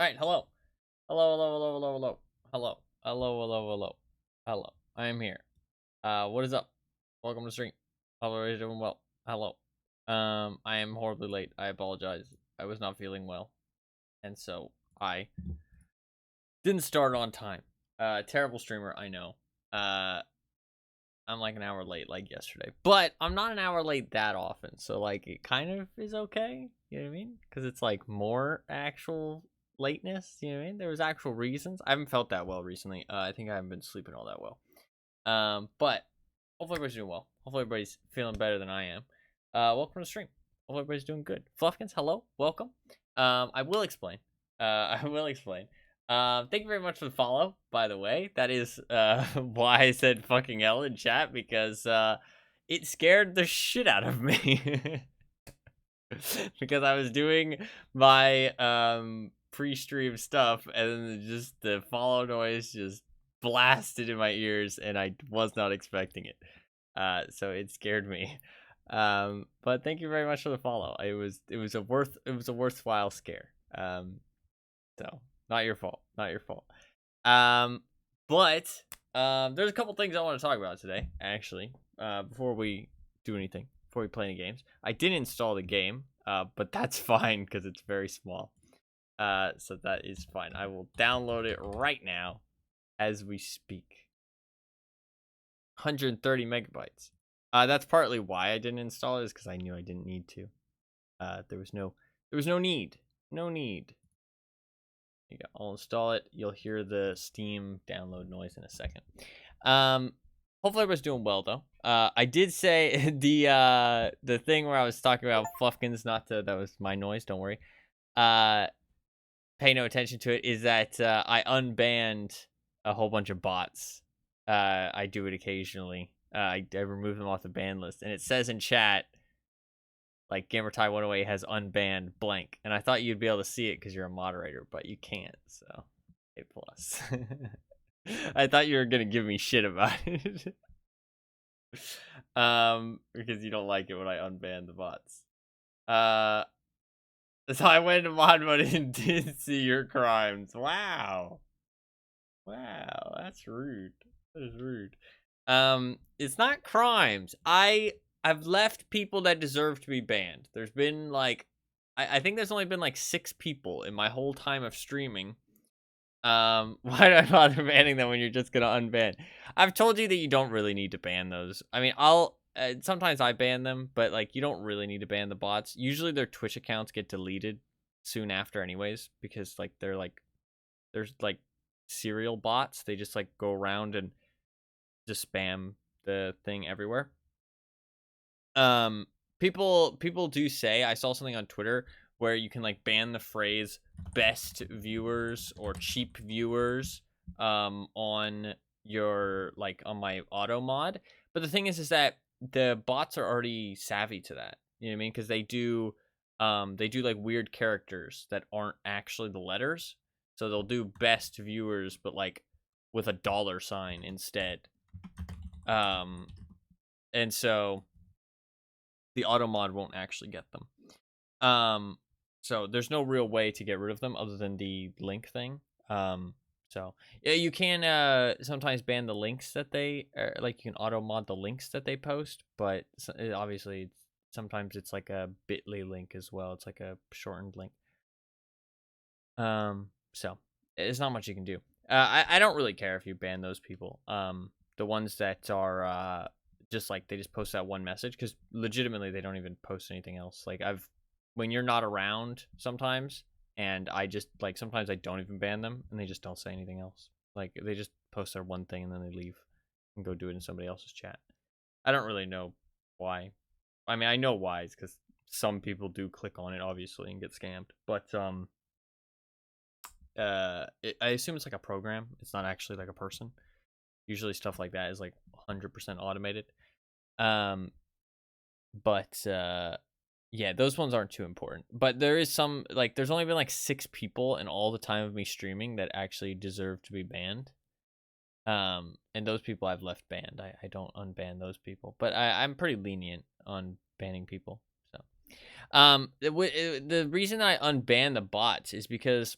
Alright, hello. Hello, hello, hello, hello, hello. Hello. Hello, hello, hello. Hello. I am here. What is up? Welcome to the stream. Hope everybody's doing well. Hello. I am horribly late. I apologize. I was not feeling well. And so I didn't start on time. Terrible streamer, I know. I'm like an hour late like yesterday. But I'm not an hour late that often. So like it kind of is okay. You know what I mean? Because it's like more actual lateness. You know what I mean? There was actual reasons. I haven't felt that well recently. I think I haven't been sleeping all that well. But hopefully everybody's doing well. Hopefully everybody's feeling better than I am. Welcome to the stream. Hopefully everybody's doing good. Fluffkins, hello, welcome. I will explain. I will explain. Thank you very much for the follow, by the way. That is why I said fucking L in chat, because it scared the shit out of me. Because I was doing my pre-stream stuff, and then just the follow noise just blasted in my ears, and I was not expecting it. So it scared me. But thank you very much for the follow. It was a worthwhile scare. So not your fault. Not your fault. But there's a couple things I want to talk about today, actually. Before we do anything, before we play any games. I didn't install the game, but that's fine because it's very small. So that is fine. I will download it right now as we speak. 130 megabytes. That's partly why I didn't install it, is because I knew I didn't need to. There was no need. No need. You go. I'll install it. You'll hear the Steam download noise in a second. Hopefully everybody's doing well though. I did say the thing where I was talking about Fluffkins, that was my noise, don't worry. Pay no attention to it, is that I unbanned a whole bunch of bots. I do it occasionally. I remove them off the ban list, and it says in chat, like, GamerTie108 has unbanned blank, and I thought you'd be able to see it because you're a moderator, but you can't, so A+. I thought you were gonna give me shit about it. Because you don't like it when I unban the bots. So I went to mod mode and did see your crimes. Wow. Wow, that's rude. That is rude. It's not crimes. I've left people that deserve to be banned. There's been like, I think there's only been like 6 people in my whole time of streaming. Why do I bother banning them when you're just gonna unban? I've told you that you don't really need to ban those. I mean, sometimes I ban them, but like you don't really need to ban the bots. Usually their Twitch accounts get deleted soon after anyways, because like there's like serial bots. They just like go around and just spam the thing everywhere. People do say, I saw something on Twitter where you can like ban the phrase best viewers or cheap viewers on your, like, on my auto mod. But the thing is that the bots are already savvy to that. You know what I mean? Because they do like weird characters that aren't actually the letters. So they'll do best viewers, but like with a $sign instead. And so the auto mod won't actually get them. So there's no real way to get rid of them other than the link thing. So yeah, you can sometimes ban the links that they like. You can auto mod the links that they post, but obviously sometimes it's like a bit.ly link as well. It's like a shortened link. So it's not much you can do. I don't really care if you ban those people. The ones that are just like, they just post that one message, because legitimately they don't even post anything else. Like, when you're not around sometimes, and I just like, sometimes I don't even ban them and they just don't say anything else. Like, they just post their one thing and then they leave and go do it in somebody else's chat. I don't really know why. I mean, I know why. It's because some people do click on it obviously and get scammed, but I assume it's like a program. It's not actually like a person. Usually stuff like that is like 100% automated. But yeah, those ones aren't too important. But there is some, like, there's only been like 6 people in all the time of me streaming that actually deserve to be banned. And those people I've left banned. I don't unban those people, but I'm pretty lenient on banning people. So the reason I unban the bots is because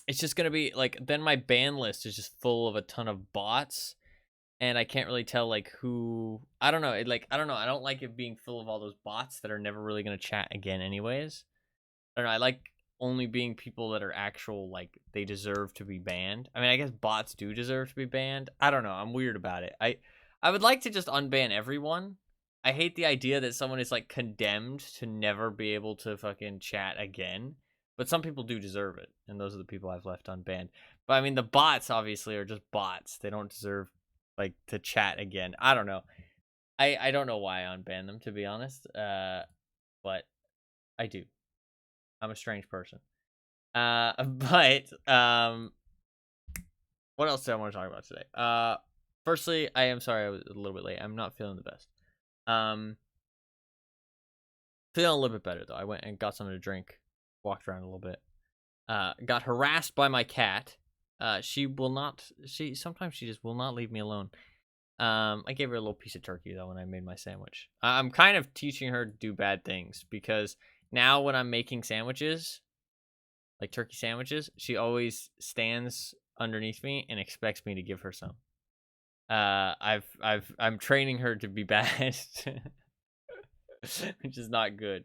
it's just gonna be like, then my ban list is just full of a ton of bots, and I can't really tell like who. I don't know. I don't know. I don't like it being full of all those bots that are never really gonna chat again, anyways. I don't know. I like only being people that are actual, like, they deserve to be banned. I mean, I guess bots do deserve to be banned. I don't know. I'm weird about it. I would like to just unban everyone. I hate the idea that someone is like condemned to never be able to fucking chat again. But some people do deserve it, and those are the people I've left unbanned. But I mean, the bots obviously are just bots. They don't deserve like to chat again. I don't know. I don't know why I unbanned them, to be honest. But I do. I'm a strange person. But what else do I want to talk about today? Firstly, I am sorry I was a little bit late. I'm not feeling the best. Feeling a little bit better though. I went and got something to drink, walked around a little bit. Got harassed by my cat. She sometimes she just will not leave me alone. I gave her a little piece of turkey though when I made my sandwich. I'm kind of teaching her to do bad things, because now when I'm making sandwiches, like turkey sandwiches, she always stands underneath me and expects me to give her some. I'm training her to be bad, which is not good.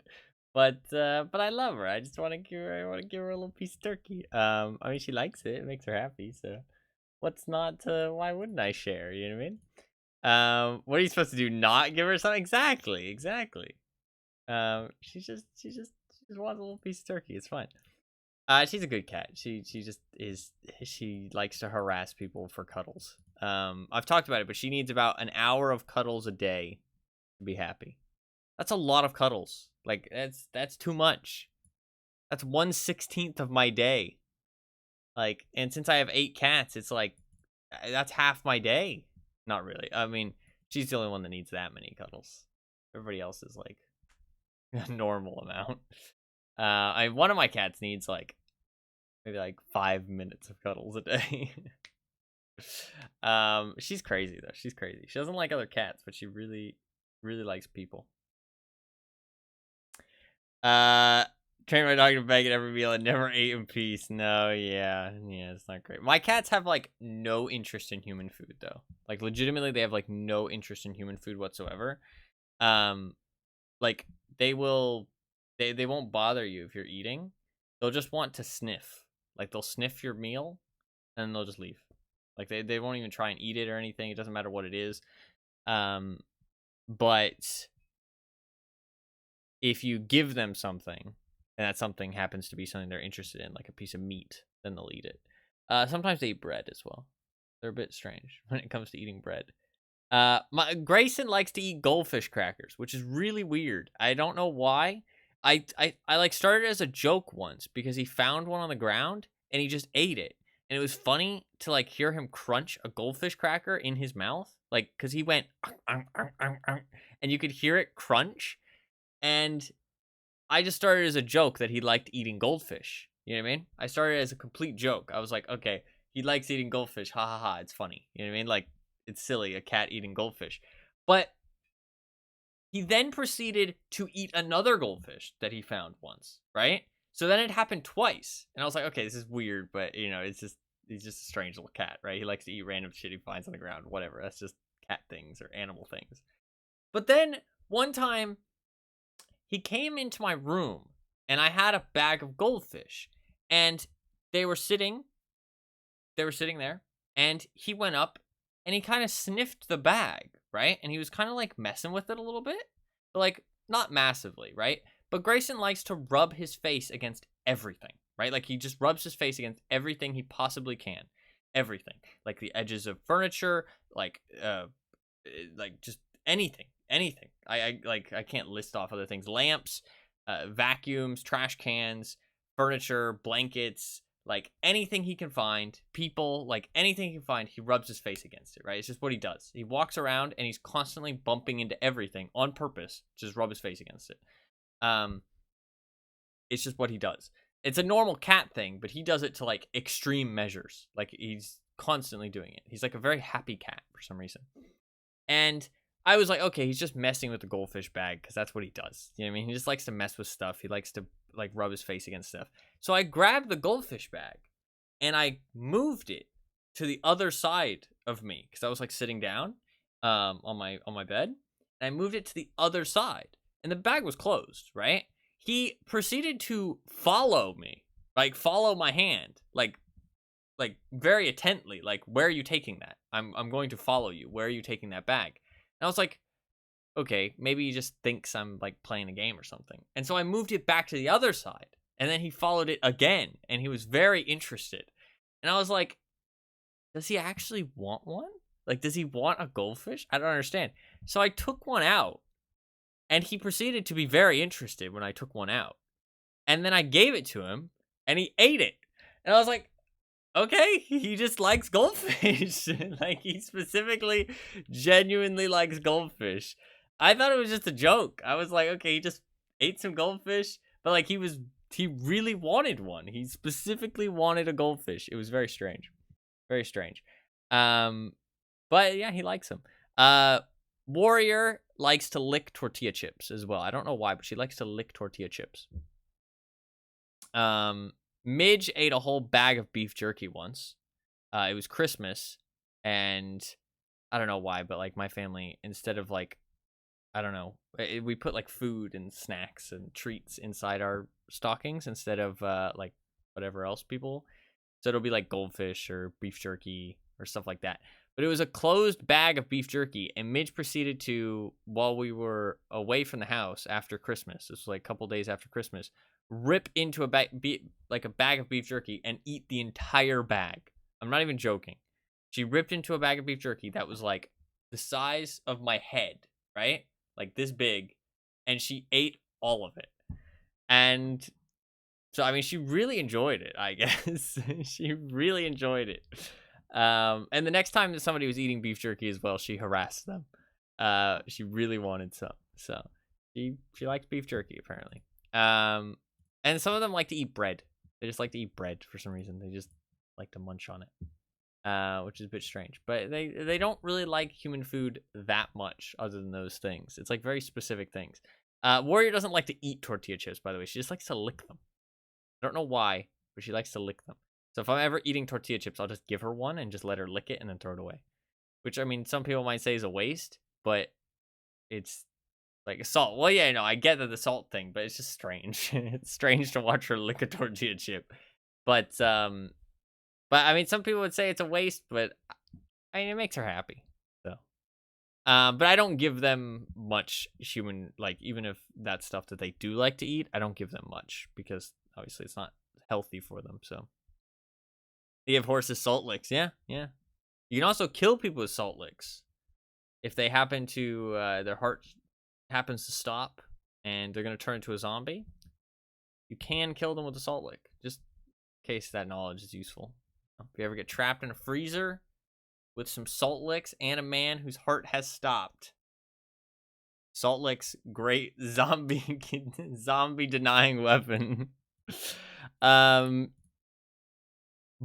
But I love her. I just want to give her a little piece of turkey. I mean, she likes it. It makes her happy. So what's not to? Why wouldn't I share? You know what I mean? What are you supposed to do? Not give her something? Exactly. She just wants a little piece of turkey. It's fine. She's a good cat. She just is. She likes to harass people for cuddles. I've talked about it, but she needs about an hour of cuddles a day to be happy. That's a lot of cuddles. Like that's too much. That's 1/16 of my day. Like, and since I have 8 cats, it's like that's half my day. Not really. I mean, she's the only one that needs that many cuddles. Everybody else is like a normal amount. One of my cats needs like maybe like 5 minutes of cuddles a day. She's crazy though. She's crazy. She doesn't like other cats, but she really likes people. Train my dog to beg at every meal and never ate in peace. No, yeah, it's not great. My cats have like no interest in human food though. Like legitimately, they have like no interest in human food whatsoever. Like they won't bother you if you're eating. They'll just want to sniff. Like they'll sniff your meal and then they'll just leave. Like they won't even try and eat it or anything. It doesn't matter what it is. But if you give them something, and that something happens to be something they're interested in, like a piece of meat, then they'll eat it. Sometimes they eat bread as well. They're a bit strange when it comes to eating bread. Grayson likes to eat goldfish crackers, which is really weird. I don't know why. I like started as a joke once because he found one on the ground and he just ate it. And it was funny to like hear him crunch a goldfish cracker in his mouth, like because he went and you could hear it crunch. And I just started as a joke that he liked eating goldfish. You know what I mean? I started as a complete joke. I was like, okay, he likes eating goldfish. Ha ha ha. It's funny. You know what I mean? Like, it's silly, a cat eating goldfish. But he then proceeded to eat another goldfish that he found once, right? So then it happened twice. And I was like, okay, this is weird, but, you know, he's just a strange little cat, right? He likes to eat random shit he finds on the ground. Whatever. That's just cat things or animal things. But then one time, he came into my room and I had a bag of goldfish and they were sitting there, and he went up and he kind of sniffed the bag, right? And he was kind of like messing with it a little bit, but like not massively, right? But Grayson likes to rub his face against everything, right? Like he just rubs his face against everything he possibly can. Everything. Like the edges of furniture, like just anything. I can't list off other things. Lamps, vacuums, trash cans, furniture, blankets, like anything he can find, people, like anything he can find, he rubs his face against it, right? It's just what he does. He walks around and he's constantly bumping into everything on purpose, just rub his face against it. It's just what he does. It's a normal cat thing, but he does it to like extreme measures. Like he's constantly doing it. He's like a very happy cat for some reason. And I was like, okay, he's just messing with the goldfish bag because that's what he does. You know what I mean? He just likes to mess with stuff. He likes to like rub his face against stuff. So I grabbed the goldfish bag and I moved it to the other side of me because I was like sitting down on my bed, and I moved it to the other side, and the bag was closed, right? He proceeded to follow me, like follow my hand, like very intently, like, where are you taking that? I'm going to follow you. Where are you taking that bag? And I was like, okay, maybe he just thinks I'm like playing a game or something. And so I moved it back to the other side, and then he followed it again, and he was very interested. And I was like, does he actually want one? Like, does he want a goldfish? I don't understand. So I took one out, and he proceeded to be very interested when I took one out. And then I gave it to him, and he ate it. And I was like, okay, he just likes goldfish. Like, he specifically, genuinely likes goldfish. I thought it was just a joke. I was like, okay, he just ate some goldfish, but like he really wanted one. He specifically wanted a goldfish. It was very strange. Very strange. But yeah, he likes them. Warrior likes to lick tortilla chips as well. I don't know why, but she likes to lick tortilla chips. Midge ate a whole bag of beef jerky once. It was Christmas, and I don't know why, but like my family, instead of like, I don't know, we put like food and snacks and treats inside our stockings instead of like whatever else people. So it'll be like goldfish or beef jerky or stuff like that. But it was a closed bag of beef jerky, and Midge proceeded to, while we were away from the house after Christmas, this was like a couple days after Christmas, rip into a bag of beef jerky and eat the entire bag. I'm not even joking. She ripped into a bag of beef jerky that was like the size of my head, right? Like this big, and she ate all of it. And so, I mean, she really enjoyed it, I guess. She really enjoyed it. And the next time that somebody was eating beef jerky as well, she harassed them. She really wanted some. So she likes beef jerky, apparently. And some of them like to eat bread. They just like to eat bread for some reason. They just like to munch on it, which is a bit strange. But they don't really like human food that much other than those things. It's like very specific things. Warrior doesn't like to eat tortilla chips, by the way. She just likes to lick them. I don't know why, but she likes to lick them. So if I'm ever eating tortilla chips, I'll just give her one and just let her lick it and then throw it away. Which, I mean, some people might say is a waste, but it's like salt. Well, yeah, no, I get that the salt thing, but it's just strange. It's strange to watch her lick a tortilla chip. But I mean, some people would say it's a waste, but I mean, it makes her happy. So, but I don't give them much human, like, even if that's stuff that they do like to eat, I don't give them much because obviously it's not healthy for them. So, you have horses salt licks. Yeah. You can also kill people with salt licks if they happen to their heart happens to stop and they're going to turn into a zombie. You can kill them with a salt lick, just in case that knowledge is useful. If you ever get trapped in a freezer with some salt licks and a man whose heart has stopped, salt licks, great zombie denying weapon.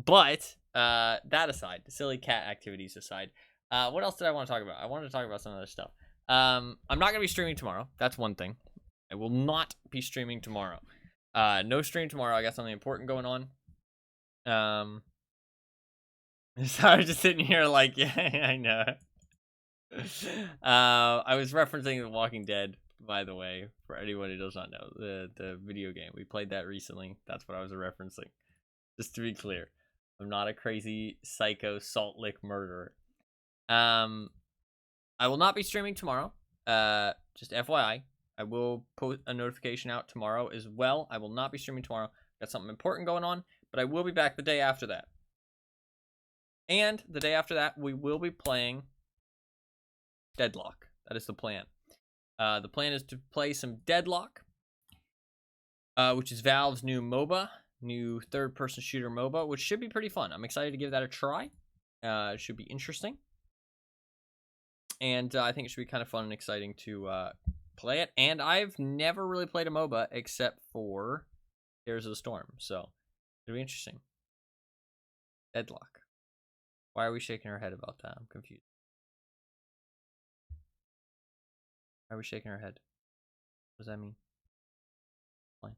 But that aside, the silly cat activities aside, what else did I want to talk about? I wanted to talk about some other stuff. I'm not going to be streaming tomorrow. That's one thing. I will not be streaming tomorrow. No stream tomorrow. I got something important going on. So I was just sitting here like, yeah, I know. I was referencing The Walking Dead, by the way, for anyone who does not know, the video game. We played that recently. That's what I was referencing. Just to be clear, I'm not a crazy psycho salt lick murderer. I will not be streaming tomorrow. Just FYI, I will put a notification out tomorrow as well. I will not be streaming tomorrow. Got something important going on, but I will be back the day after that. And the day after that, we will be playing Deadlock. That is the plan. The plan is to play some Deadlock, which is Valve's new MOBA, new third-person shooter MOBA, which should be pretty fun. I'm excited to give that a try. It should be interesting. And I think it should be kind of fun and exciting to play it. And I've never really played a MOBA except for Heroes of the Storm. So it'll be interesting. Deadlock. Why are we shaking our head about that? I'm confused. Why are we shaking our head? What does that mean? Fine.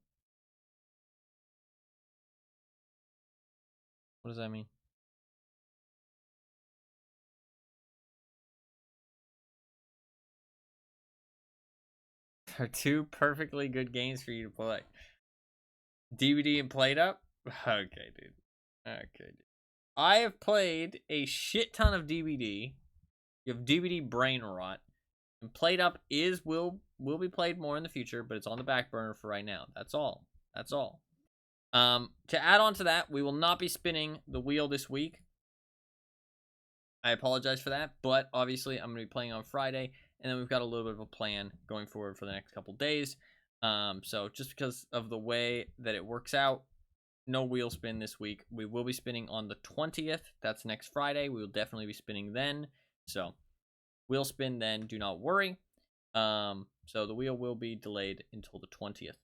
What does that mean? Are two perfectly good games for you to play. DVD and Played Up? Okay, dude. Okay, dude. I have played a shit ton of DVD. You have DVD brain rot. And Played Up will be played more in the future, but it's on the back burner for right now. That's all. That's all. To add on to that, we will not be spinning the wheel this week. I apologize for that, but obviously I'm going to be playing on Friday, and then we've got a little bit of a plan going forward for the next couple days. So just because of the way that it works out, no wheel spin this week. We will be spinning on the 20th. That's next Friday. We will definitely be spinning then. So wheel spin then, do not worry. So the wheel will be delayed until the 20th.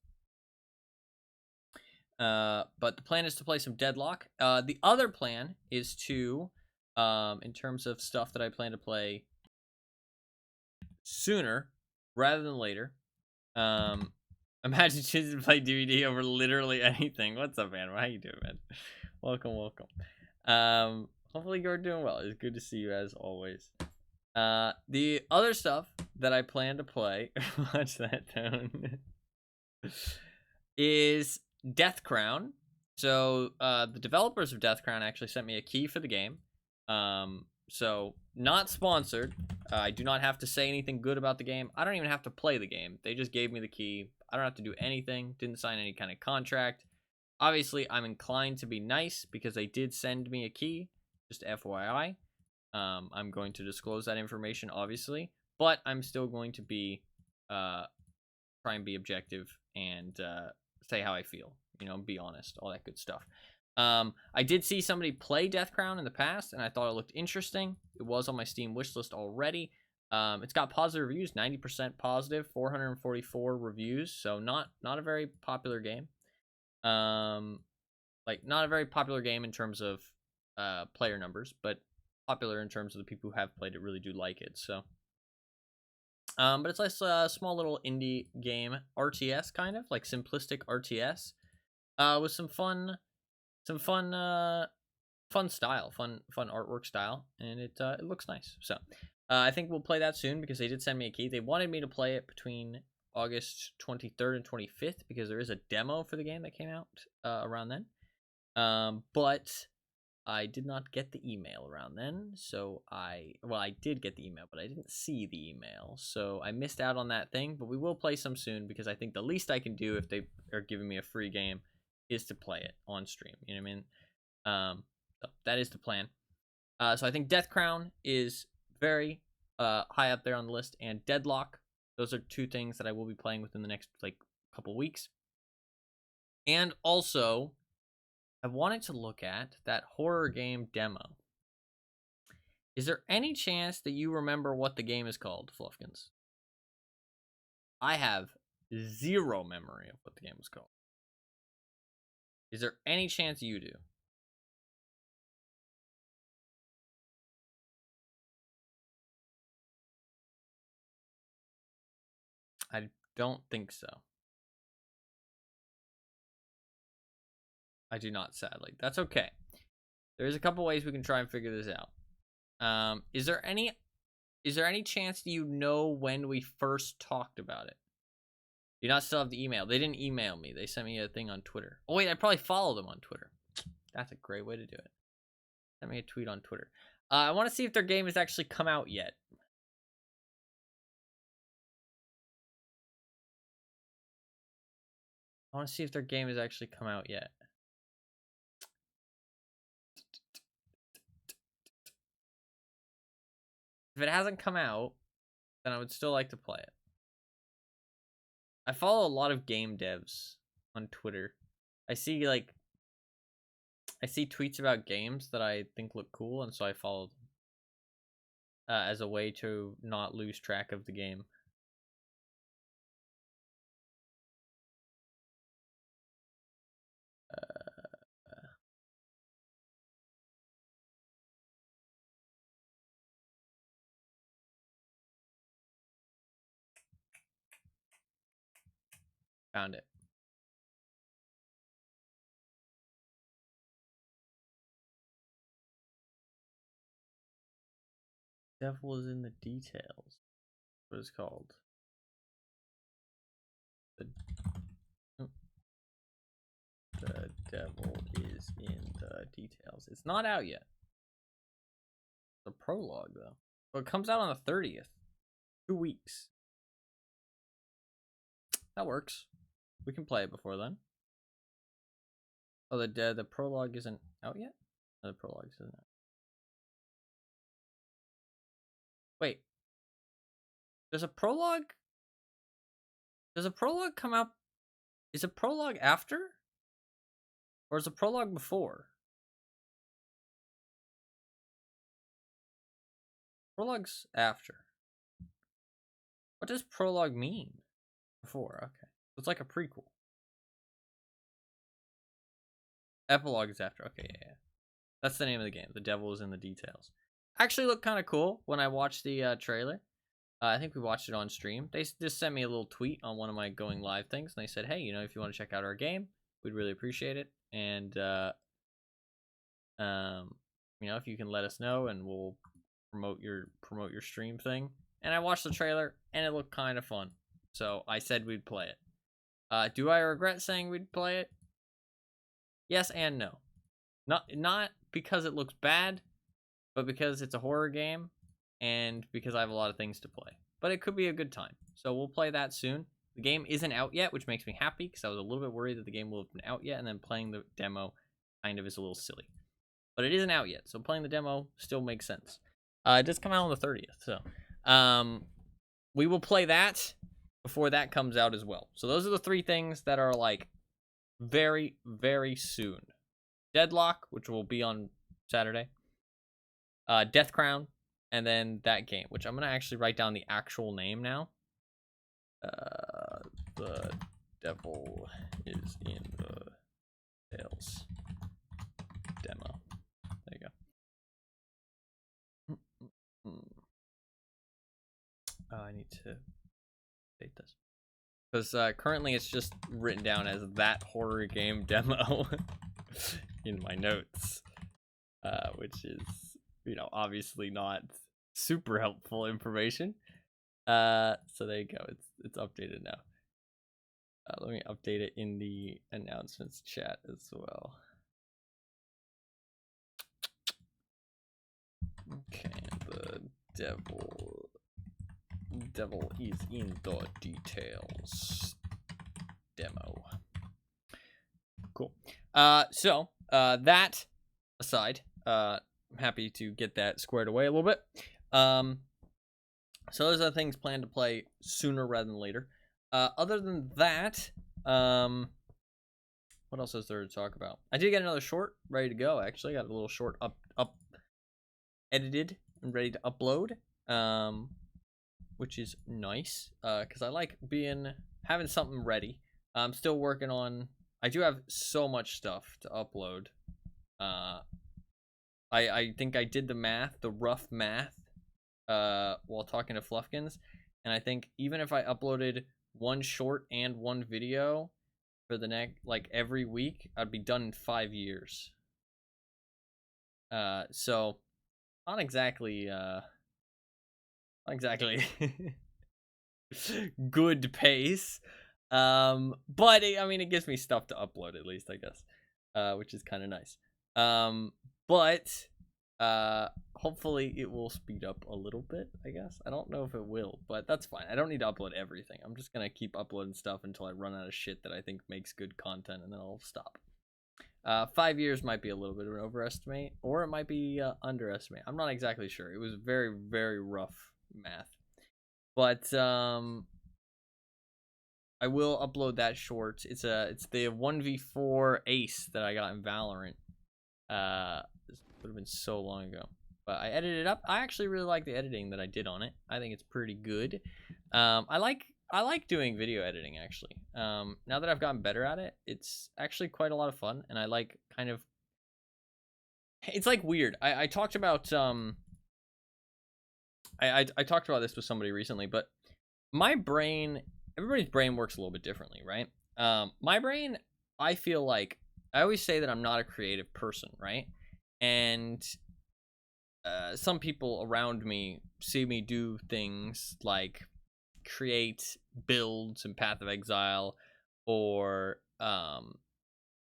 But the plan is to play some Deadlock. The other plan is to, in terms of stuff that I plan to play sooner rather than later. Imagine choosing to play DVD over literally anything. What's up, man? How you doing, man? Welcome, welcome. Hopefully you're doing well. It's good to see you as always. The other stuff that I plan to play, watch that tone, is Death Crown. So the developers of Death Crown actually sent me a key for the game. So not sponsored. I do not have to say anything good about the game. I don't even have to play the game. They just gave me the key. I don't have to do anything. Didn't sign any kind of contract. Obviously, I'm inclined to be nice because they did send me a key. Just FYI. I'm going to disclose that information, obviously. But I'm still going to be try and be objective and say how I feel. You know, be honest. All that good stuff. I did see somebody play Death Crown in the past, and I thought it looked interesting. It was on my Steam wishlist already. It's got positive reviews, 90% positive, 444 reviews, so not a very popular game. Like not a very popular game in terms of player numbers, but popular in terms of the people who have played it really do like it. So, but it's like a small little indie game, RTS kind of like simplistic RTS, with some fun style, fun artwork style, and it looks nice. So I think we'll play that soon because they did send me a key. They wanted me to play it between August 23rd and 25th because there is a demo for the game that came out around then. But I did not get the email around then, so I did get the email, but I didn't see the email, so I missed out on that thing. But we will play some soon because I think the least I can do if they are giving me a free game is to play it on stream. You know what I mean? So that is the plan. So I think Death Crown is very high up there on the list, and Deadlock. Those are two things that I will be playing within the next like couple weeks. And also, I wanted to look at that horror game demo. Is there any chance that you remember what the game is called, Fluffkins? I have zero memory of what the game was called. Is there any chance you do? I don't think so. I do not, sadly. That's okay. There's a couple ways we can try and figure this out. Is there any chance you know when we first talked about it? Do you not still have the email? They didn't email me. They sent me a thing on Twitter. Oh wait, I probably follow them on Twitter. That's a great way to do it. Send me a tweet on Twitter. I want to see if their game has actually come out yet. I want to see if their game has actually come out yet. If it hasn't come out, then I would still like to play it. I follow a lot of game devs on Twitter. I see tweets about games that I think look cool, and so I follow them as a way to not lose track of the game. Found it. devil is in the details. What it's called? The devil is in the details. It's not out yet. The prologue though. But it comes out on the 30th. 2 weeks. That works. We can play it before then. Oh, the prologue isn't out yet? No, the prologue isn't out. Wait. Does a prologue come out? Is a prologue after? Or is a prologue before? Prologue's after. What does prologue mean? Before, okay. So it's like a prequel. Epilogue is after. Okay, yeah. That's the name of the game. The devil is in the details. Actually looked kind of cool when I watched the trailer. I think we watched it on stream. They just sent me a little tweet on one of my going live things, and they said, hey, if you want to check out our game, we'd really appreciate it. And, if you can let us know, and we'll promote your stream thing. And I watched the trailer, and it looked kind of fun. So I said we'd play it. Do I regret saying we'd play it? Yes and no. Not because it looks bad, but because it's a horror game, and because I have a lot of things to play. But it could be a good time. So we'll play that soon. The game isn't out yet, which makes me happy, because I was a little bit worried that the game will have been out yet, and then playing the demo kind of is a little silly. But it isn't out yet, so playing the demo still makes sense. It does come out on the 30th, so we will play that before that comes out as well. So those are the 3 things that are like very, very soon. Deadlock, which will be on Saturday. Death Crown, and then that game, which I'm going to actually write down the actual name now. The devil is in the Tales demo. There you go. Oh, I need to update this. Because currently it's just written down as that horror game demo in my notes. Which is, obviously not super helpful information. So there you go. It's updated now. Let me update it in the announcements chat as well. Okay, the devil is in the details demo. Cool. So that aside, I'm happy to get that squared away a little bit. So those are things planned to play sooner rather than later. Other than that, what else is there to talk about? I did get another short ready to go. Actually, got a little short up edited and ready to upload, which is nice, because I like having something ready. I'm still working on. I do have so much stuff to upload. I think I did the rough math, while talking to Fluffkins, and I think even if I uploaded one short and one video for the next, every week, I'd be done in 5 years. So not exactly good pace, but it gives me stuff to upload at least, I guess, which is kind of nice. But hopefully it will speed up a little bit, I guess. I don't know if it will, but that's fine. I don't need to upload everything. I'm just gonna keep uploading stuff until I run out of shit that I think makes good content, and then I'll stop. 5 years might be a little bit of an overestimate, or it might be underestimate. I'm not exactly sure. It was very, very rough math. But I will upload that short. It's the 1v4 ace that I got in Valorant. This would have been so long ago, but I edited it up. I actually really like the editing that I did on it. I think it's pretty good. I like doing video editing, actually. Now that I've gotten better at it, it's actually quite a lot of fun, and I like it's like weird. I talked about I talked about this with somebody recently, but my brain, everybody's brain works a little bit differently, right? My brain, I feel like, I always say that I'm not a creative person, right? And some people around me see me do things like create builds in Path of Exile, or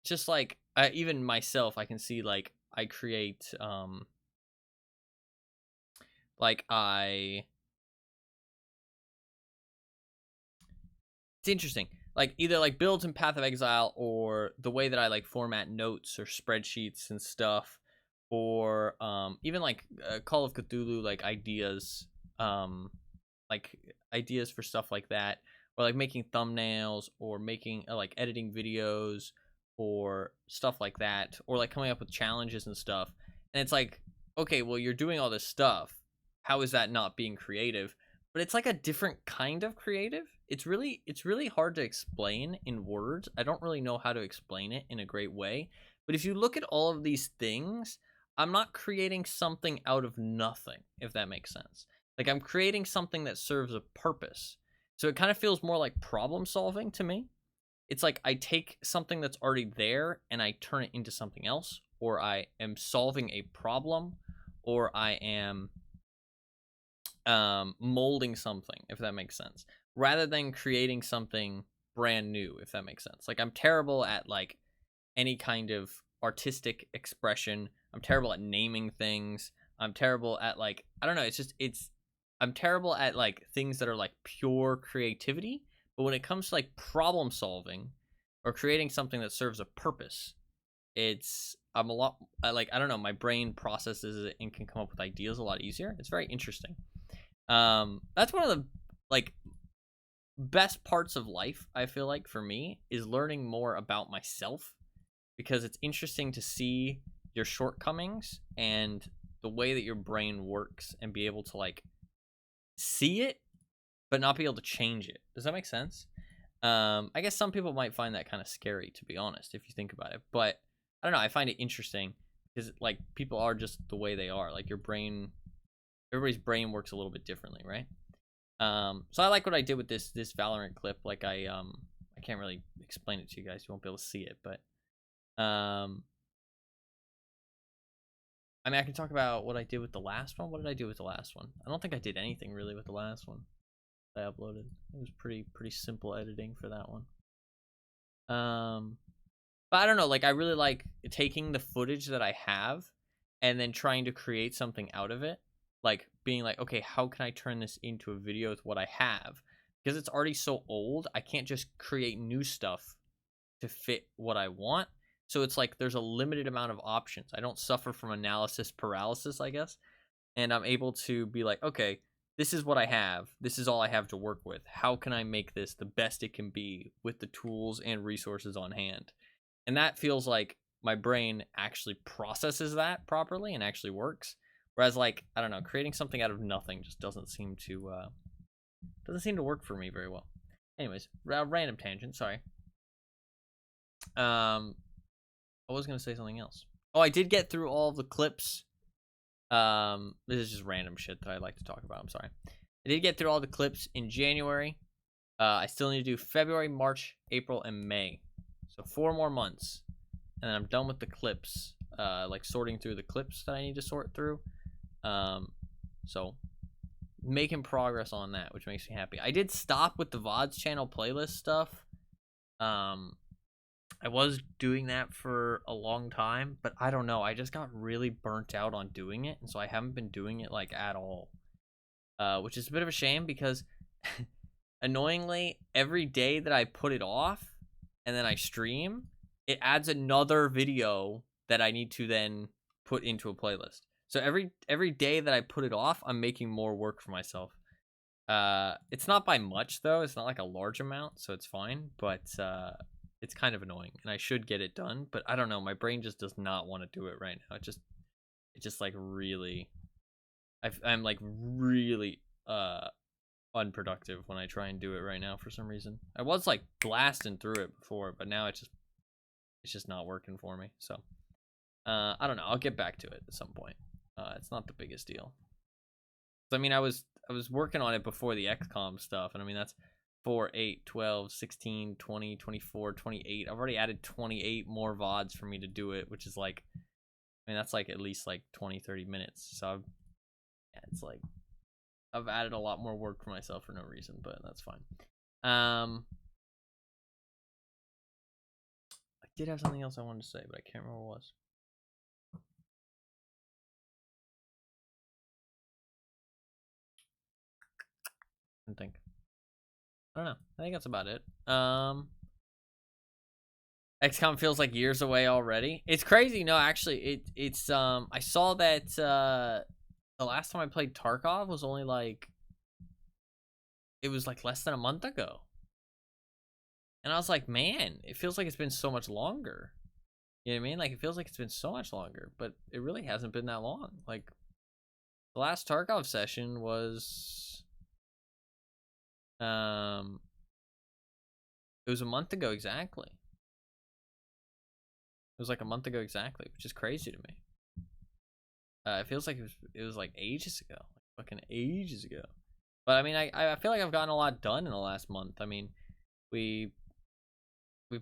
just like even myself, I can see like I create like I it's interesting, like either like builds in Path of Exile, or the way that I like format notes or spreadsheets and stuff, or even like Call of Cthulhu, like like ideas for stuff like that, or like making thumbnails, or making like editing videos, or stuff like that, or like coming up with challenges and stuff. And it's like, okay, well, you're doing all this stuff, how is that not being creative? But it's like a different kind of creative. It's really hard to explain in words. I don't really know how to explain it in a great way. But if you look at all of these things, I'm not creating something out of nothing, if that makes sense. Like, I'm creating something that serves a purpose. So it kind of feels more like problem solving to me. It's like I take something that's already there and I turn it into something else, or I am solving a problem, or I am molding something, if that makes sense, rather than creating something brand new, if that makes sense. Like, I'm terrible at like any kind of artistic expression. I'm terrible at naming things. I'm terrible at like, I don't know, I'm terrible at like things that are like pure creativity. But when it comes to like problem solving or creating something that serves a purpose, I'm a lot like, I don't know, my brain processes it and can come up with ideas a lot easier. It's very interesting. That's one of the like best parts of life, I feel like, for me, is learning more about myself, because it's interesting to see your shortcomings and the way that your brain works, and be able to like see it but not be able to change it. Does that make sense? I guess some people might find that kind of scary, to be honest, if you think about it. But I don't know, I find it interesting, because like people are just the way they are. Like, your brain, everybody's brain works a little bit differently, right? So I like what I did with this Valorant clip. Like, I can't really explain it to you guys. You won't be able to see it, but I mean, I can talk about what I did with the last one. What did I do with the last one? I don't think I did anything really with the last one I uploaded. It was pretty simple editing for that one. But I don't know, like, I really like taking the footage that I have and then trying to create something out of it. Like, being like, okay, how can I turn this into a video with what I have? Because it's already so old, I can't just create new stuff to fit what I want. So it's like there's a limited amount of options. I don't suffer from analysis paralysis, I guess. And I'm able to be like, okay, this is what I have. This is all I have to work with. How can I make this the best it can be with the tools and resources on hand? And that feels like my brain actually processes that properly and actually works. Whereas, like, I don't know, creating something out of nothing just doesn't seem to work for me very well. Anyways, random tangent. Sorry. I was gonna say something else. Oh, I did get through all of the clips. This is just random shit that I like to talk about. I'm sorry. I did get through all the clips in January. I still need to do February, March, April, and May. So 4 more months, and then I'm done with the clips. Like, sorting through the clips that I need to sort through. So making progress on that, which makes me happy. I did stop with the VODs channel playlist stuff. I was doing that for a long time, but I don't know. I just got really burnt out on doing it, and so I haven't been doing it like at all. Which is a bit of a shame, because annoyingly, every day that I put it off and then I stream, it adds another video that I need to then put into a playlist. So every day that I put it off, I'm making more work for myself. It's not by much though. It's not like a large amount, so it's fine. But it's kind of annoying, and I should get it done. But I don't know. My brain just does not want to do it right now. It just like really, I'm like really unproductive when I try and do it right now for some reason. I was like blasting through it before, but now it's just not working for me. So I don't know. I'll get back to it at some point. It's not the biggest deal. I mean, I was working on it before the XCOM stuff, and I mean, that's 4, 8, 12, 16, 20, 24, 28. I've already added 28 more VODs for me to do it, which is like I mean, that's like at least like 20-30 minutes. So yeah, it's like I've added a lot more work for myself for no reason, but that's fine. I did have something else I wanted to say, but I can't remember what it was. I think. I don't know. I think that's about it. XCOM feels like years away already. It's crazy. No, actually, it's I saw that the last time I played Tarkov was only like it was like less than a month ago. And I was like, man, it feels like it's been so much longer. You know what I mean? Like it feels like it's been so much longer, but it really hasn't been that long. Like the last Tarkov session was it was a month ago exactly. It was like a month ago exactly, which is crazy to me. It feels like it was like ages ago, like fucking ages ago. But I mean, I feel like I've gotten a lot done in the last month. I mean, we've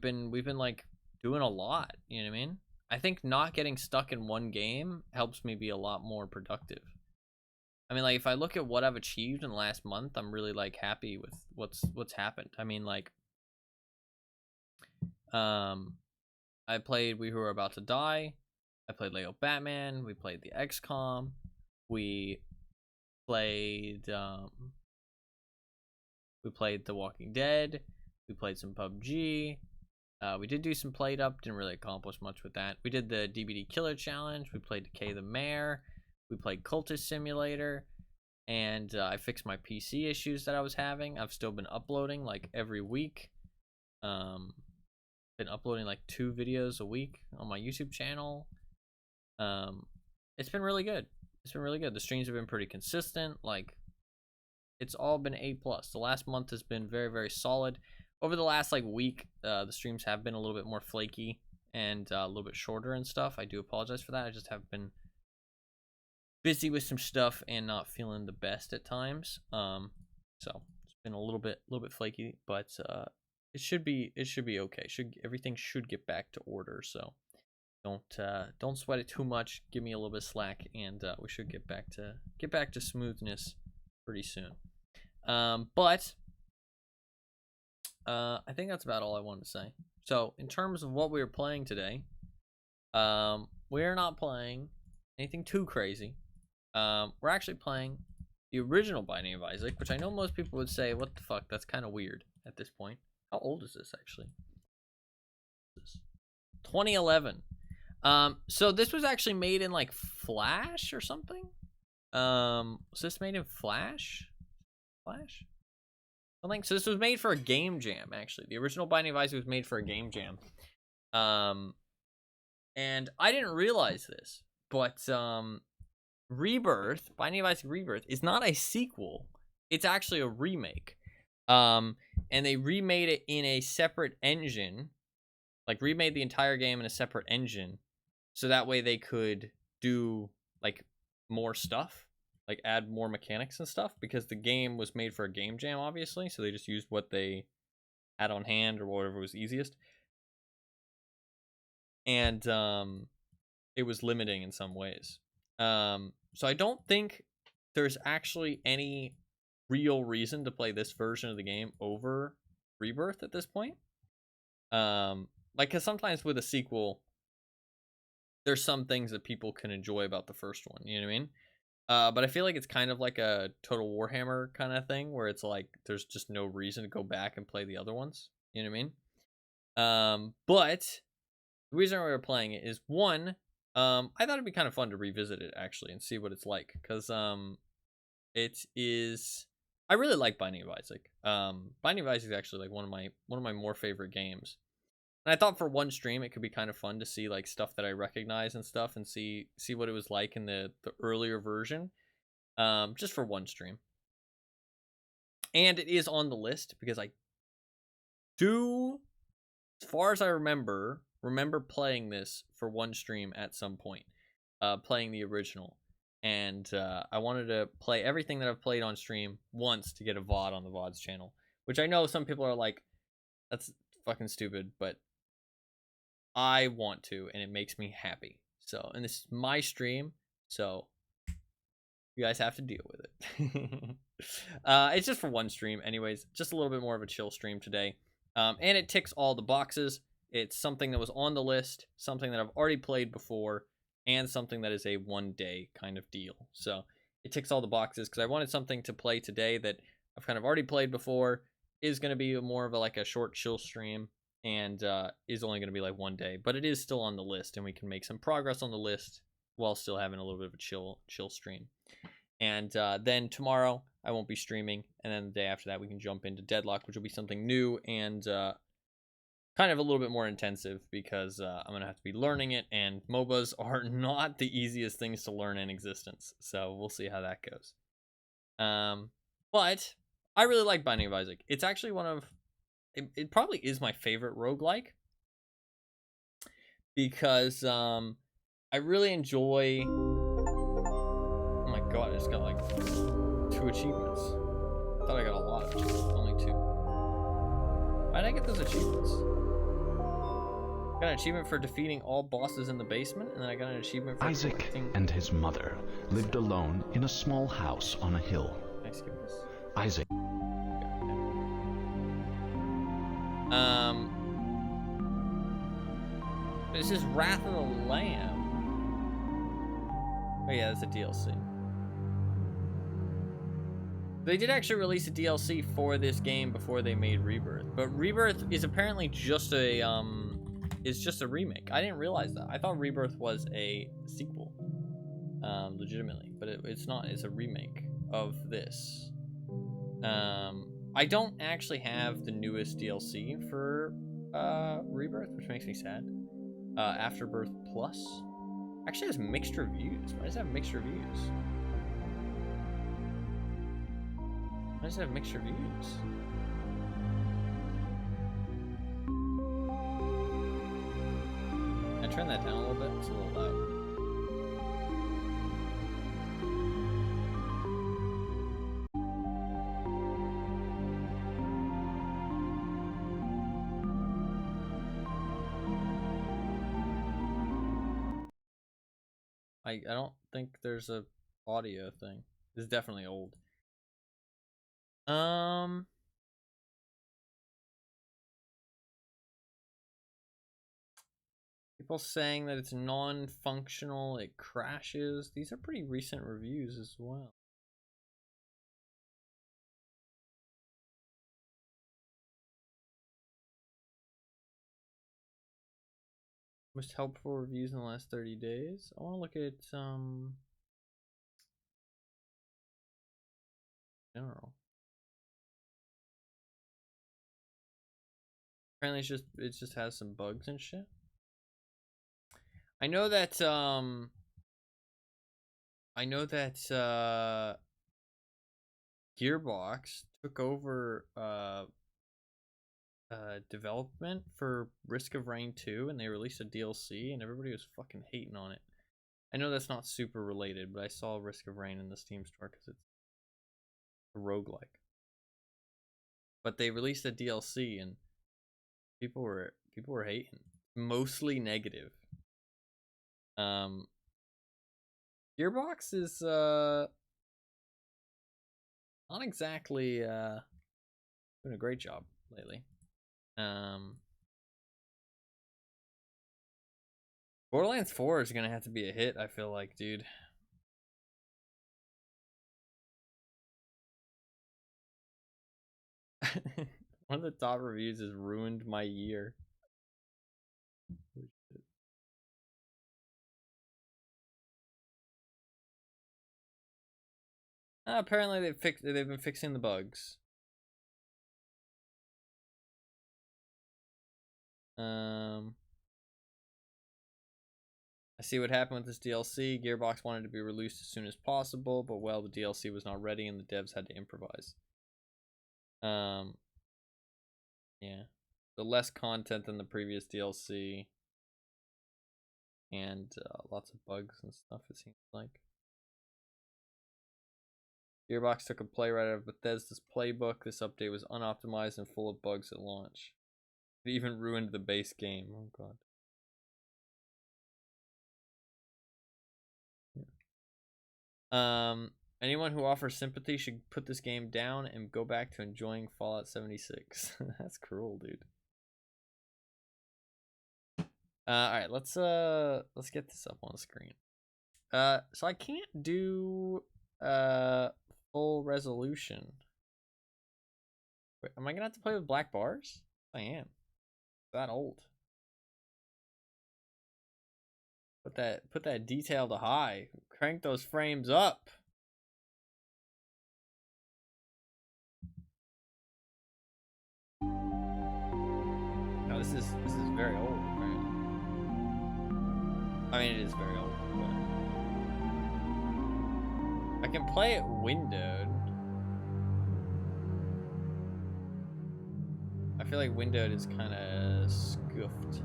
been like doing a lot. You know what I mean? I think not getting stuck in one game helps me be a lot more productive. I mean, like if I look at what I've achieved in the last month, I'm really like happy with what's happened. I mean, like, I played We Who Are About to Die. I played Lego Batman. We played the XCOM. We played The Walking Dead. We played some PUBG. We did do some Played Up. Didn't really accomplish much with that. We did the DBD Killer Challenge. We played Decay the Mayor. We played Cultist Simulator. And I fixed my PC issues that I was having. I've still been uploading like every week. Been uploading like 2 videos a week on my YouTube channel. It's been really good. It's been really good. The streams have been pretty consistent. Like, it's all been A+. The last month has been very, very solid. Over the last like week, the streams have been a little bit more flaky and a little bit shorter and stuff. I do apologize for that. I just have been busy with some stuff and not feeling the best at times. So it's been a little bit flaky, but it should be okay. Everything should get back to order. So don't sweat it too much. Give me a little bit of slack, and we should get back to smoothness pretty soon. But I think that's about all I wanted to say. So in terms of what we were playing today, we're not playing anything too crazy. We're actually playing the original Binding of Isaac, which I know most people would say, what the fuck, that's kind of weird at this point. How old is this actually? 2011. So this was actually made in like Flash or something. Was this made in Flash? Something. So this was made for a game jam, actually. The original Binding of Isaac was made for a game jam. And I didn't realize this, but Rebirth, Binding of Isaac Rebirth, is not a sequel. It's actually a remake. And they remade it in a separate engine. Like, remade the entire game in a separate engine. So that way they could do, like, more stuff. Like, add more mechanics and stuff. Because the game was made for a game jam, obviously. So they just used what they had on hand or whatever was easiest. And it was limiting in some ways. So I don't think there's actually any real reason to play this version of the game over Rebirth at this point. Like, because sometimes with a sequel, there's some things that people can enjoy about the first one. You know what I mean? But I feel like it's kind of like a Total Warhammer kind of thing, where it's like there's just no reason to go back and play the other ones. You know what I mean? But the reason we were playing it is, one, I thought it'd be kind of fun to revisit it actually and see what it's like, because it is. I really like Binding of Isaac. Binding of Isaac is actually like one of my more favorite games. And I thought for one stream it could be kind of fun to see like stuff that I recognize and stuff, and see what it was like in the earlier version. Just for one stream. And it is on the list because I do, as far as I remember playing this for one stream at some point. Playing the original. And I wanted to play everything that I've played on stream once to get a VOD on the VODs channel. Which I know some people are like, that's fucking stupid, but I want to, and it makes me happy. So, and this is my stream, so you guys have to deal with it. It's just for one stream, anyways. Just a little bit more of a chill stream today. And it ticks all the boxes. It's something that was on the list, something that I've already played before, and something that is a one-day kind of deal. So it ticks all the boxes because I wanted something to play today that I've kind of already played before, is going to be more of a short chill stream, and is only going to be like one day. But it is still on the list, and we can make some progress on the list while still having a little bit of a chill stream. And then tomorrow I won't be streaming, and then the day after that we can jump into Deadlock, which will be something new and kind of a little bit more intensive because I'm going to have to be learning it, and MOBAs are not the easiest things to learn in existence. So we'll see how that goes. But I really like Binding of Isaac. It's actually one of... It probably is my favorite roguelike because I really enjoy... Oh my god, I just got like 2 achievements. I thought I got a lot of achievements, only 2. Why did I get those achievements? Got an achievement for defeating all bosses in the basement, and then I got an achievement for Isaac and his mother lived alone in a small house on a hill. Can I skip this? Isaac. This is Wrath of the Lamb. Oh yeah, that's a DLC. They did actually release a DLC for this game before they made Rebirth, but Rebirth is apparently just a remake. I didn't realize that. I thought Rebirth was a sequel, legitimately, but it's not. It's a remake of this. I don't actually have the newest DLC for Rebirth, which makes me sad. Afterbirth Plus actually has mixed reviews. Why does it have mixed reviews? Why does it have mixed reviews? Can I turn that down a little bit? It's a little loud. I don't think there's a audio thing. This is definitely old. People saying that it's non-functional, it crashes. These are pretty recent reviews as well. Most helpful reviews in the last 30 days. I want to look at general. Apparently it just has some bugs and shit. I know that Gearbox took over development for Risk of Rain 2, and they released a DLC, and everybody was fucking hating on it. I know that's not super related, but I saw Risk of Rain in the Steam store because it's a roguelike. But they released a DLC, and people were hating. Mostly negative. Gearbox is not exactly doing a great job lately. Borderlands 4 is gonna have to be a hit, I feel like, dude. One of the top reviews has ruined my year. Apparently they've been fixing the bugs. I see what happened with this DLC. Gearbox wanted to be released as soon as possible, but well, the DLC was not ready and the devs had to improvise. Yeah. So less content than the previous DLC. And lots of bugs and stuff, it seems like. Gearbox took a playwright out of Bethesda's playbook. This update was unoptimized and full of bugs at launch. It even ruined the base game. Oh god. Anyone who offers sympathy should put this game down and go back to enjoying Fallout 76. That's cruel, dude. All right, let's get this up on the screen. So I can't do full resolution. Wait, am I gonna have to play with black bars? I am. That old. Put that detail to high. Crank those frames up. No, this is very old, apparently. I mean, it is very old, but I can play it windowed. I feel like windowed is kind of scoofed.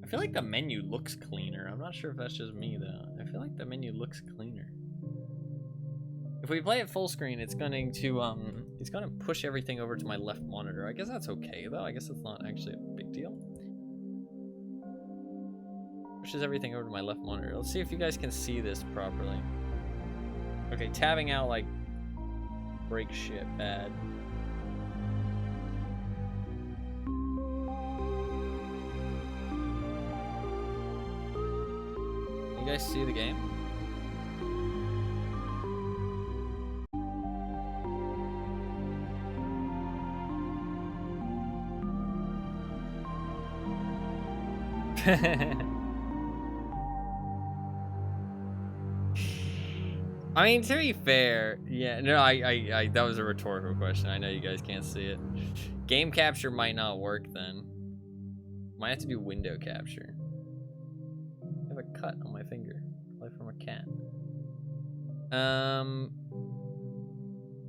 I feel like the menu looks cleaner. I'm not sure if that's just me though. I feel like the menu looks cleaner. If we play it full screen, it's going to push everything over to my left monitor. I guess that's okay though. I guess it's not actually a big deal. Pushes everything over to my left monitor. Let's see if you guys can see this properly. Okay, tabbing out like break shit bad. You guys see the game? I mean, to be fair, yeah, no, I that was a rhetorical question. I know you guys can't see it. Game capture might not work then. Might have to do window capture. I have a cut on my finger, like from a cat.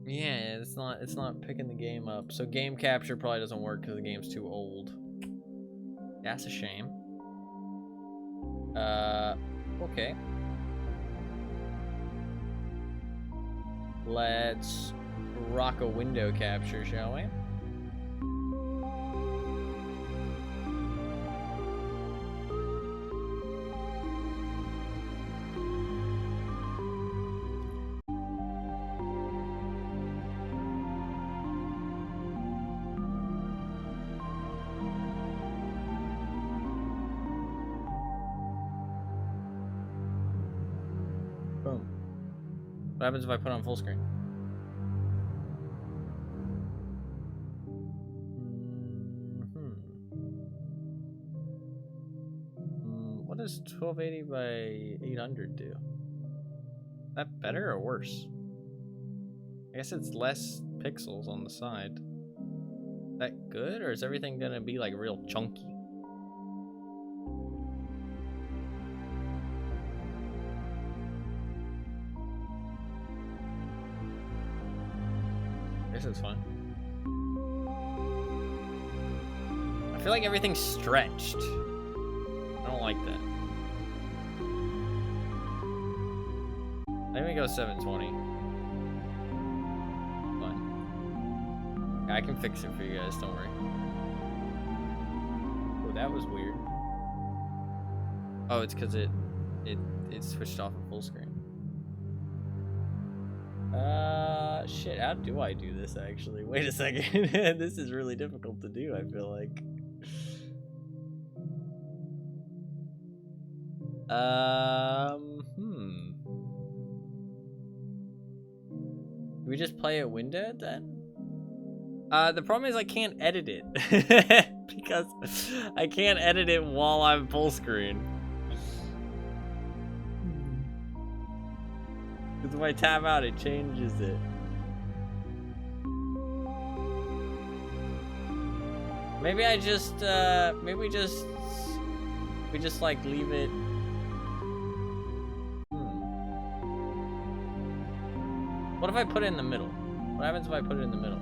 Yeah, it's not picking the game up. So game capture probably doesn't work because the game's too old. That's a shame. Okay. Let's rock a window capture, shall we? Boom. What happens if I put on full screen? What does 1280 by 800 do? Is that better or worse? I guess it's less pixels on the side. Is that good, or is everything gonna be like real chunky? This is fun. I feel like everything's stretched. I don't like that. Let me go 720. Fine. I can fix it for you guys, don't worry. Oh, that was weird. Oh, it's because it switched off of full screen. Shit, how do I do this actually? Wait a second. This is really difficult to do, I feel like. Do we just play it windowed then? The problem is I can't edit it. Because I can't edit it while I'm full screen. Because if I tab out, it changes it. Maybe I just, maybe we just like leave it. What if I put it in the middle? What happens if I put it in the middle?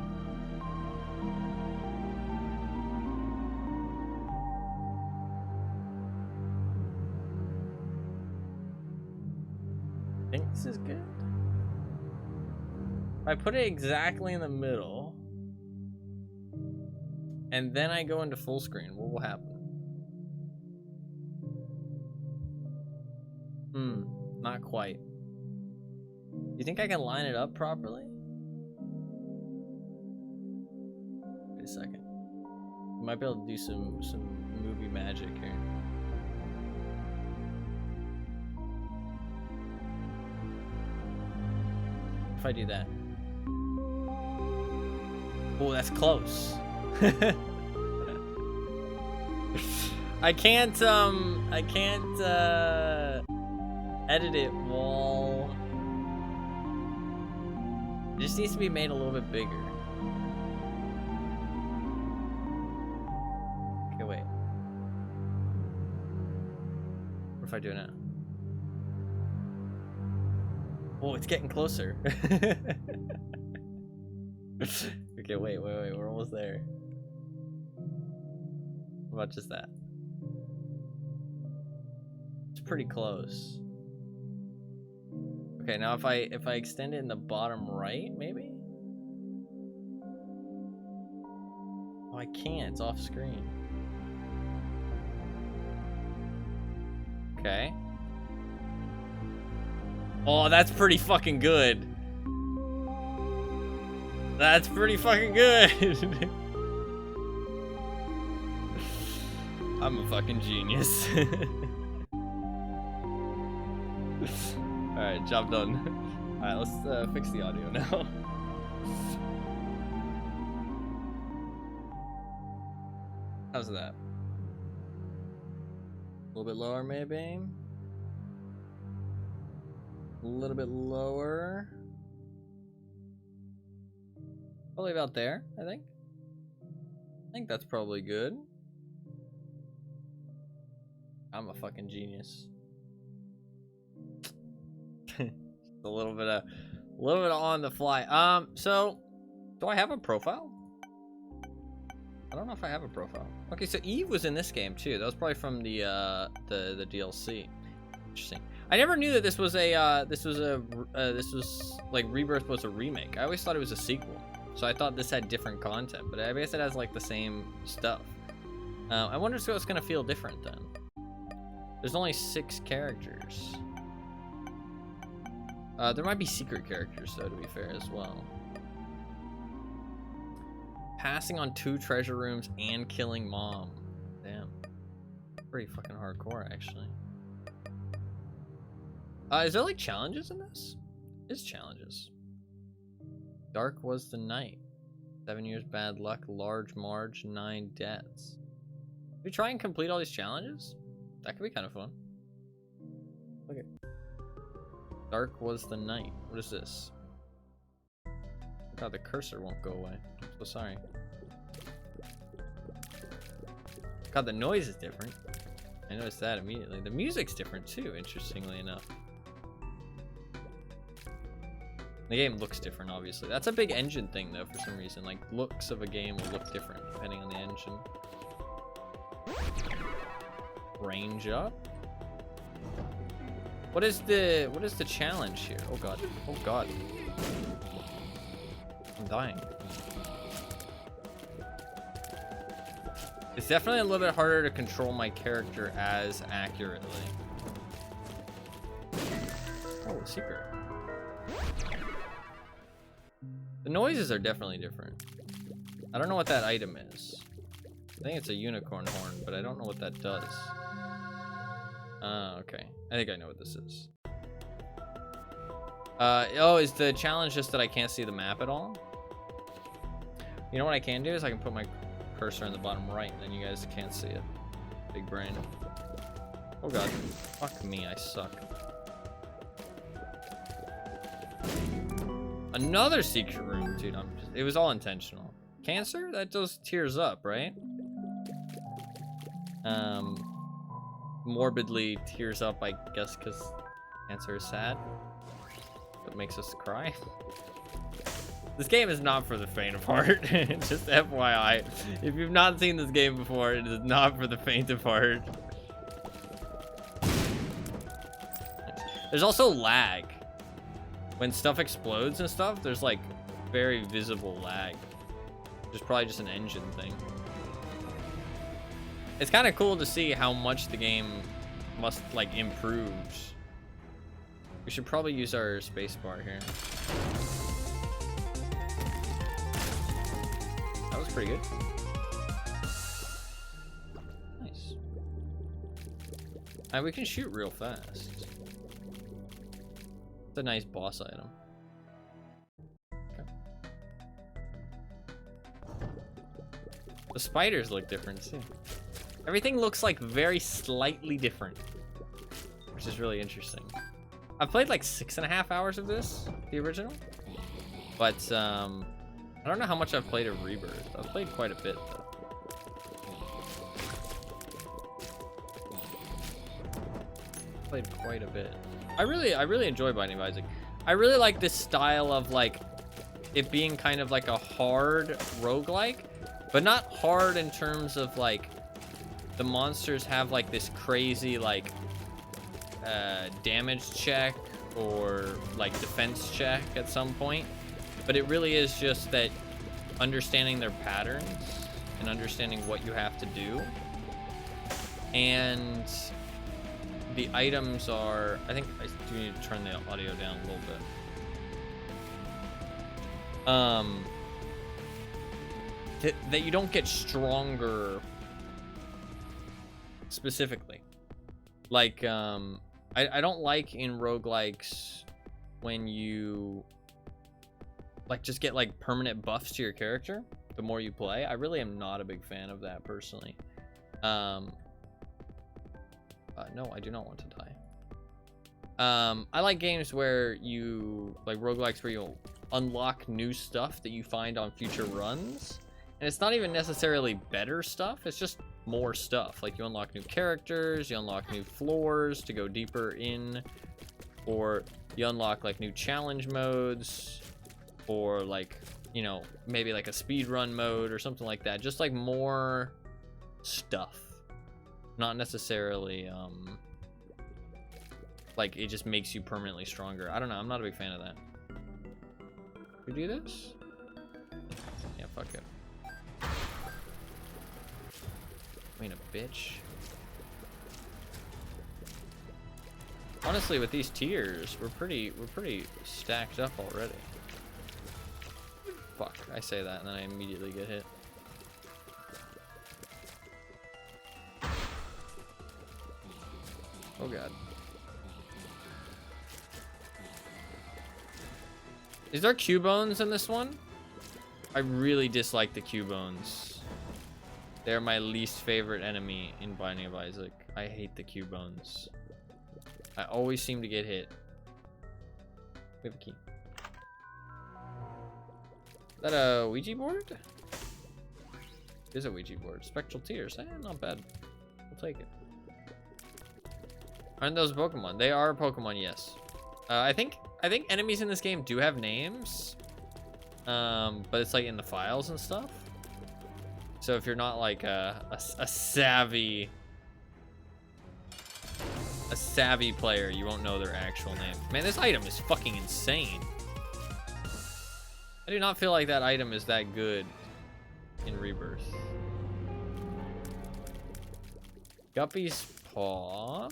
I think this is good. If I put it exactly in the middle, and then I go into full screen, what will happen? Not quite. You think I can line it up properly? Wait a second. I might be able to do some movie magic here. If I do that. Oh, that's close. I can't edit it while it just needs to be made a little bit bigger. Okay, wait. What if I do it now? Oh, it's getting closer. Okay, wait, we're almost there. What about just that? It's pretty close. Okay, now if I extend it in the bottom right, maybe? Oh, I can't. It's off screen. Okay. Oh, that's pretty fucking good. That's pretty fucking good. I'm a fucking genius. Alright, job done. Alright, let's fix the audio now. How's that? A little bit lower, maybe? A little bit lower. Probably about there, I think. I think that's probably good. I'm a fucking genius. A little bit on the fly. So do I have a profile? I don't know if I have a profile. Okay, so Eve was in this game too. That was probably from the DLC. Interesting. I never knew that this was like Rebirth was a remake. I always thought it was a sequel. So I thought this had different content, but I guess it has like the same stuff. I wonder if it's gonna feel different then. There's only 6 characters. There might be secret characters though, to be fair as well. Passing on 2 treasure rooms and killing mom. Damn. Pretty fucking hardcore actually. Is there like challenges in this? There's challenges. Dark was the night. 7 years bad luck, large Marge, 9 deaths. Should we try and complete all these challenges? That could be kind of fun. Okay. Dark was the night. What is this? God, the cursor won't go away. I'm so sorry. God, the noise is different. I noticed that immediately. The music's different too, interestingly enough. The game looks different, obviously. That's a big engine thing, though, for some reason. Like, looks of a game will look different depending on the engine. Range up. What is the challenge here? Oh god. Oh god. I'm dying. It's definitely a little bit harder to control my character as accurately. Oh, secret. The noises are definitely different. I don't know what that item is. I think it's a unicorn horn, but I don't know what that does. Okay. I think I know what this is. Oh, is the challenge just that I can't see the map at all? You know what I can do is I can put my cursor in the bottom right, and then you guys can't see it. Big brain. Oh god. Fuck me, I suck. Another secret room, dude. It was all intentional. Cancer? That does tears up, right? Morbidly tears up, I guess, because cancer is sad. It makes us cry. This game is not for the faint of heart. Just FYI. If you've not seen this game before, it is not for the faint of heart. There's also lag. When stuff explodes and stuff, there's like very visible lag. There's probably just an engine thing. It's kind of cool to see how much the game must like improve We should probably use our space bar here. That was pretty good. Nice. And we can shoot real fast. It's a nice boss item. Okay. The spiders look different too. Everything looks like very slightly different, which is really interesting. I've played like 6.5 hours of this, the original, but I don't know how much I've played of Rebirth. I've played quite a bit though. Played quite a bit. I really enjoy Binding of Isaac. I really like this style of like it being kind of like a hard roguelike, but not hard in terms of like the monsters have like this crazy like damage check or like defense check at some point, but it really is just that understanding their patterns and understanding what you have to do, and the items are, I think I do need to turn the audio down a little bit. That you don't get stronger specifically. Like, I don't like in roguelikes when you like just get like permanent buffs to your character the more you play. I really am not a big fan of that personally. No, I do not want to die. I like games where you like roguelikes where you'll unlock new stuff that you find on future runs, and it's not even necessarily better stuff, it's just more stuff. Like you unlock new characters, you unlock new floors to go deeper in, or you unlock like new challenge modes, or like, you know, maybe like a speed run mode or something like that. Just like more stuff, not necessarily like it just makes you permanently stronger. I don't know, I'm not a big fan of that. We do this? Yeah, fuck it. Queen a bitch. Honestly, with these tiers, we're pretty stacked up already. Fuck, I say that and then I immediately get hit. Oh god. Is there Cubones in this one? I really dislike the Cubones. They're my least favorite enemy in Binding of Isaac. I hate the Cubones. I always seem to get hit. We have a key. Is that a Ouija board? It is a Ouija board. Spectral Tears. Not bad. We'll take it. Aren't those Pokemon? They are Pokemon, yes. I think enemies in this game do have names. But it's like in the files and stuff. So if you're not like a savvy player, you won't know their actual name. Man, this item is fucking insane. I do not feel like that item is that good in Rebirth. Guppy's Paw.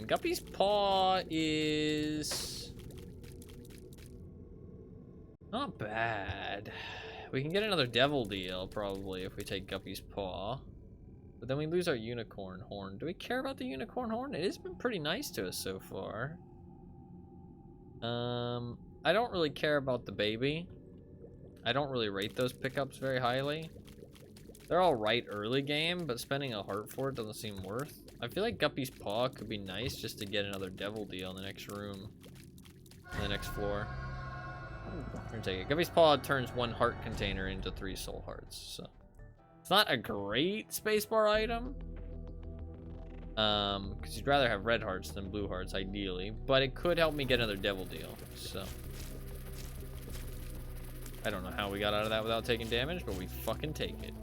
Guppy's Paw is not bad. We can get another devil deal probably if we take Guppy's Paw. But then we lose our unicorn horn. Do we care about the unicorn horn? It has been pretty nice to us so far. I don't really care about the baby. I don't really rate those pickups very highly. They're all right early game, but spending a heart for it doesn't seem worth. I feel like Guppy's Paw could be nice just to get another devil deal in the next room, in the next floor. We're gonna take it. Guppy's Paw turns 1 heart container into 3 soul hearts, so it's not a great spacebar item. Because you'd rather have red hearts than blue hearts, ideally, but it could help me get another devil deal, so. I don't know how we got out of that without taking damage, but we fucking take it.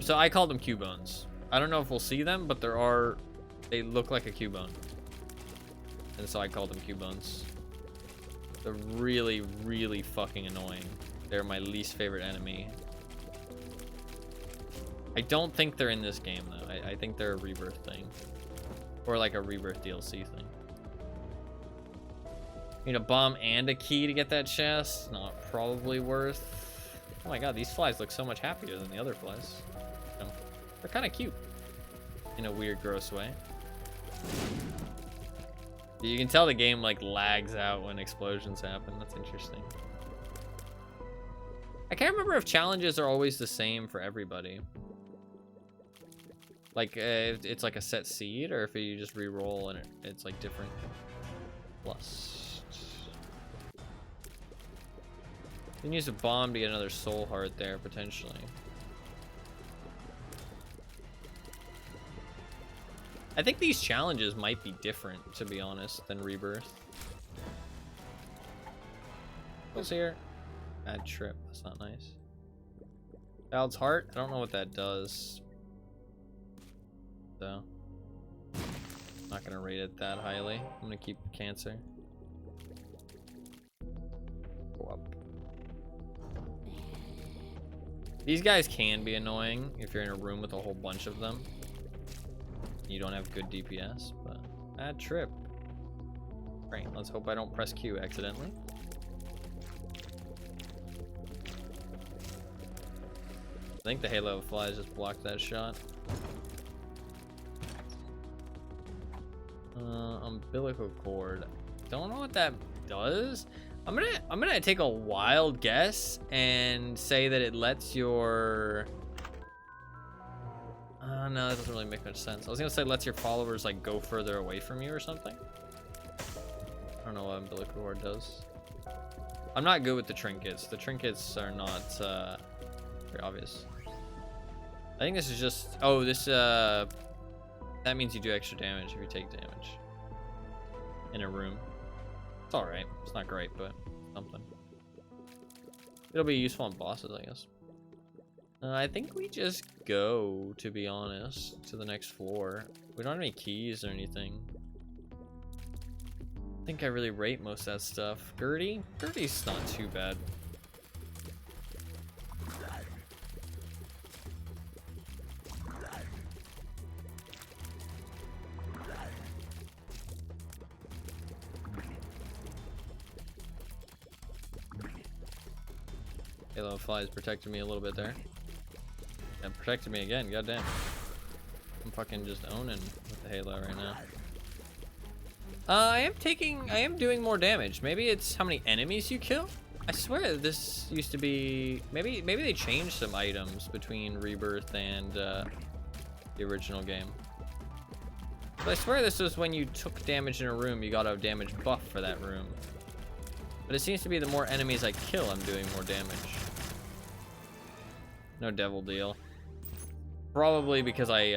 So I call them Cubones. I don't know if we'll see them, but they look like a Cubone. And so I call them Cubones. They're really, really fucking annoying. They're my least favorite enemy. I don't think they're in this game though. I think they're a Rebirth thing. Or like a Rebirth DLC thing. Need a bomb and a key to get that chest. Not probably worth. Oh my god, these flies look so much happier than the other flies. They're kind of cute. In a weird, gross way. You can tell the game like lags out when explosions happen. That's interesting. I can't remember if challenges are always the same for everybody. Like if it's like a set seed, or if you just re-roll and it's like different. Plus. You can use a bomb to get another soul heart there potentially. I think these challenges might be different, to be honest, than Rebirth. What's here? Bad trip. That's not nice. Child's heart? I don't know what that does. So, I'm not gonna rate it that highly. I'm gonna keep cancer. Go up. These guys can be annoying if you're in a room with a whole bunch of them. You don't have good DPS, but bad trip. Great, let's hope I don't press Q accidentally. I think the Halo flies just blocked that shot. Umbilical cord. Don't know what that does. I'm gonna take a wild guess and say that it lets your no, that doesn't really make much sense. I was gonna say lets your followers like go further away from you or something. I don't know what umbilical cord does. I'm not good with the trinkets. The trinkets are not very obvious. I think this is just this that means you do extra damage if you take damage in a room. It's all right. It's not great, but something. It'll be useful on bosses, I guess. I think we just go, to be honest, to the next floor. We don't have any keys or anything. I think I really rate most of that stuff. Gertie? Gertie's not too bad. Halo flies protected me a little bit there. And protected me again, goddamn. I'm fucking just owning with the Halo right now. I am doing more damage. Maybe it's how many enemies you kill? I swear this used to be, maybe they changed some items between Rebirth and the original game. But I swear this was when you took damage in a room, you got a damage buff for that room. But it seems to be the more enemies I kill, I'm doing more damage. No devil deal. Probably because I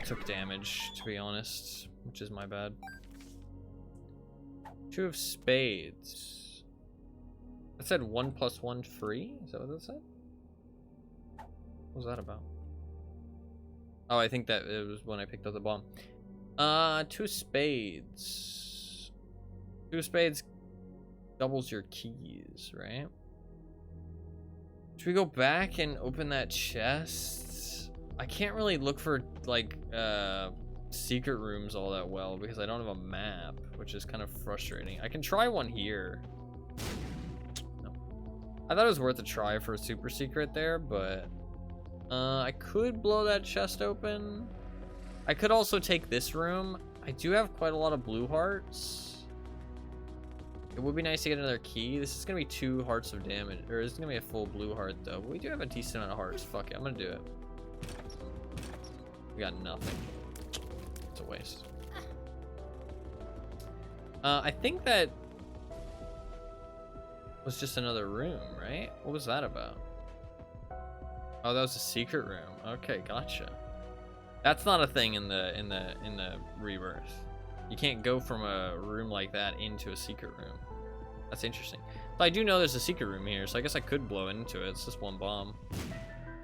took damage, to be honest, which is my bad. 2 of spades. That said 1 + 1 free? Is that what that said? What was that about? Oh, I think that it was when I picked up the bomb. 2 spades. 2 spades doubles your keys, right? Should we go back and open that chest? I can't really look for like secret rooms all that well because I don't have a map, which is kind of frustrating. I can try one here. No. I thought it was worth a try for a super secret there, but I could blow that chest open. I could also take this room. I do have quite a lot of blue hearts. It would be nice to get another key. This is gonna be 2 hearts of damage, or this is gonna be a full blue heart though. But we do have a decent amount of hearts. Fuck it, I'm gonna do it. We got nothing. It's a waste. I think that was just another room, right? What was that about? Oh, that was a secret room. Okay, gotcha. That's not a thing in the Rebirth. You can't go from a room like that into a secret room. That's interesting. But I do know there's a secret room here, so I guess I could blow into it. It's just 1 bomb.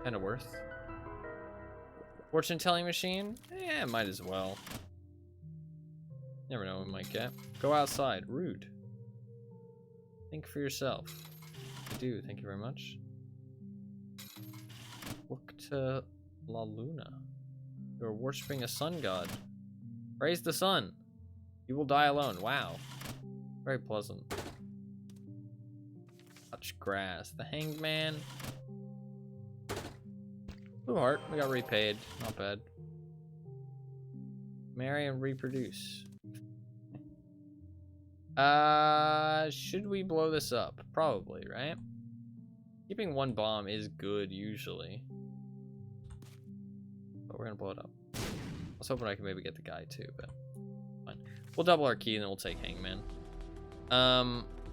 Kind of worth. Fortune telling machine? Yeah, might as well. Never know what we might get. Go outside. Rude. Think for yourself. I do. Thank you very much. Look to La Luna. You are worshipping a sun god. Praise the sun. You will die alone. Wow. Very pleasant. Touch grass. The Hanged Man. Blue heart. We got repaid. Not bad. Marry and reproduce. Should we blow this up? Probably, right? Keeping one bomb is good usually. But we're gonna blow it up. I was hoping I could maybe get the guy too, but fine. We'll double our key and then we'll take Hangman.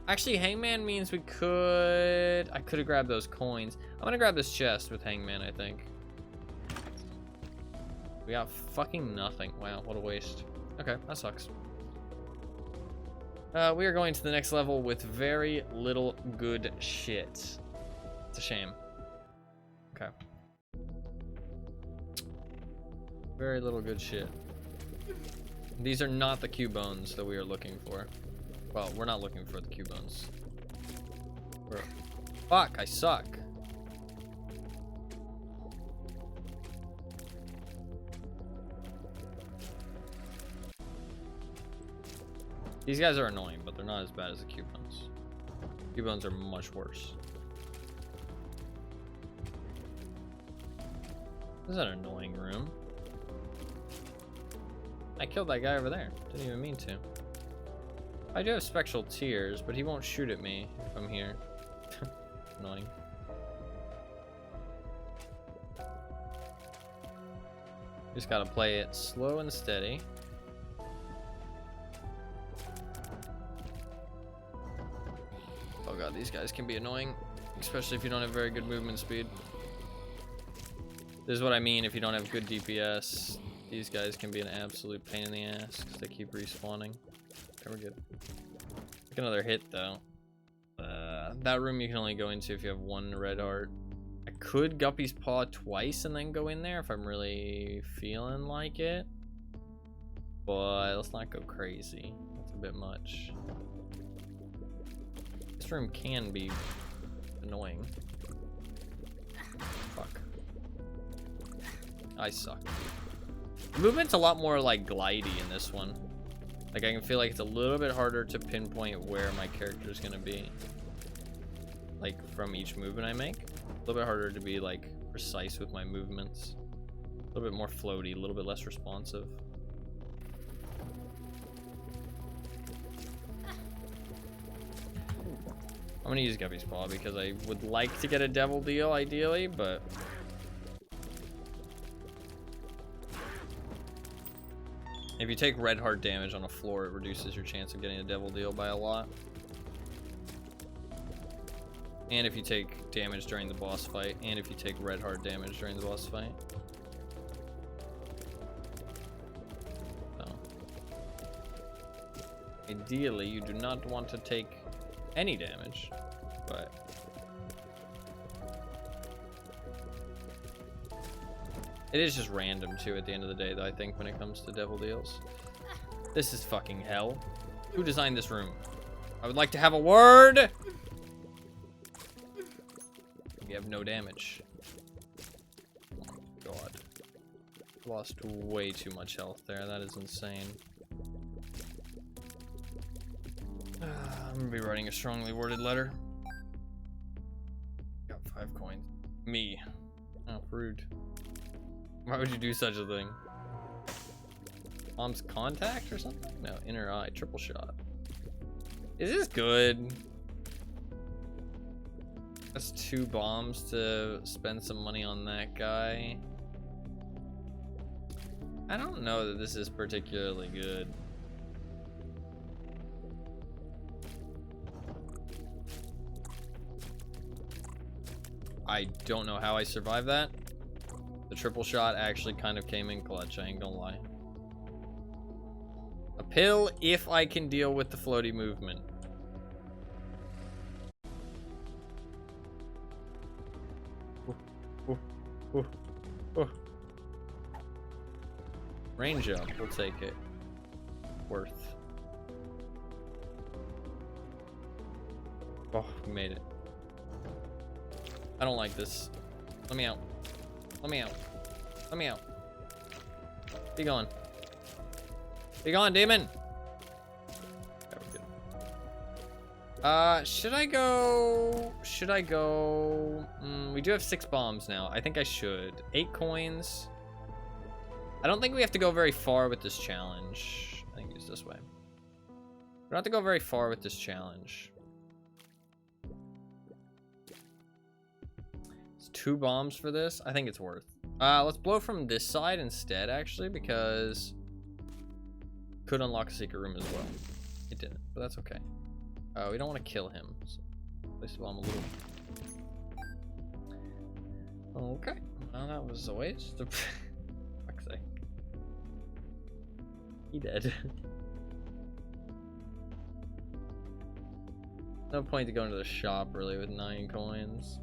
Actually, Hangman means we could... I could have grabbed those coins. I'm gonna grab this chest with Hangman, I think. We got fucking nothing. Wow, what a waste. Okay, that sucks. We are going to the next level with very little good shit. It's a shame. Okay. Very little good shit. These are not the Cubones that we are looking for. Well, we're not looking for the Cubones. Fuck, I suck. These guys are annoying, but they're not as bad as the Cubones. Cubones are much worse. This is an annoying room. I killed that guy over there. Didn't even mean to. I do have spectral tears, but he won't shoot at me if I'm here. Annoying. Just gotta play it slow and steady. Oh god, these guys can be annoying, especially if you don't have very good movement speed. This is what I mean if you don't have good DPS. These guys can be an absolute pain in the ass because they keep respawning. Okay, we're good. Take another hit though. That room you can only go into if you have one red heart. I could Guppy's Paw twice and then go in there if I'm really feeling like it. But let's not go crazy. That's a bit much. This room can be annoying. Fuck. I suck. Movement's a lot more like glidey in this one. Like I can feel like it's a little bit harder to pinpoint where my character is gonna be. Like from each movement I make. A little bit harder to be like precise with my movements. A little bit more floaty, a little bit less responsive. I'm gonna use Guppy's Paw because I would like to get a devil deal ideally, but if you take red heart damage on a floor, it reduces your chance of getting a devil deal by a lot. And if you take damage during the boss fight, and if you take red heart damage during the boss fight. So, ideally, you do not want to take any damage, but it is just random too at the end of the day though, I think, when it comes to devil deals. This is fucking hell. Who designed this room? I would like to have a word. You have no damage. Oh my god. Lost way too much health there. That is insane. I'm gonna be writing a strongly worded letter. Got 5 coins. Me. Oh, rude. Why would you do such a thing? Mom's contact or something? No, inner eye, triple shot. Is this good? That's 2 bombs to spend some money on that guy. I don't know that this is particularly good. I don't know how I survived that. The triple shot actually kind of came in clutch, I ain't gonna lie. A pill if I can deal with the floaty movement. Range up, we'll take it. Worth. Oh, we made it. I don't like this. Let me out. Let me out. Let me out. Be gone. Be gone, demon. There we go. Should I go? Should I go? We do have 6 bombs now. I think I should. 8 coins. I don't think we have to go very far with this challenge. I think it's this way. We don't have to go very far with this challenge. It's 2 bombs for this. I think it's worth. Let's blow from this side instead, actually, because could unlock a secret room as well. It didn't, but that's okay. We don't want to kill him. So place the bomb a little. Okay. Well, that was a waste. Fuck's sake. He dead. No point to go into the shop really with 9 coins.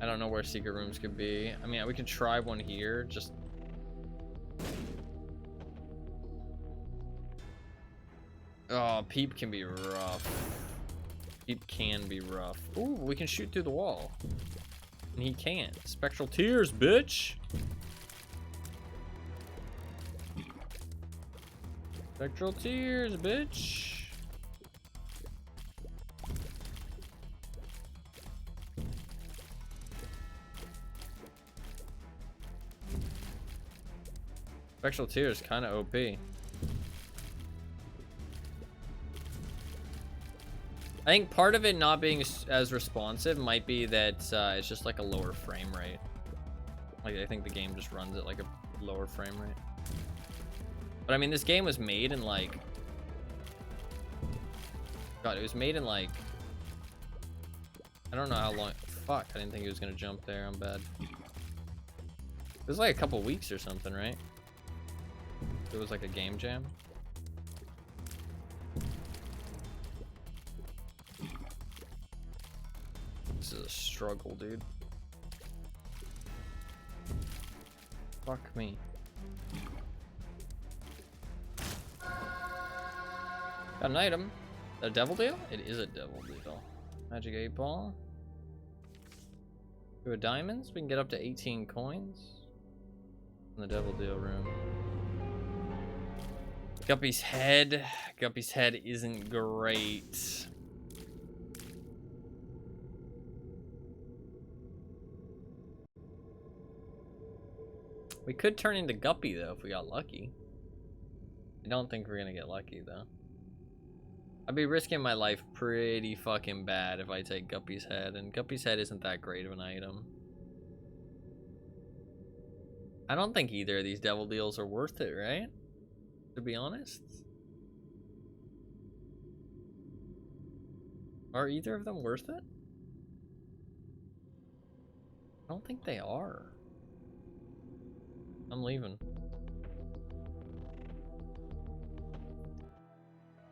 I don't know where secret rooms could be. I mean, we could try one here. Just. Oh, Peep can be rough. Peep can be rough. Ooh, we can shoot through the wall. And he can't. Spectral tears, bitch. Spectral tears, bitch. Spectral tears kind of OP. I think part of it not being as responsive might be that it's just like a lower frame rate. Like, I think the game just runs at like a lower frame rate. But I mean, this game was made in like... God, it was made in like... I don't know how long... Fuck, I didn't think he was gonna jump there. I'm bad. It was like a couple weeks or something, right? It was like a game jam. This is a struggle, dude. Fuck me. Got an item. A devil deal? It is a devil deal. Magic 8 ball. 2 of diamonds. We can get up to 18 coins. In the devil deal room. Guppy's head. Guppy's head isn't great. We could turn into Guppy though if we got lucky. I don't think we're gonna get lucky though. I'd be risking my life pretty fucking bad if I take Guppy's head, and Guppy's head isn't that great of an item. I don't think either of these devil deals are worth it, right? To be honest. Are either of them worth it? I don't think they are. I'm leaving.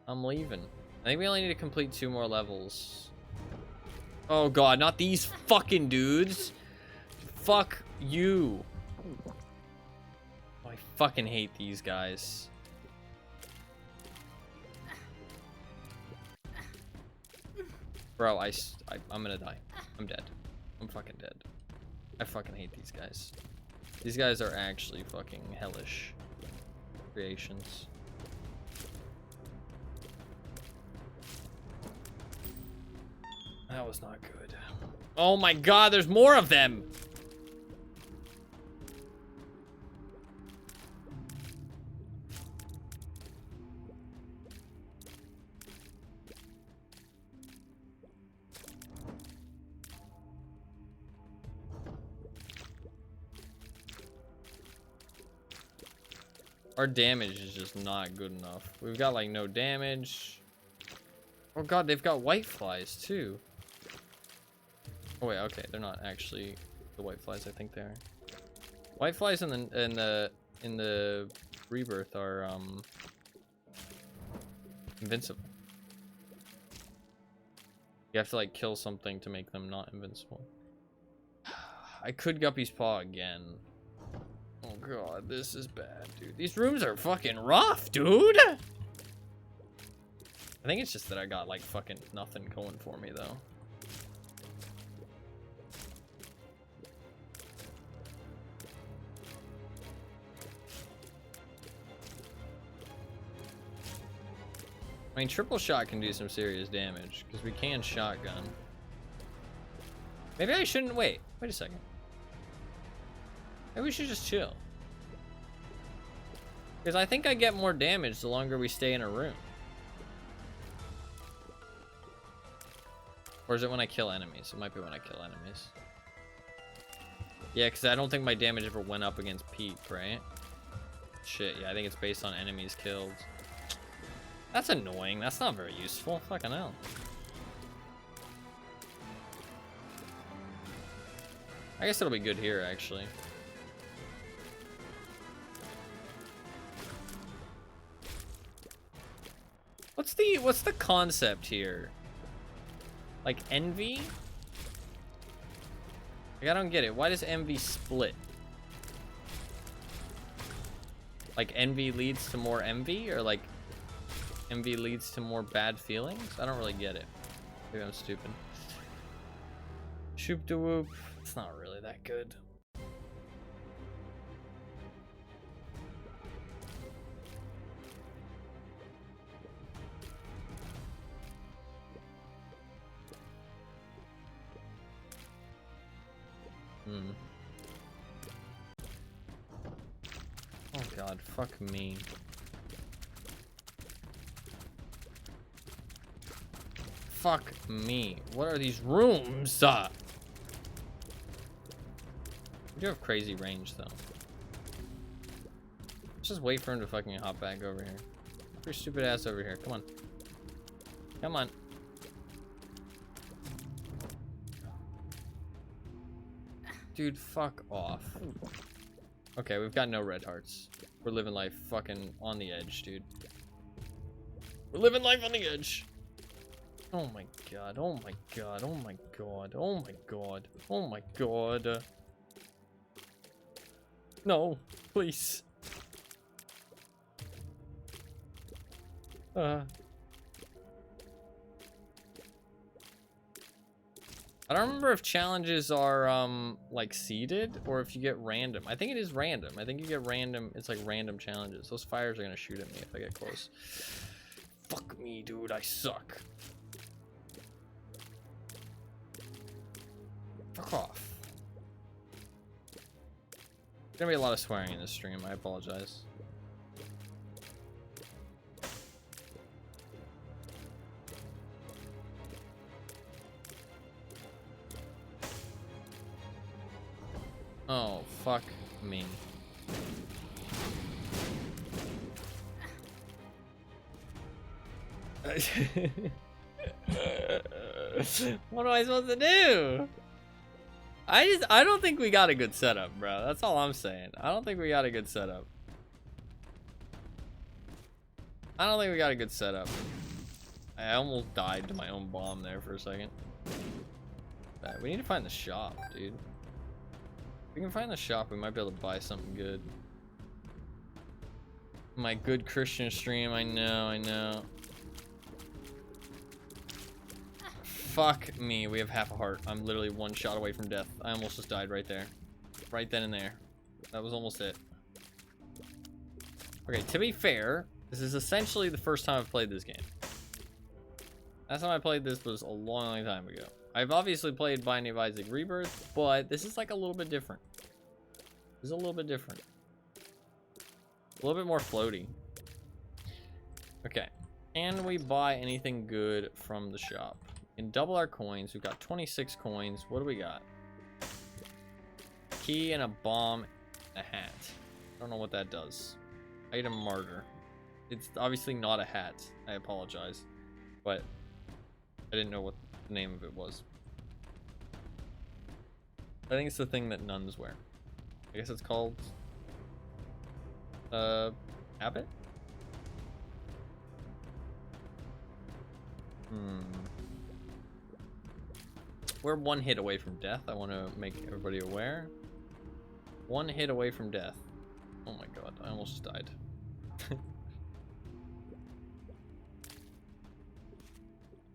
I'm leaving. I think we only need to complete 2 more levels. Oh god, not these fucking dudes. Fuck you. Oh, I fucking hate these guys. Bro, I'm gonna die. I'm dead. I'm fucking dead. I fucking hate these guys. These guys are actually fucking hellish creations. That was not good. Oh my god, there's more of them! Our damage is just not good enough. We've got like no damage. Oh god, they've got white flies too. Oh wait, okay, they're not actually the white flies I think they are. White flies in the rebirth are invincible. You have to like kill something to make them not invincible. I could Guppy's Paw again. Oh god, this is bad, dude. These rooms are fucking rough, dude! I think it's just that I got like fucking nothing going for me though. I mean, triple shot can do some serious damage, because we can shotgun. Maybe I shouldn't wait. Wait a second. Maybe we should just chill. Because I think I get more damage the longer we stay in a room. Or is it when I kill enemies? It might be when I kill enemies. Yeah, because I don't think my damage ever went up against Pete, right? Shit, yeah, I think it's based on enemies killed. That's annoying. That's not very useful. Fucking hell. I guess it'll be good here, actually. What's the concept here? Like envy? Like, I don't get it. Why does envy split? Like envy leads to more envy, or like envy leads to more bad feelings? I don't really get it. Maybe I'm stupid. Shoop de whoop. It's not really that good. Oh god, fuck me. Fuck me. What are these rooms? You do have crazy range though. Let's just wait for him to fucking hop back over here. Put your stupid ass over here. Come on. Come on. Dude, fuck off. Okay, we've got no red hearts. We're living life fucking on the edge, dude. We're living life on the edge. Oh my god, oh my god, oh my god, oh my god, oh my god. No, please. I don't remember if challenges are like seeded or if you get random. I think it is random. I think you get random. It's like random challenges. Those fires are gonna shoot at me if I get close. Fuck me, dude. I suck. Fuck off. There's gonna be a lot of swearing in this stream. I apologize. Oh, fuck me. What am I supposed to do? I don't think we got a good setup, bro. That's all I'm saying. I don't think we got a good setup. I don't think we got a good setup. I almost died to my own bomb there for a second. We need to find the shop, dude. If we can find the shop, we might be able to buy something good. My good Christian stream, I know. Fuck me, we have half a heart. I'm literally one shot away from death. I almost just died right there. Right then and there. That was almost it. Okay, to be fair, this is essentially the first time I've played this game. Last time I played this was a long time ago. I've obviously played Binding of Isaac Rebirth, but this is like a little bit different. This is a little bit different. A little bit more floaty. Okay. Can we buy anything good from the shop? We can double our coins. We've got 26 coins. What do we got? Key and a bomb and a hat. I don't know what that does. Item martyr. It's obviously not a hat. I apologize. But I didn't know what the name of it was. I think it's the thing that nuns wear. I guess it's called habit? We're one hit away from death. I want to make everybody aware. One hit away from death. Oh my god, I almost just died.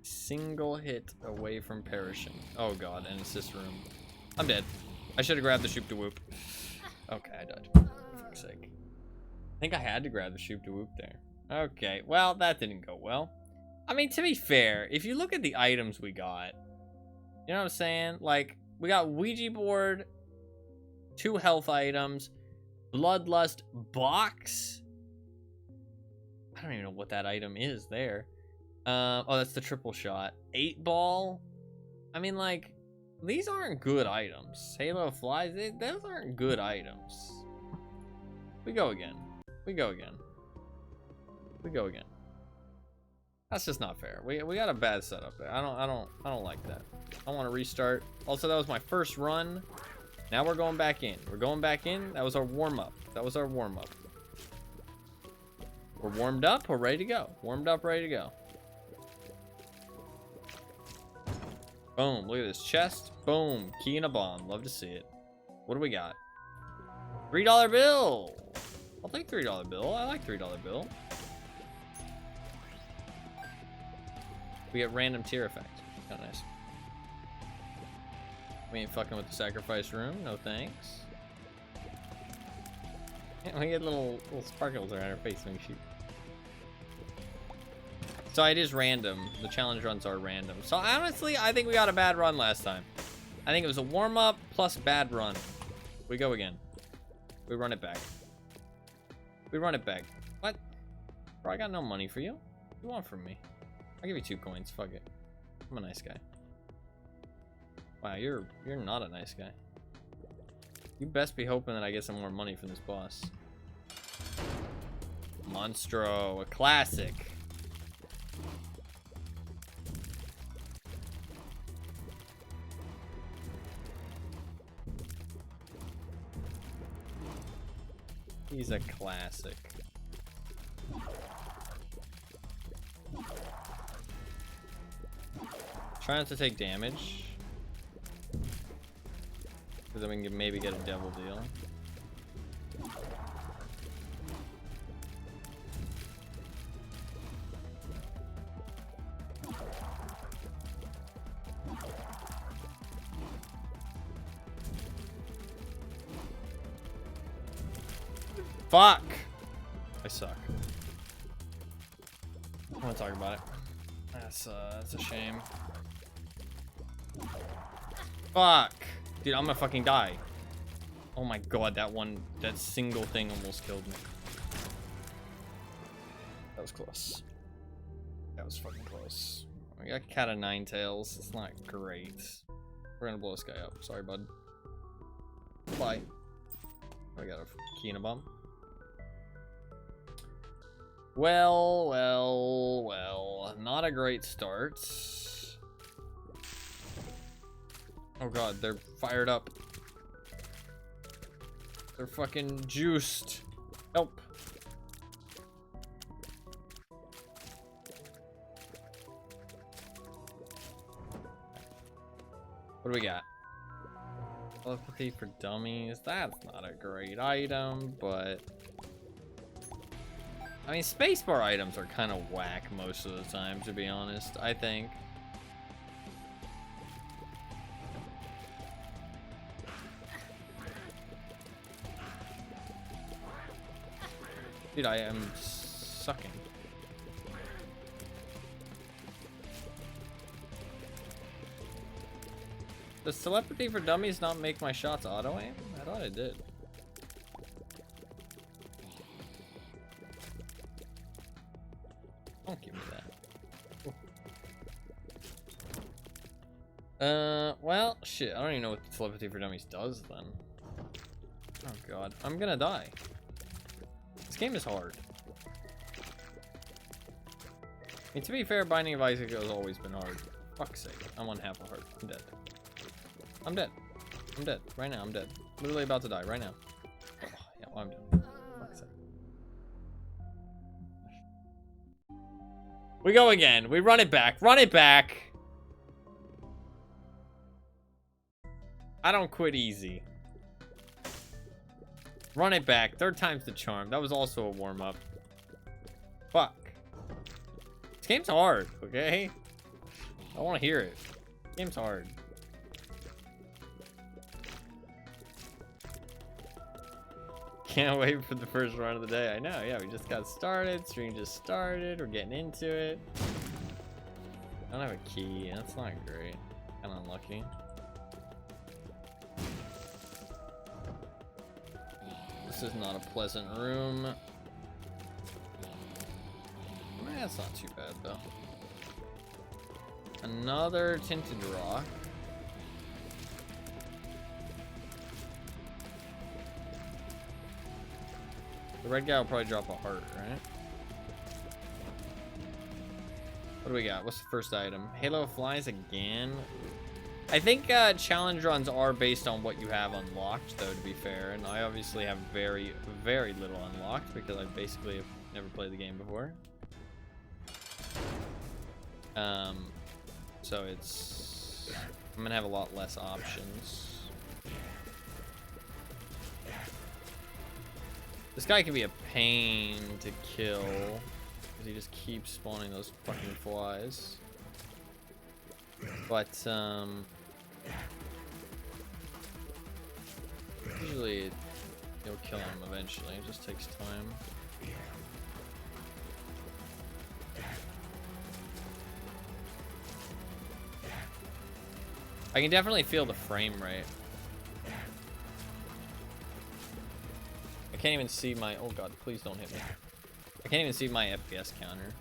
Single hit away from perishing. Oh god, and it's this room. I'm dead. I should have grabbed the shoop de whoop. Okay, I died. For fuck's sake. I think I had to grab the shoop de whoop there. Okay, well, that didn't go well. I mean, to be fair, if you look at the items we got, you know what I'm saying? Like, we got Ouija board, 2 health items, Bloodlust box. I don't even know what that item is there. Oh, that's the triple shot. 8 ball. I mean, like, these aren't good items. Halo flies, those aren't good items. We go again. We go again. We go again. That's just not fair. We got a bad setup there. I don't like that. I want to restart. Also, that was my first run. Now we're going back in. We're going back in. That was our warm-up. That was our warm-up. We're warmed up. We're ready to go. Warmed up, ready to go. Boom. Look at this chest. Boom. Key and a bomb. Love to see it. What do we got? $3 bill. I'll take $3 bill. I like $3 bill. We get random tier effects. Kind of nice. We ain't fucking with the sacrifice room. No thanks. We get little sparkles around our face when we shoot. So it is random. The challenge runs are random. So honestly, I think we got a bad run last time. I think it was a warm-up plus bad run. We go again. We run it back. We run it back. What? Bro, I got no money for you. What do you want from me? I'll give you 2 coins. Fuck it. I'm a nice guy. Wow, you're not a nice guy. You best be hoping that I get some more money from this boss. Monstro, a classic. He's a classic. Try not to take damage. Because then we can maybe get a devil deal. Fuck! I suck. I don't want to talk about it. That's a shame. Fuck! Dude, I'm gonna fucking die. Oh my god, that single thing almost killed me. That was close. That was fucking close. We got cat of 9 tails. It's not great. We're gonna blow this guy up. Sorry, bud. Bye. I got a key and a bomb. Well, well, well. Not a great start. Oh god, they're fired up. They're fucking juiced. Help. What do we got? Telepathy for dummies. That's not a great item, but... I mean, spacebar items are kind of whack most of the time, to be honest, I think. Dude, I am sucking. Does telepathy for dummies not make my shots auto aim? I thought it did. Don't give me that. Well, shit. I don't even know what telepathy for dummies does then. Oh god, I'm gonna die. This game is hard. I mean, to be fair, Binding of Isaac has always been hard. Fuck's sake, I'm on half a heart. I'm dead. I'm dead. I'm dead. Right now, I'm dead. Literally about to die right now. Oh, yeah, well, I'm dead. Fuck's sake. We go again. We run it back. Run it back. I don't quit easy. Run it back. 3rd time's the charm. That was also a warm-up. Fuck. This game's hard, okay? I want to hear it. This game's hard. Can't wait for the first run of the day. I know, yeah, we just got started. Stream just started. We're getting into it. don't have a key. That's not great. Kind of unlucky. This is not a pleasant room. That's not too bad though. Another tinted rock. The red guy will probably drop a heart, right? What do we got? What's the first item? Halo flies again. I think challenge runs are based on what you have unlocked, though, to be fair. And I obviously have very, very little unlocked because I basically have never played the game before. So I'm gonna have a lot less options. This guy can be a pain to kill because he just keeps spawning those fucking flies. But usually you'll kill him eventually. It just takes time. I can definitely feel the frame rate. I can't even see my, oh god, please don't hit me. I can't even see my FPS counter.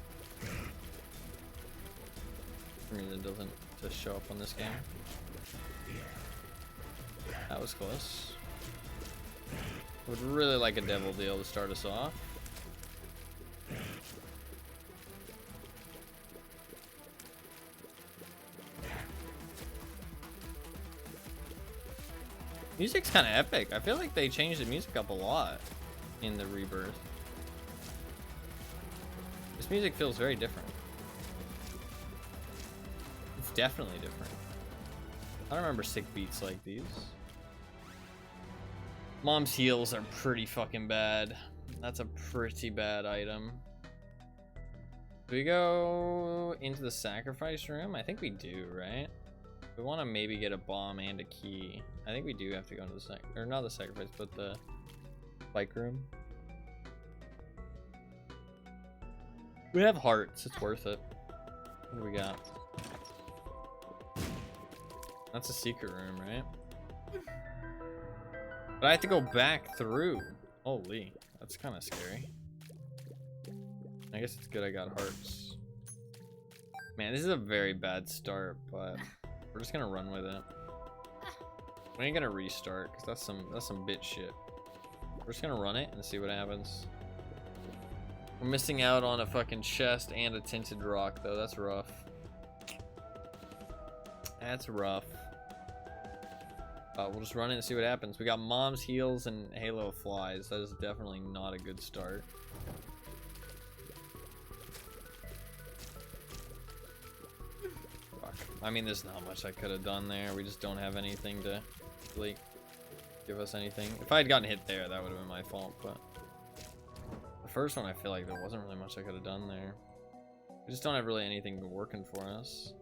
For reason it doesn't just show up on this game. That was close. Would really like a devil deal to start us off. Music's kind of epic. I feel like they changed the music up a lot in the Rebirth. This music feels very different. It's definitely different. I don't remember sick beats like these. Mom's heals are pretty fucking bad. That's a pretty bad item. Do we go into the sacrifice room? I think we do, right? We want to maybe get a bomb and a key. I think we do have to go into the or not the sacrifice, but the bike room. We have hearts. It's worth it. What do we got? That's a secret room, right? But I have to go back through. Holy, that's kind of scary. I guess it's good I got hearts. Man, this is a very bad start, but we're just gonna run with it. We ain't gonna restart because that's some bitch shit. We're just gonna run it and see what happens. We're missing out on a fucking chest and a tinted rock though. That's rough. That's rough. We'll just run it and see what happens. We got Mom's heals and Halo flies. That is definitely not a good start. Fuck. I mean, there's not much I could have done there. We just don't have anything to really give us anything. If I had gotten hit there, that would have been my fault, but the first one, I feel like there wasn't really much I could have done there. We just don't have really anything working for us.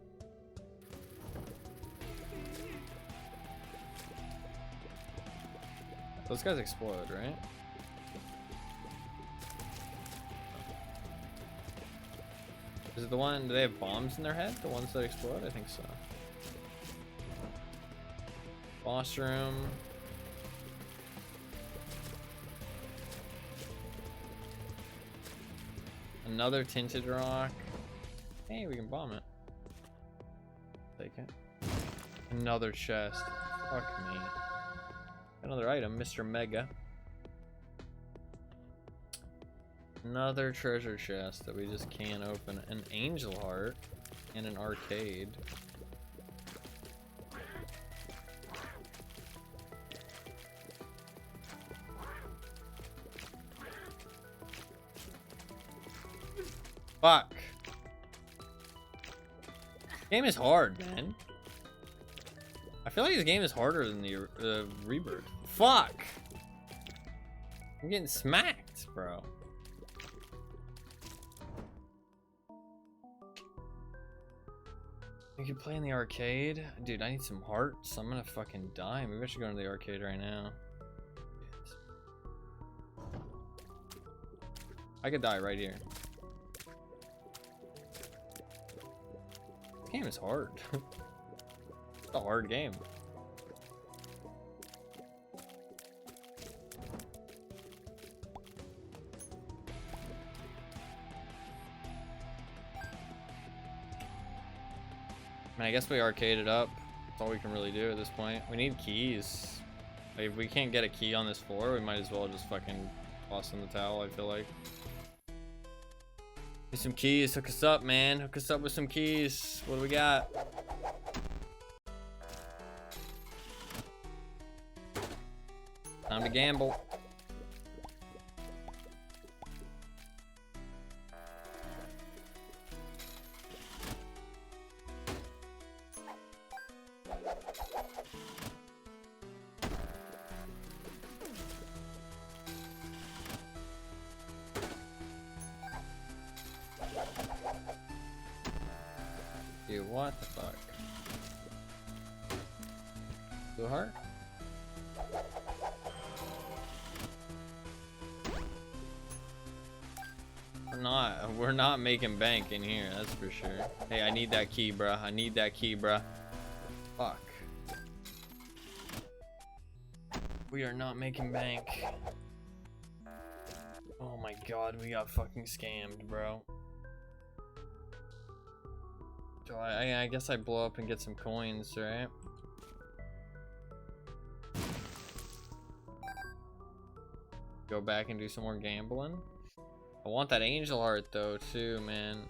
Those guys explode, right? Is it the one, do they have bombs in their head? The ones that explode? I think so. Boss room. Another tinted rock. Hey, we can bomb it. Take it. Another chest. Fuck me. Another item, Mr. Mega. Another treasure chest that we just can't open. An angel heart and an arcade. Fuck. Game is hard, man. I feel like this game is harder than the Rebirth. Fuck! I'm getting smacked, bro. We could play in the arcade. Dude, I need some hearts. I'm gonna fucking die. Maybe I should go into the arcade right now. I could die right here. game is hard. It's a hard game. I mean, I guess we arcade it up. That's all we can really do at this point. We need keys. Like, if we can't get a key on this floor, we might as well just fucking toss in the towel, I feel like. Need some keys. Hook us up, man. Hook us up with some keys. What do we got? Time to gamble. Dude, what the fuck? Blue heart? We're not making bank in here, that's for sure. Hey, I need that key, bruh. I need that key, bruh. Fuck. We are not making bank. Oh my god, we got fucking scammed, bro. So I guess I blow up and get some coins, right? Go back and do some more gambling. I want that angel heart though too, man.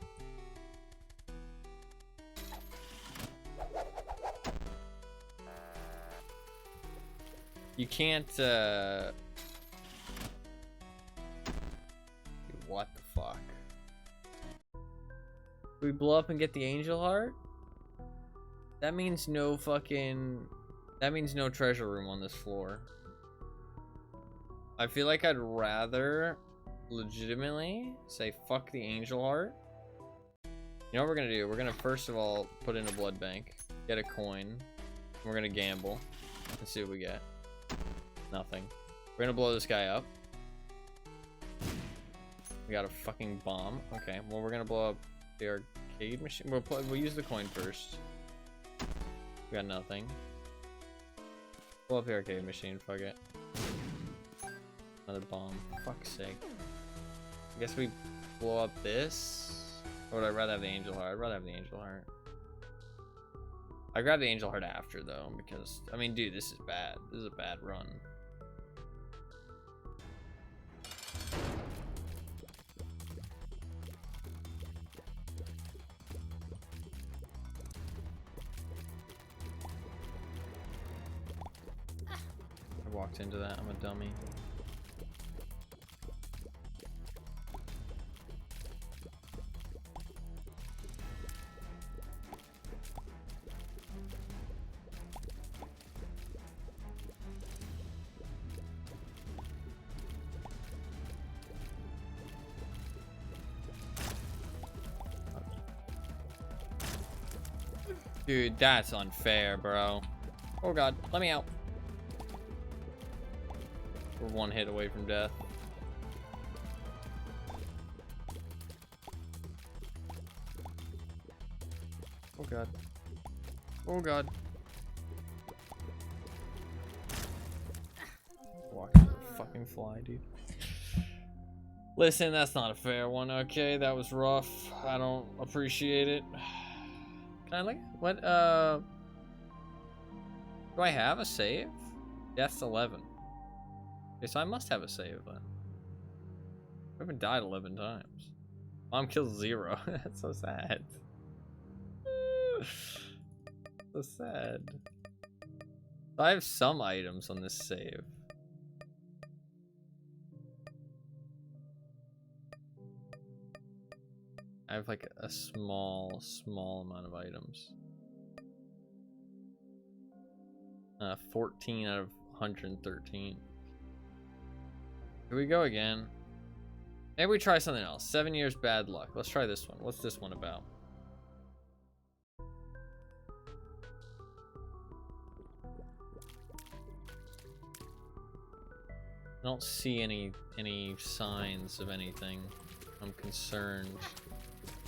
You can't what the fuck? We blow up and get the angel heart? That means no fucking... That means no treasure room on this floor. I feel like I'd rather legitimately say fuck the angel heart. You know what we're gonna do? We're gonna first of all put in a blood bank, get a coin, and we're gonna gamble and see what we get. Nothing. We're gonna blow this guy up. We got a fucking bomb. Okay, well we're gonna blow up the arcade machine. We'll use the coin first. We got nothing. Blow up the arcade machine, fuck it. Another bomb. Fuck's sake. I guess we blow up this. Or would I rather have the angel heart? I'd rather have the angel heart. I grab the angel heart after though, because I mean dude, this is bad. This is a bad run. I walked into that, I'm a dummy. Dude, that's unfair, bro. Oh god, let me out. We're one hit away from death. Oh god. Oh god. Walking like a fucking fly, dude. Listen, that's not a fair one, okay? That was rough. I don't appreciate it. Can I like what do I have a save? Death's 11. Okay, so I must have a save then. I haven't died 11 times. Mom kills 0. That's so sad. So sad. So I have some items on this save. I have like a small amount of items. 14 out of 113. Here we go again. Maybe we try something else. 7 years bad luck. Let's try this one. What's this one about? I don't see any signs of anything. I'm concerned.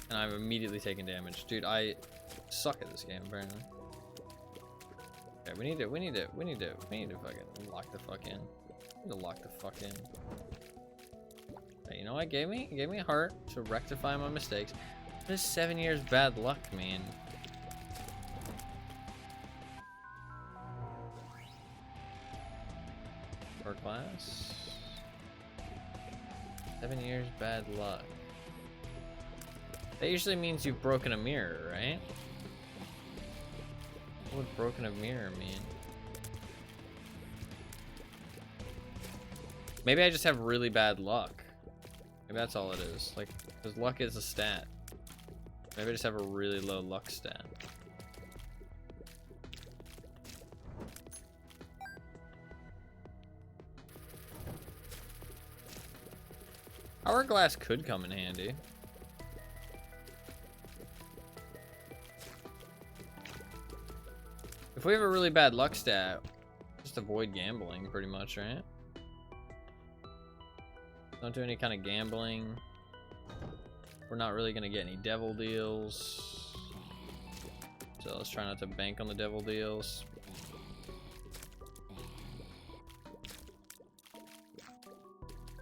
And I've immediately taken damage. Dude, Suck at this game, apparently. Okay, we need to fucking lock the fuck in. We need to lock the fuck in. Okay, you know what? Gave me a heart to rectify my mistakes. This 7 years bad luck, man. For class. 7 years bad luck. That usually means you've broken a mirror, right? What would broken a mirror mean? Maybe I just have really bad luck. Maybe that's all it is. Like, because luck is a stat. Maybe I just have a really low luck stat. Hourglass could come in handy. If we have a really bad luck stat, just avoid gambling pretty much, right? Don't do any kind of gambling. We're not really gonna get any devil deals. So let's try not to bank on the devil deals.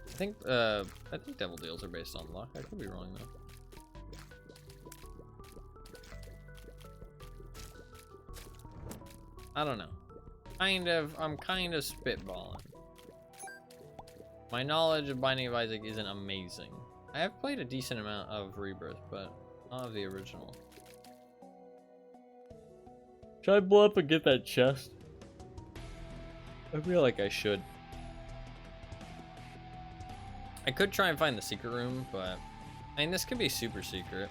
I think devil deals are based on luck. I could be wrong though. I don't know. I'm kind of spitballing. My knowledge of Binding of Isaac isn't amazing. I have played a decent amount of Rebirth, but not of the original. Should I blow up and get that chest? I feel like I should. I could try and find the secret room, but I mean, this could be super secret.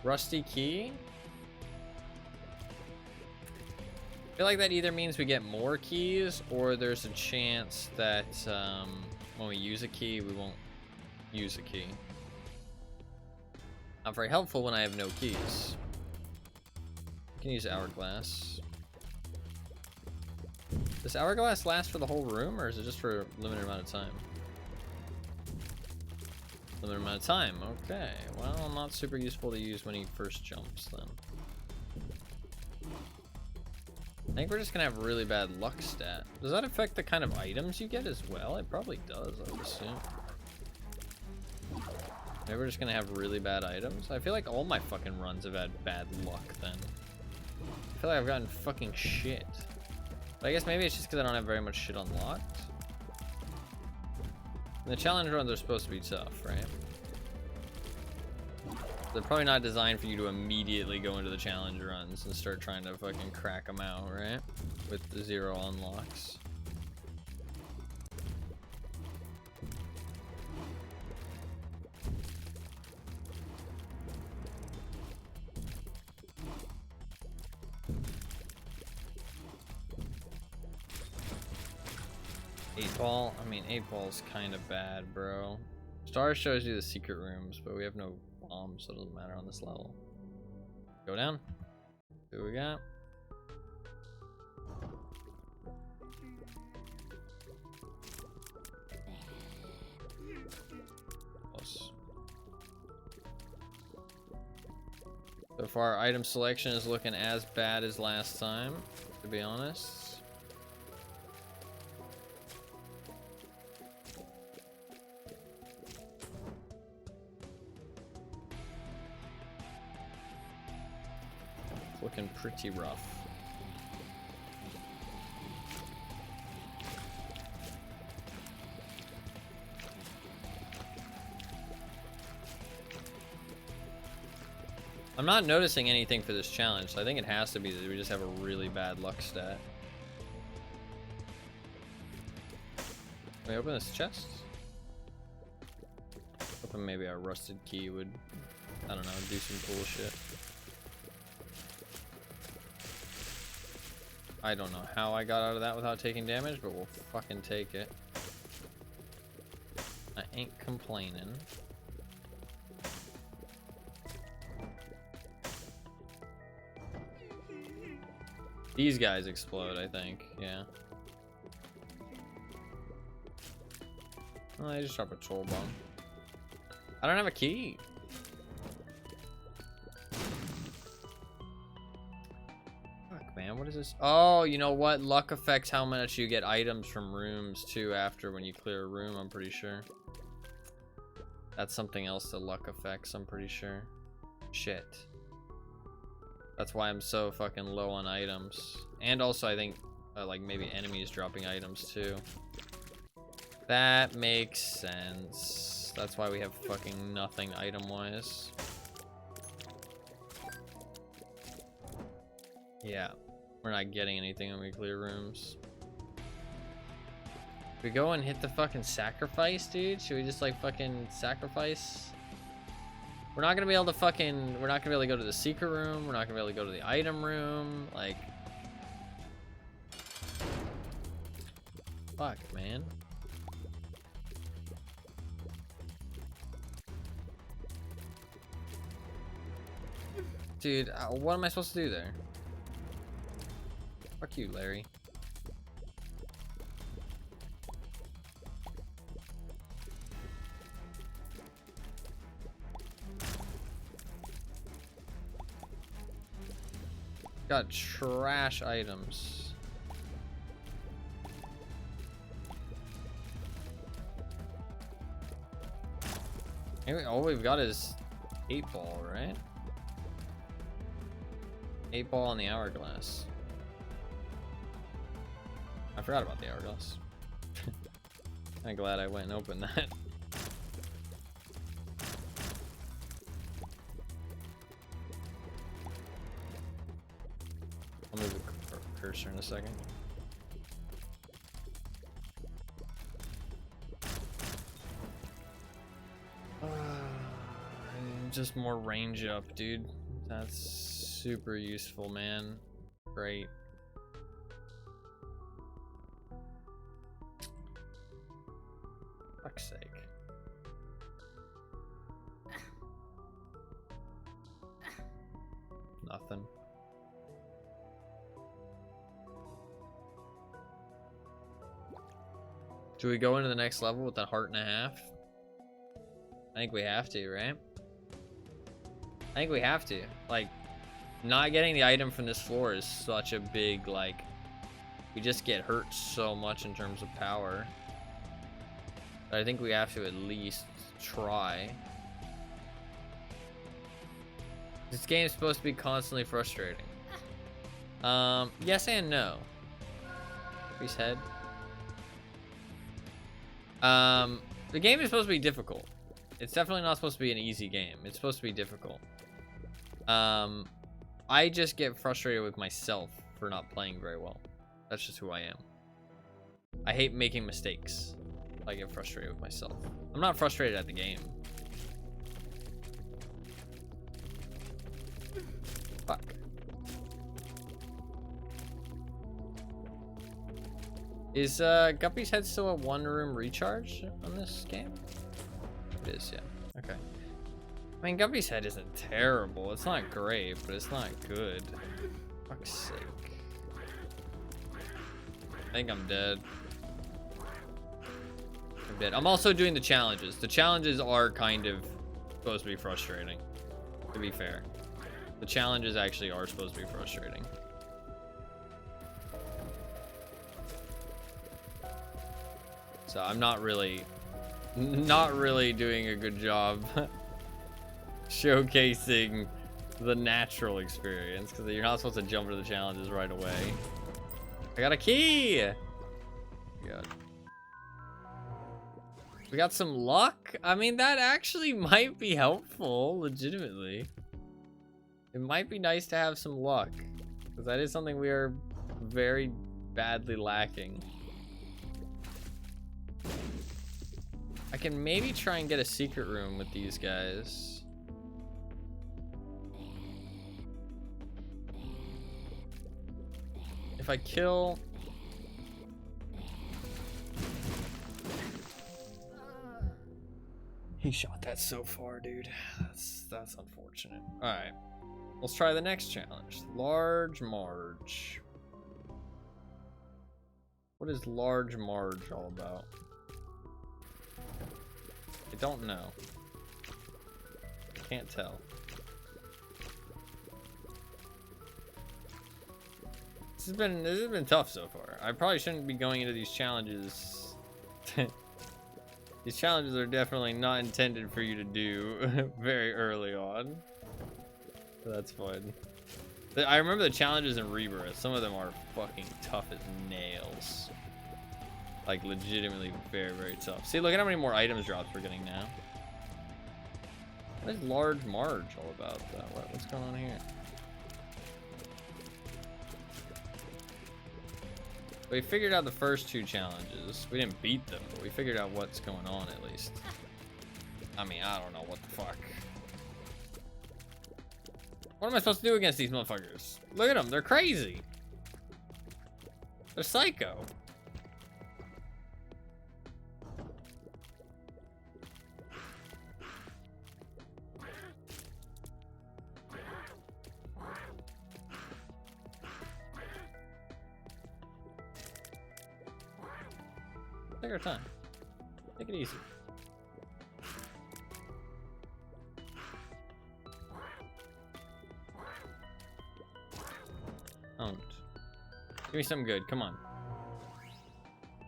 Rusty key? I feel like that either means we get more keys, or there's a chance that when we use a key, we won't use a key. Not very helpful when I have no keys. I can use hourglass. Does hourglass last for the whole room, or is it just for a limited amount of time? Limited amount of time, okay. Well, not super useful to use when he first jumps then. I think we're just gonna have really bad luck stat. Does that affect the kind of items you get as well? It probably does, I would assume. Maybe we're just gonna have really bad items. I feel like all my fucking runs have had bad luck then. I feel like I've gotten fucking shit. But I guess maybe it's just because I don't have very much shit unlocked. And the challenge runs are supposed to be tough, right? They're probably not designed for you to immediately go into the challenge runs and start trying to fucking crack them out, right? With the 0 unlocks. Eight ball? I mean, 8 ball's kind of bad, bro. Star shows you the secret rooms, but we have no bombs, so it doesn't matter on this level. Go down. Who we got? Close. So far, item selection is looking as bad as last time, to be honest. Looking pretty rough. I'm not noticing anything for this challenge, so I think it has to be that we just have a really bad luck stat. Can we open this chest? Hoping maybe our rusted key would, I don't know, do some cool shit. I don't know how I got out of that without taking damage, but we'll fucking take it. I ain't complaining. These guys explode, I think. Yeah. Oh, they just drop a troll bomb. I don't have a key. Fuck, man, what is this? Oh, you know what? Luck affects how much you get items from rooms too after when you clear a room, I'm pretty sure. That's something else that luck affects, I'm pretty sure. Shit. That's why I'm so fucking low on items. And also I think like maybe enemies dropping items too. That makes sense. That's why we have fucking nothing item-wise. Yeah, we're not getting anything when we clear rooms. We go and hit the fucking sacrifice, dude? Should we just like fucking sacrifice? We're not gonna be able to fucking, we're not gonna be able to go to the secret room. We're not gonna be able to go to the item room. Like, fuck, man. Dude, what am I supposed to do there? Fuck you, Larry. Got trash items. Anyway, all we've got is 8 ball, right? 8 ball on the hourglass. I forgot about the hourglass. I'm glad I went and opened that. I'll move the cursor in a second. Just more range up, dude. That's super useful, man. Great. Fuck's sake. Nothing. Do we go into the next level with a heart and a half? I think we have to, right? I think we have to. Like, not getting the item from this floor is such a big, like, we just get hurt so much in terms of power. But I think we have to at least try. This game is supposed to be constantly frustrating. Yes and no. His head. The game is supposed to be difficult. It's definitely not supposed to be an easy game. It's supposed to be difficult. I just get frustrated with myself for not playing very well. That's just who I am. I hate making mistakes. I get frustrated with myself. I'm not frustrated at the game. Fuck. Is Guppy's head still a 1-room recharge on this game? It is, yeah. Okay. I mean, Guppy's head isn't terrible. It's not great, but it's not good. Fuck's sake. I think I'm dead. I'm dead. I'm also doing the challenges. The challenges are kind of supposed to be frustrating, to be fair. The challenges actually are supposed to be frustrating. So I'm not really doing a good job showcasing the natural experience, because you're not supposed to jump into the challenges right away. I got a key! God. We got some luck? I mean, that actually might be helpful, legitimately. It might be nice to have some luck, because that is something we are very badly lacking. I can maybe try and get a secret room with these guys. If I kill... He shot that so far, dude. That's unfortunate. Alright. Let's try the next challenge. Large Marge. What is Large Marge all about? I don't know. Can't tell. This has been tough so far. I probably shouldn't be going into these challenges. These challenges are definitely not intended for you to do very early on. That's fun. I remember the challenges in Rebirth. Some of them are fucking tough as nails. Like legitimately very, very tough. See, look at how many more items drops we're getting now. What is Large Marge all about though? What's going on here? We figured out the first two challenges. We didn't beat them, but we figured out what's going on at least. I mean, I don't know what the fuck. What am I supposed to do against these motherfuckers? Look at them, they're crazy. They're psycho. Take our time. Take it easy. Owned. Give me something good. Come on.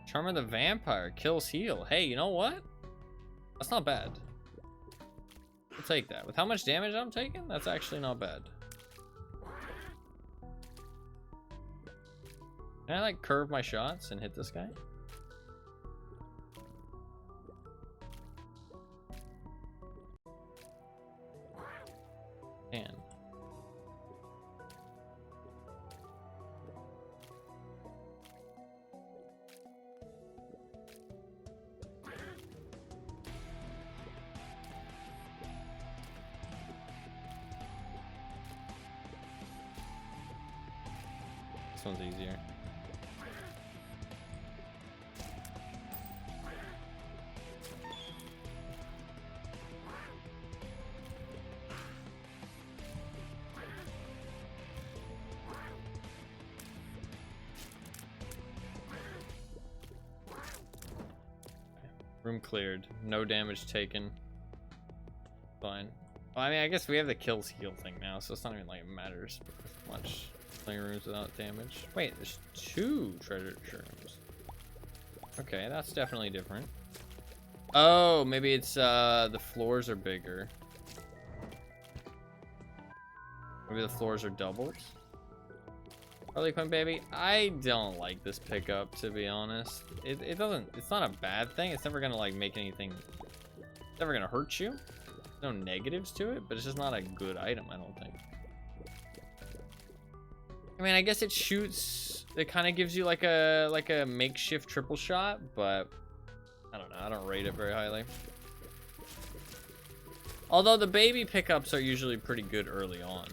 Charmer the Vampire. Kills heal. Hey, you know what? That's not bad. I'll take that. With how much damage I'm taking, that's actually not bad. Can I like curve my shots and hit this guy? Can. This one's easier. Room cleared. No damage taken. Fine. Well, I mean, I guess we have the kills heal thing now, so it's not even like it matters much. Playing rooms without damage. Wait, there's 2 treasure rooms. Okay, that's definitely different. Oh, maybe it's the floors are bigger. Maybe the floors are doubled. Harley Quinn baby, I don't like this pickup, to be honest. It doesn't, it's not a bad thing. It's never gonna like make anything, it's never gonna hurt you. There's no negatives to it, but it's just not a good item, I don't think. I mean, I guess it shoots, it kind of gives you like a makeshift triple shot, but I don't know, I don't rate it very highly. Although the baby pickups are usually pretty good early on.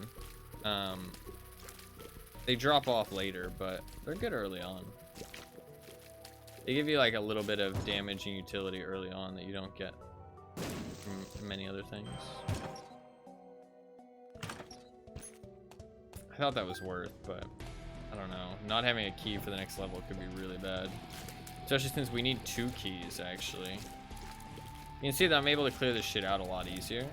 They drop off later, but they're good early on. They give you like a little bit of damage and utility early on that you don't get from many other things. I thought that was worth, but I don't know. Not having a key for the next level could be really bad. Especially since we need 2 keys, actually. You can see that I'm able to clear this shit out a lot easier.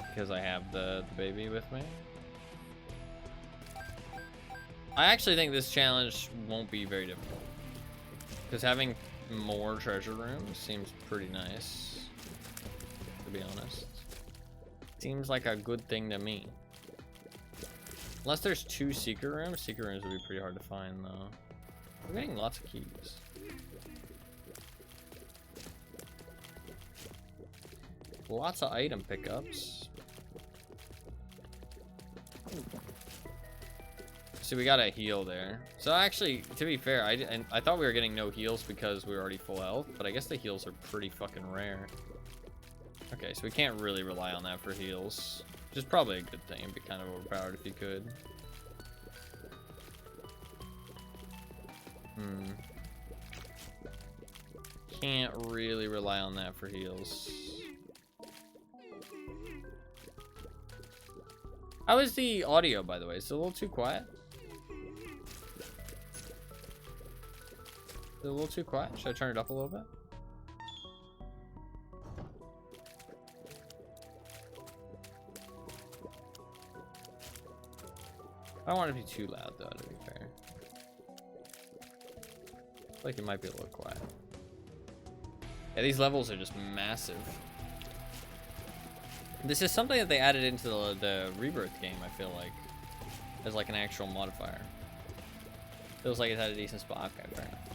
Because I have the baby with me. I actually think this challenge won't be very difficult. Because having more treasure rooms seems pretty nice, to be honest. Seems like a good thing to me. Unless there's 2 secret rooms. Secret rooms would be pretty hard to find, though. We're getting lots of keys. Lots of item pickups. So we got a heal there. So actually, to be fair, I thought we were getting no heals because we were already full health, but I guess the heals are pretty fucking rare. Okay, so we can't really rely on that for heals, which is probably a good thing. It'd be kind of overpowered if you could. Can't really rely on that for heals. How is the audio, by the way? Is it a little too quiet? Is it a little too quiet? Should I turn it up a little bit? I don't want it to be too loud though, to be fair. I feel like it might be a little quiet. Yeah, these levels are just massive. This is something that they added into the Rebirth game, I feel like. As like an actual modifier. Feels like it had a decent spot. Okay, fair enough.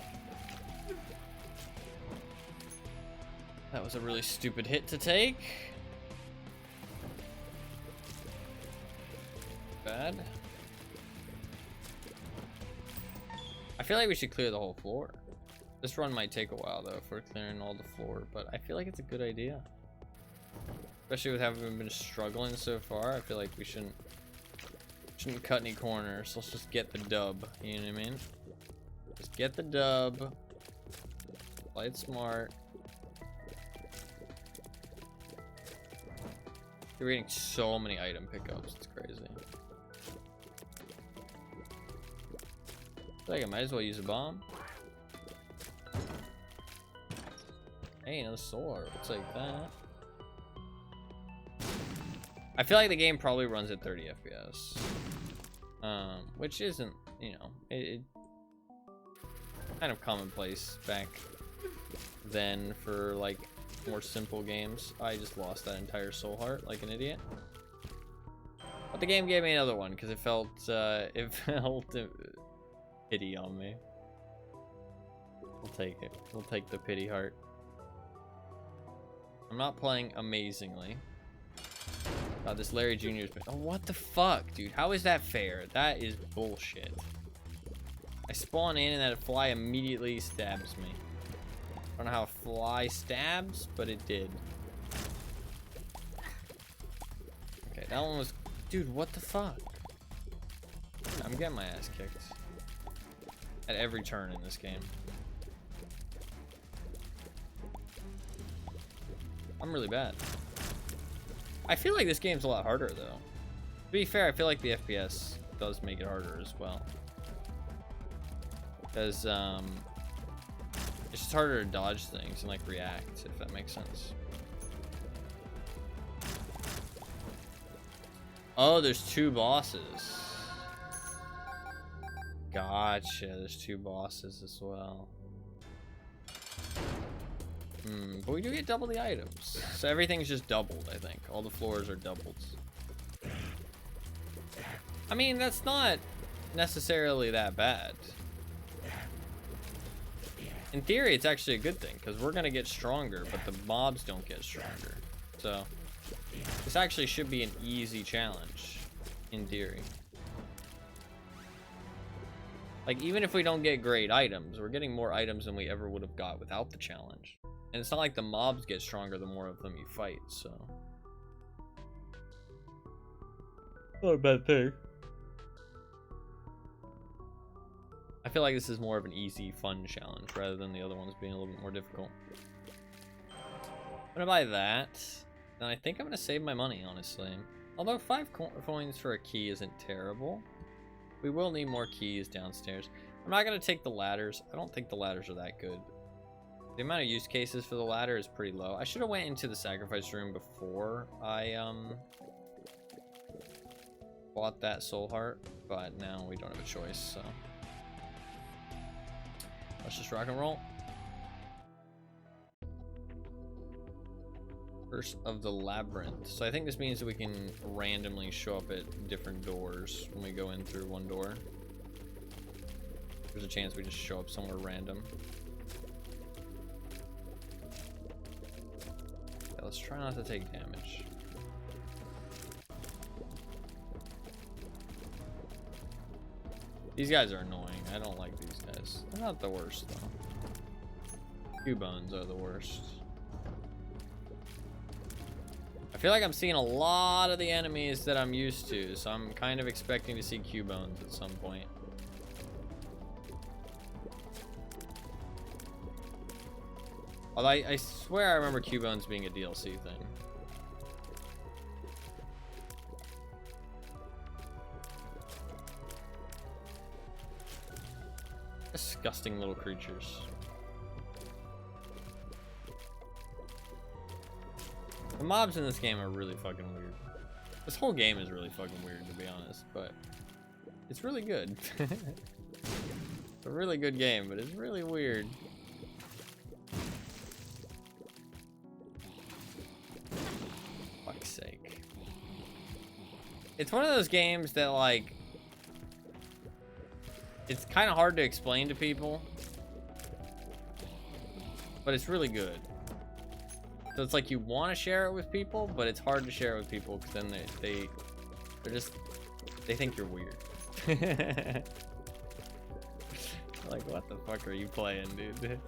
That was a really stupid hit to take. Bad. I feel like we should clear the whole floor. This run might take a while though if we're clearing all the floor, but I feel like it's a good idea. Especially with having been struggling so far, I feel like we shouldn't cut any corners. Let's just get the dub, you know what I mean? Just get the dub. Play it smart. You're getting so many item pickups, it's crazy. I feel like I might as well use a bomb. Hey, another sword. We'll take that. I feel like the game probably runs at 30 FPS. Which isn't, you know, it kind of commonplace back then for like more simple games. I just lost that entire soul heart like an idiot. But the game gave me another one because it felt pity on me. We'll take it. We'll take the pity heart. I'm not playing amazingly. God, this Larry Jr.'s been... Oh, what the fuck, dude? How is that fair? That is bullshit. I spawn in and that fly immediately stabs me. I don't know how a fly stabs, but it did. Okay, that one was... Dude, what the fuck? I'm getting my ass kicked. At every turn in this game. I'm really bad. I feel like this game's a lot harder, though. To be fair, I feel like the FPS does make it harder as well. Because, it's just harder to dodge things and, like, react, if that makes sense. Oh, there's two bosses. Gotcha, there's two bosses as well. But we do get double the items. So everything's just doubled, I think. All the floors are doubled. I mean, that's not necessarily that bad. In theory, it's actually a good thing, because we're going to get stronger, but the mobs don't get stronger. So, this actually should be an easy challenge, in theory. Like, even if we don't get great items, we're getting more items than we ever would have got without the challenge. And it's not like the mobs get stronger the more of them you fight, so. Not a bad thing. I feel like this is more of an easy, fun challenge rather than the other ones being a little bit more difficult. I'm gonna buy that. And I think I'm gonna save my money, honestly. Although 5 coins for a key isn't terrible. We will need more keys downstairs. I'm not gonna take the ladders. I don't think the ladders are that good. The amount of use cases for the ladder is pretty low. I should have went into the sacrifice room before I bought that soul heart, but now we don't have a choice, so let's just rock and roll. First of the labyrinth. So I think this means that we can randomly show up at different doors when we go in through one door. There's a chance we just show up somewhere random. Yeah, let's try not to take damage. These guys are annoying. I don't like these guys. They're not the worst, though. Q-bones are the worst. I feel like I'm seeing a lot of the enemies that I'm used to, so I'm kind of expecting to see Q-bones at some point. Although I swear I remember Q-bones being a DLC thing. Disgusting little creatures. The mobs in this game are really fucking weird. This whole game is really fucking weird, to be honest, but It's really good. It's a really good game, but it's really weird. Fuck's sake. It's one of those games that, like, it's kind of hard to explain to people, but it's really good. So it's like you want to share it with people, but it's hard to share it with people because then they think you're weird. Like, what the fuck are you playing, dude?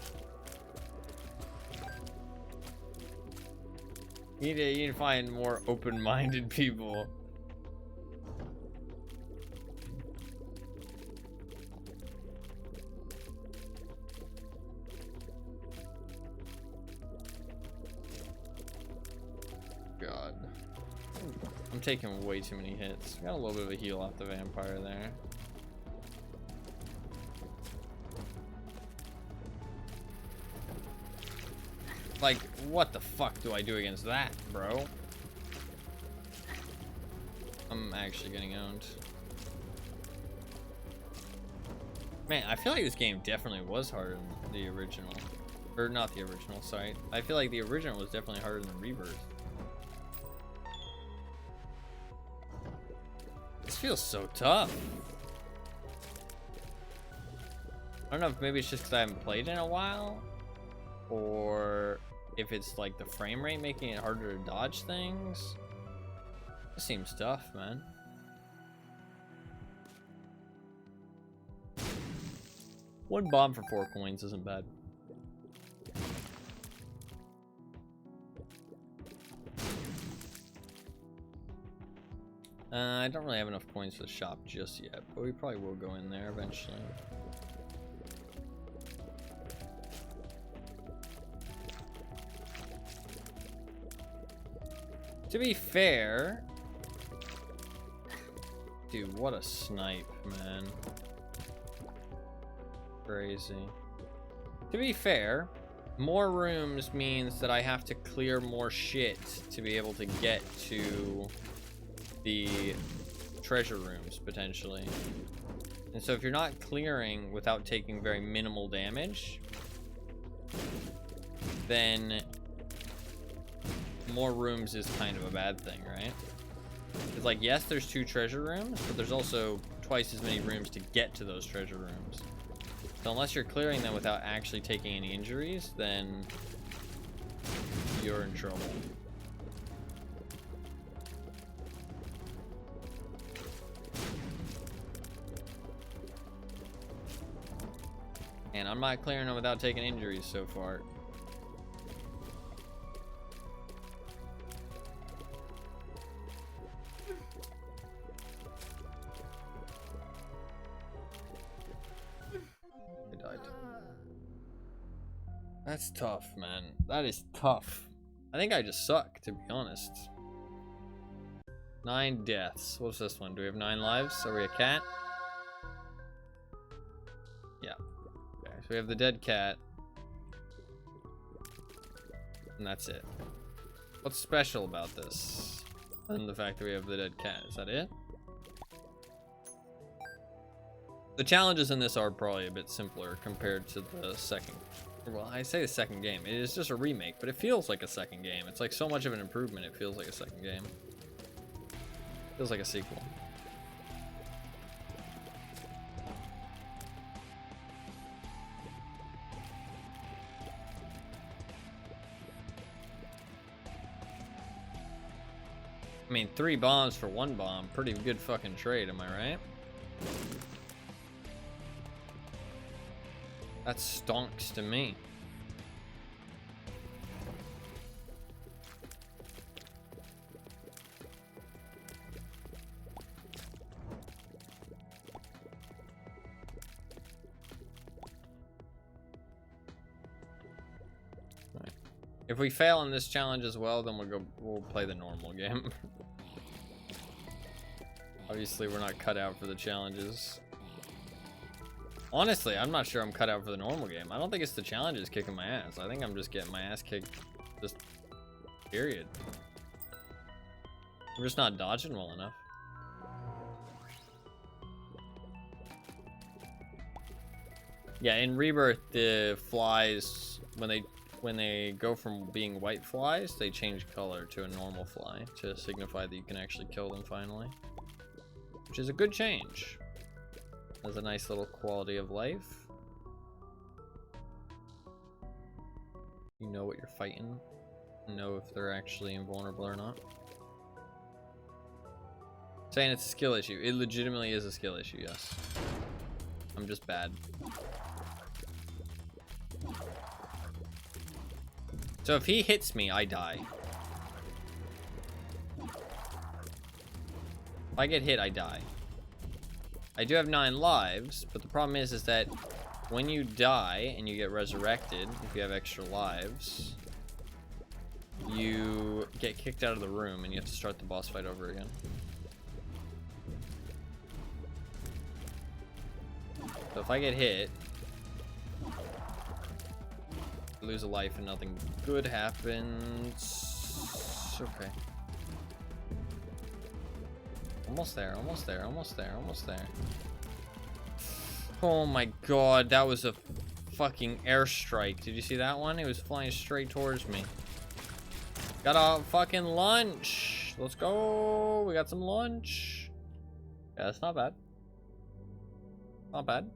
You need to find more open-minded people. God. I'm taking way too many hits. Got a little bit of a heal off the vampire there. Like, what the fuck do I do against that, bro? I'm actually getting owned. Man, I feel like this game definitely was harder than the original. Or not the original, sorry. I feel like the original was definitely harder than Rebirth. This feels so tough. I don't know if maybe it's just because I haven't played in a while, or if it's like the frame rate making it harder to dodge things. This seems tough, man. One bomb for 4 coins isn't bad. I don't really have enough coins for the shop just yet, but we probably will go in there eventually. To be fair, dude, what a snipe, man. Crazy. To be fair, more rooms means that I have to clear more shit to be able to get to the treasure rooms, potentially. And so if you're not clearing without taking very minimal damage, then more rooms is kind of a bad thing, right? It's like, yes, there's 2 treasure rooms, but there's also twice as many rooms to get to those treasure rooms. So unless you're clearing them without actually taking any injuries, then you're in trouble. And I'm not clearing them without taking injuries so far. I died. That's tough, man. That is tough. I think I just suck, to be honest. 9 deaths. What's this one? Do we have 9 lives? Are we a cat? Yeah. Okay, so we have the dead cat. And that's it. What's special about this? Other than the fact that we have the dead cat. Is that it? The challenges in this are probably a bit simpler compared to the second. Well, I say the second game. It is just a remake, but it feels like a second game. It's like so much of an improvement, it feels like a second game. It feels like a sequel. I mean, 3 bombs for 1 bomb. Pretty good fucking trade, am I right? That stonks to me. Right. If we fail in this challenge as well, then we'll play the normal game. Obviously, we're not cut out for the challenges. Honestly, I'm not sure I'm cut out for the normal game. I don't think it's the challenges kicking my ass. I think I'm just getting my ass kicked, just period. I'm just not dodging well enough. Yeah, in Rebirth, the flies, when they go from being white flies, they change color to a normal fly to signify that you can actually kill them finally. Which is a good change. Has a nice little quality of life. You know what you're fighting. Know if they're actually invulnerable or not. Saying it's a skill issue. It legitimately is a skill issue, yes. I'm just bad. So if he hits me, I die. If I get hit, I die. I do have 9 lives, but the problem is that when you die and you get resurrected, if you have extra lives, you get kicked out of the room and you have to start the boss fight over again. So if I get hit, I lose a life and nothing good happens. Okay. Almost there, almost there, almost there, almost there. Oh my god, that was a fucking airstrike. Did you see that one? It was flying straight towards me. Got a fucking lunch. Let's go. We got some lunch. Yeah, that's not bad. Not bad.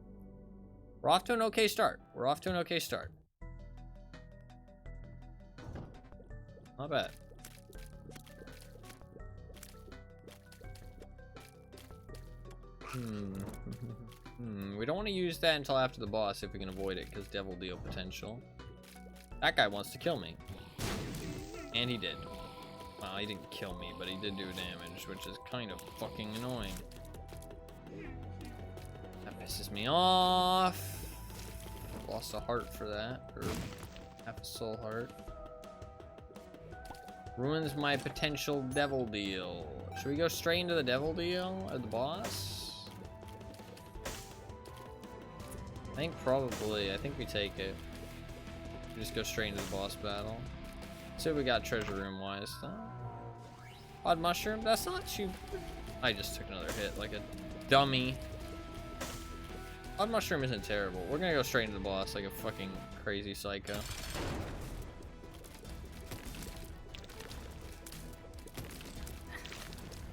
We're off to an okay start. We're off to an okay start. Not bad. We don't want to use that until after the boss if we can avoid it, because devil deal potential. That guy wants to kill me. And he did. Well, he didn't kill me, but he did do damage, which is kind of fucking annoying. That pisses me off. Lost a heart for that, or half a soul heart. Ruins my potential devil deal. Should we go straight into the devil deal at the boss? I think probably. I think we take it. We just go straight into the boss battle. See what we got treasure room wise though. Odd mushroom? That's not too. I just took another hit like a dummy. Odd mushroom isn't terrible. We're gonna go straight into the boss like a fucking crazy psycho.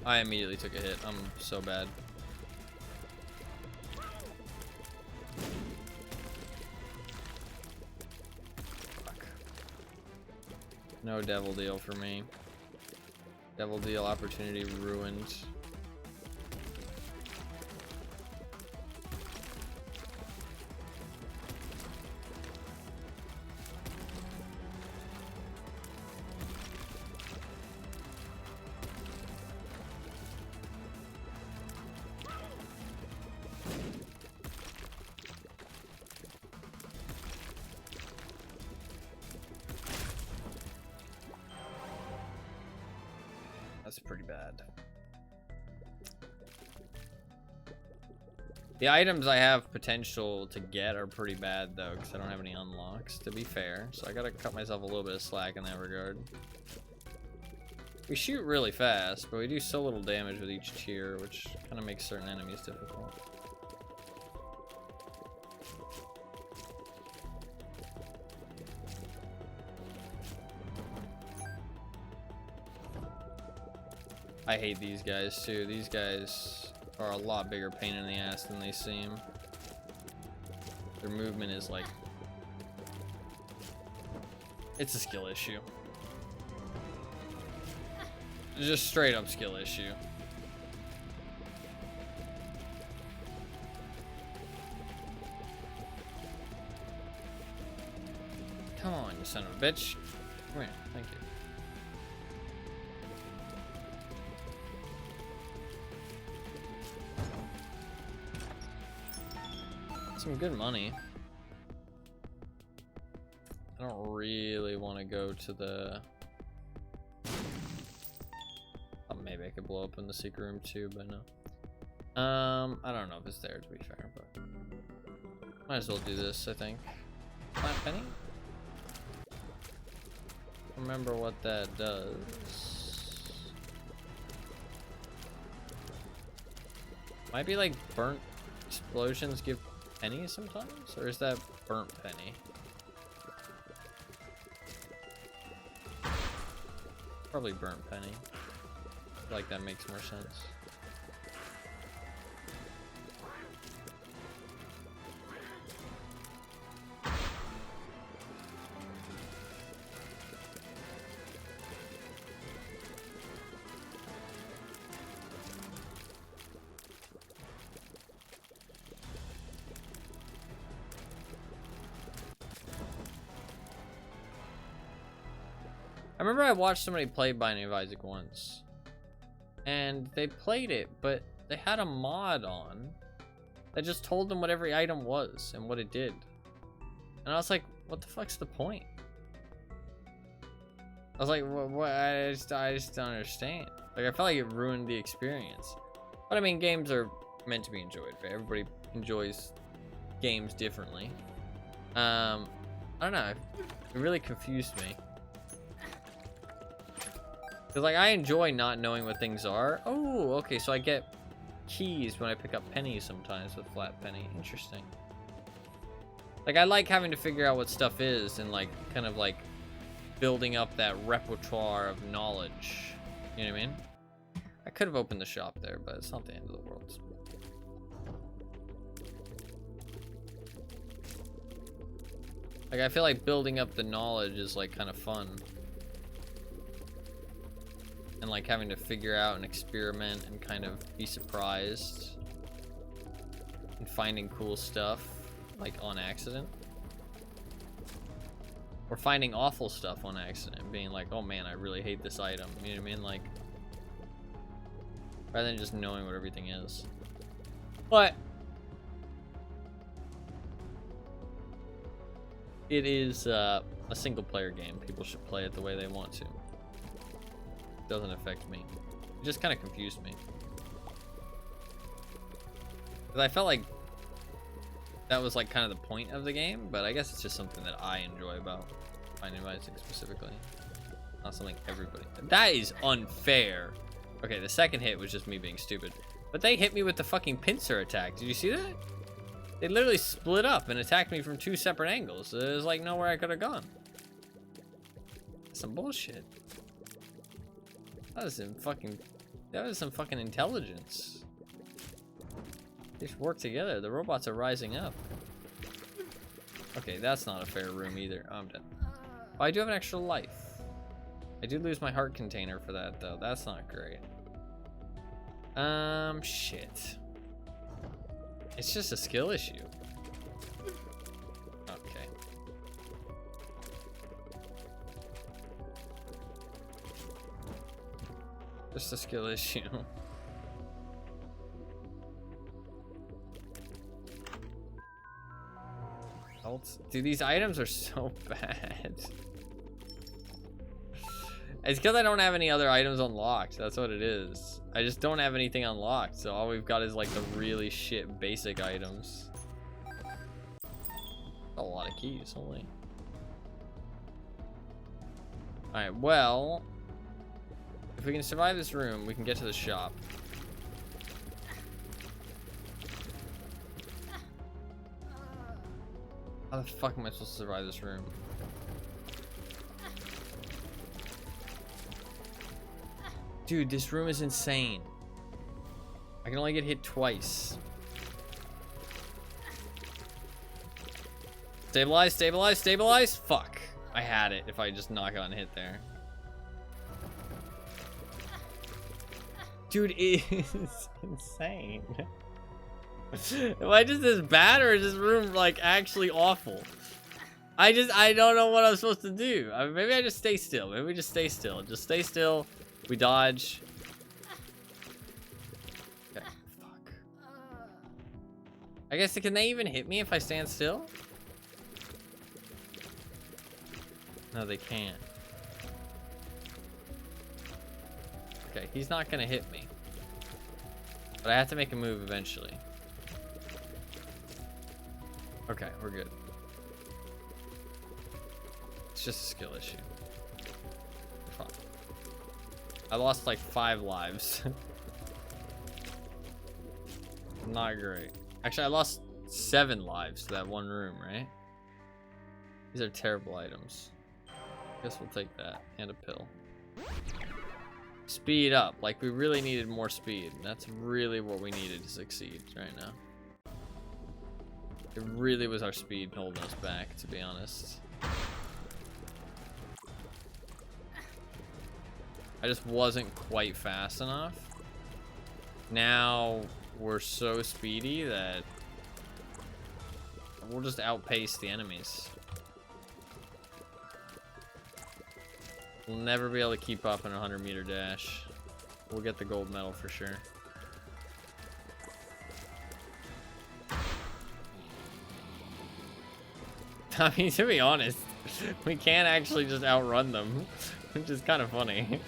I immediately took a hit. I'm so bad. Fuck. No devil deal for me. Devil deal opportunity ruined. That's pretty bad. The items I have potential to get are pretty bad though, because I don't have any unlocks, to be fair. So I gotta cut myself a little bit of slack in that regard. We shoot really fast, but we do so little damage with each tier, which kind of makes certain enemies difficult. I hate these guys too. These guys are a lot bigger pain in the ass than they seem. Their movement is like... It's a skill issue. Just straight up skill issue. Come on, you son of a bitch. Come here, thank you. Some good money. I don't really want to go to the... Oh, maybe I could blow up in the secret room too, but no. I don't know if it's there to be fair, but might as well do this, I think. Plant penny? Remember what that does. Might be like burnt explosions give penny sometimes? Or is that burnt penny? Probably burnt penny. I feel like that makes more sense. I remember I watched somebody play Binding of Isaac once, and they played it, but they had a mod on that just told them what every item was and what it did. And I was like, what the fuck's the point? I was like, what? I just don't understand. Like, I felt like it ruined the experience. But I mean, games are meant to be enjoyed, right? Everybody enjoys games differently. I don't know. It really confused me. Cause like I enjoy not knowing what things are. Oh, okay, so I get keys when I pick up pennies sometimes with flat penny. Interesting. Like I like having to figure out what stuff is and like kind of like building up that repertoire of knowledge. You know what I mean? I could have opened the shop there, but it's not the end of the world. Like I feel like building up the knowledge is like kind of fun. And like having to figure out and experiment and kind of be surprised and finding cool stuff like on accident, or finding awful stuff on accident, being like, oh man, I really hate this item, you know what I mean? Like rather than just knowing what everything is. But it is a single player game. People should play it the way they want to. Doesn't affect me. It just kind of confused me. Because I felt like that was like kind of the point of the game, but I guess it's just something that I enjoy about Binding of Isaac specifically. Not something everybody... That is unfair. Okay, the second hit was just me being stupid. But they hit me with the fucking pincer attack. Did you see that? They literally split up and attacked me from 2 separate angles. There's like nowhere I could have gone. Some bullshit. That was some fucking intelligence. They should work together. The robots are rising up. Okay, that's not a fair room either. Oh, I'm dead. Oh, I do have an extra life. I did lose my heart container for that though. That's not great. Shit. It's just a skill issue. Okay. Just a skill issue. Dude, these items are so bad. It's because I don't have any other items unlocked. That's what it is. I just don't have anything unlocked. So all we've got is like the really shit basic items. A lot of keys, holy. Alright, well, if we can survive this room, we can get to the shop. How the fuck am I supposed to survive this room? Dude, this room is insane. I can only get hit twice. Stabilize, stabilize, stabilize. Fuck. I had it if I just not gotten hit there. Dude, it is insane. Am I just this bad, or is this room like actually awful? I don't know what I'm supposed to do. Maybe I just stay still. Maybe we just stay still. Just stay still. We dodge. Okay, fuck. I guess, can they even hit me if I stand still? No, they can't. Okay, he's not gonna hit me. But I have to make a move eventually. Okay, we're good. It's just a skill issue. Fuck. I lost like 5 lives. Not great. Actually, I lost 7 lives to that one room, right? These are terrible items. Guess we'll take that and a pill. Speed up. Like, we really needed more speed. That's really what we needed to succeed right now. It really was our speed holding us back, to be honest. I just wasn't quite fast enough. Now we're so speedy that we'll just outpace the enemies. We'll never be able to keep up in a 100-meter dash. We'll get the gold medal for sure. I mean, to be honest, we can't actually just outrun them, which is kind of funny.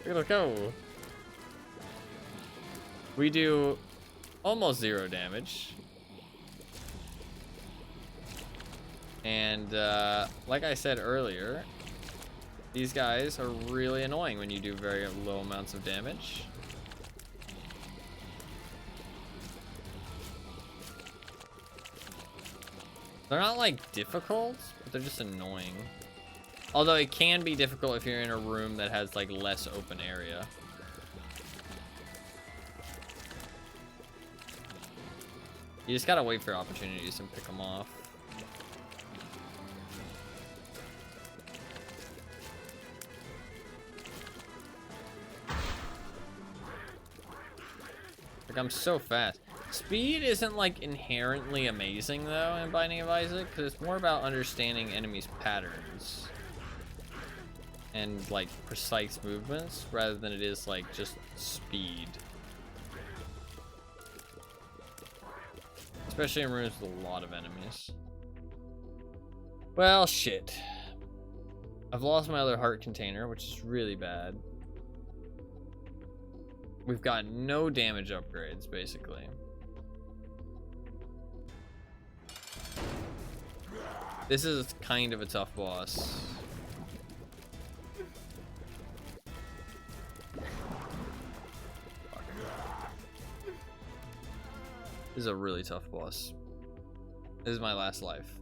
Let's go. We do almost 0 damage. And like I said earlier, these guys are really annoying when you do very low amounts of damage. They're not like difficult, but they're just annoying. Although it can be difficult if you're in a room that has like less open area. You just gotta wait for opportunities and pick them off. Like, I'm so fast. Speed isn't like inherently amazing though in Binding of Isaac, because it's more about understanding enemies' patterns and like precise movements rather than it is like just speed. Especially in rooms with a lot of enemies. Well, shit. I've lost my other heart container, which is really bad. We've got no damage upgrades, basically. This is kind of a tough boss. This is a really tough boss. This is my last life.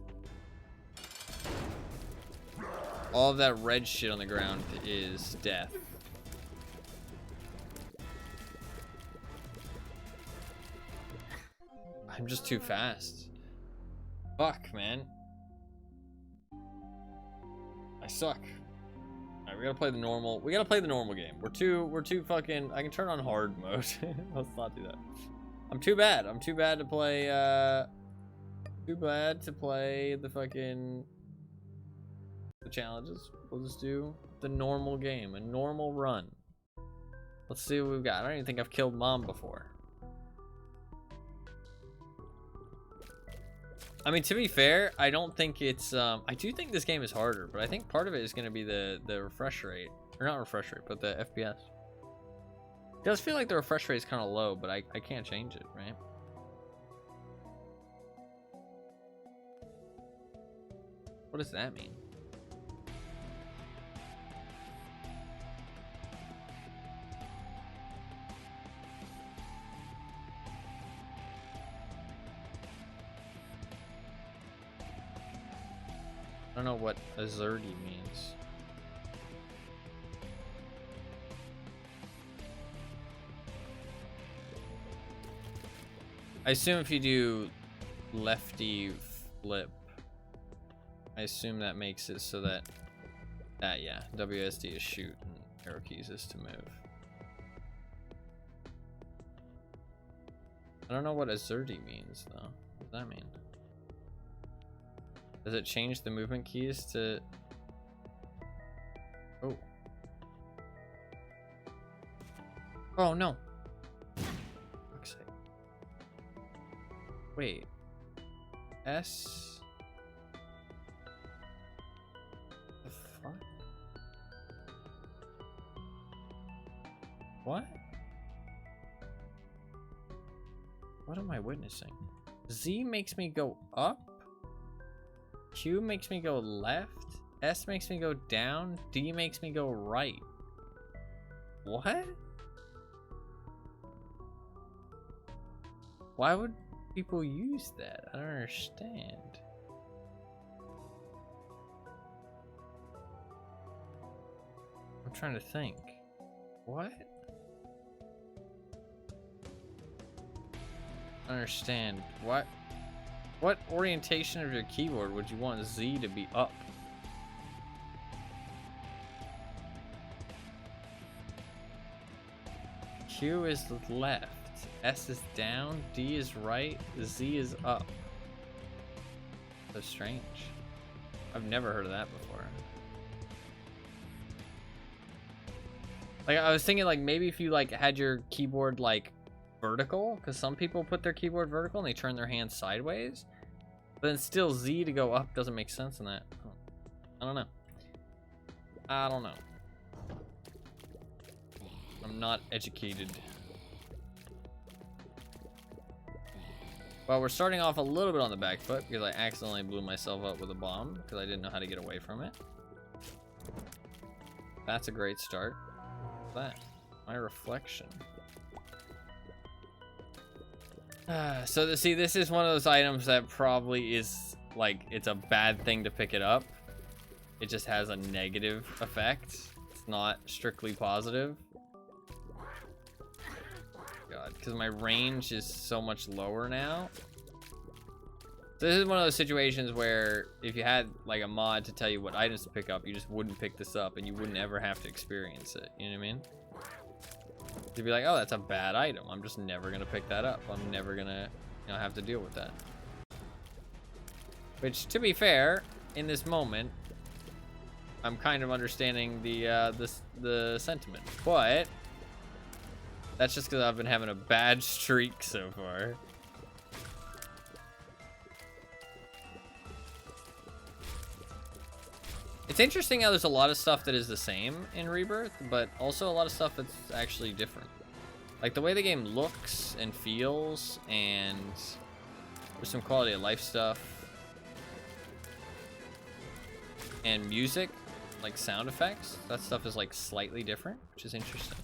All of that red shit on the ground is death. I'm just too fast. Fuck, man. I suck. Alright, we gotta play the normal. We gotta play the normal game. We're too fucking. I can turn on hard mode. Let's not do that. I'm too bad. I'm too bad to play. Too bad to play the fucking. The challenges. We'll just do the normal game, a normal run. Let's see what we've got. I don't even think I've killed Mom before. I mean, to be fair, I don't think it's, I do think this game is harder, but I think part of it is going to be the refresh rate. Or not refresh rate, but the FPS. It does feel like the refresh rate is kind of low, but I can't change it, right? What does that mean? I don't know what Azurdi means. I assume if you do lefty flip, I assume that makes it so that, yeah, WSD is shoot and arrow keys is to move. I don't know what Azurdi means though. What does that mean? Does it change the movement keys to... Oh. Oh, no. Fuck's sake. Wait. S... The fuck? What? What am I witnessing? Z makes me go up? Q makes me go left, S makes me go down, D makes me go right. What? Why would people use that? I don't understand. I'm trying to think. What? I don't understand. What orientation of your keyboard would you want Z to be up? Q is left, S is down, D is right, Z is up. So strange. I've never heard of that before. Like, I was thinking, like, maybe if you, like, had your keyboard, like, vertical, because some people put their keyboard vertical and they turn their hands sideways. But then still Z to go up doesn't make sense in that. I don't know. I don't know. I'm not educated. Well, we're starting off a little bit on the back foot because I accidentally blew myself up with a bomb because I didn't know how to get away from it. That's a great start. What's that? My reflection. So see, this is one of those items that probably is like, it's a bad thing to pick it up. It just has a negative effect. It's not strictly positive. God, because my range is so much lower now. So this is one of those situations where if you had like a mod to tell you what items to pick up, you just wouldn't pick this up and you wouldn't ever have to experience it. You know what I mean? You'd be like, oh, that's a bad item. I'm just never gonna pick that up. I'm never gonna, you know, have to deal with that. Which, to be fair, in this moment, I'm kind of understanding the sentiment, but that's just because I've been having a bad streak so far. It's interesting how there's a lot of stuff that is the same in Rebirth, but also a lot of stuff that's actually different. Like the way the game looks and feels, and there's some quality of life stuff. And music, like sound effects, that stuff is like slightly different, which is interesting.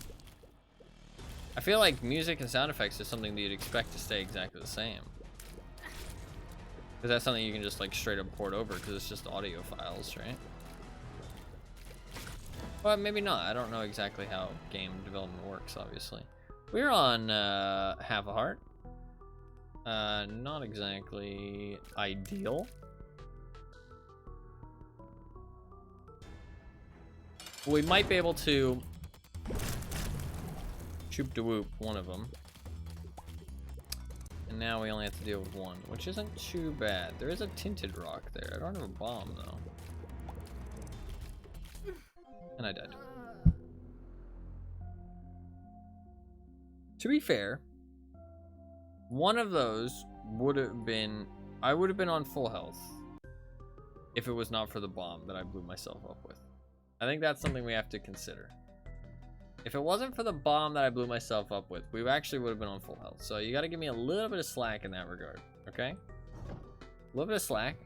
I feel like music and sound effects is something that you'd expect to stay exactly the same. Because that's something you can just like straight up port over because it's just audio files, right? Well, maybe not. I don't know exactly how game development works, obviously. We're on half a heart. Not exactly ideal. We might be able to choop de whoop one of them. And now we only have to deal with one, which isn't too bad. There is a tinted rock there. I don't have a bomb, though. And I died. To be fair, one of those would have been... I would have been on full health if it was not for the bomb that I blew myself up with. I think that's something we have to consider. If it wasn't for the bomb that I blew myself up with, we actually would have been on full health. So you got to give me a little bit of slack in that regard, okay? A little bit of slack.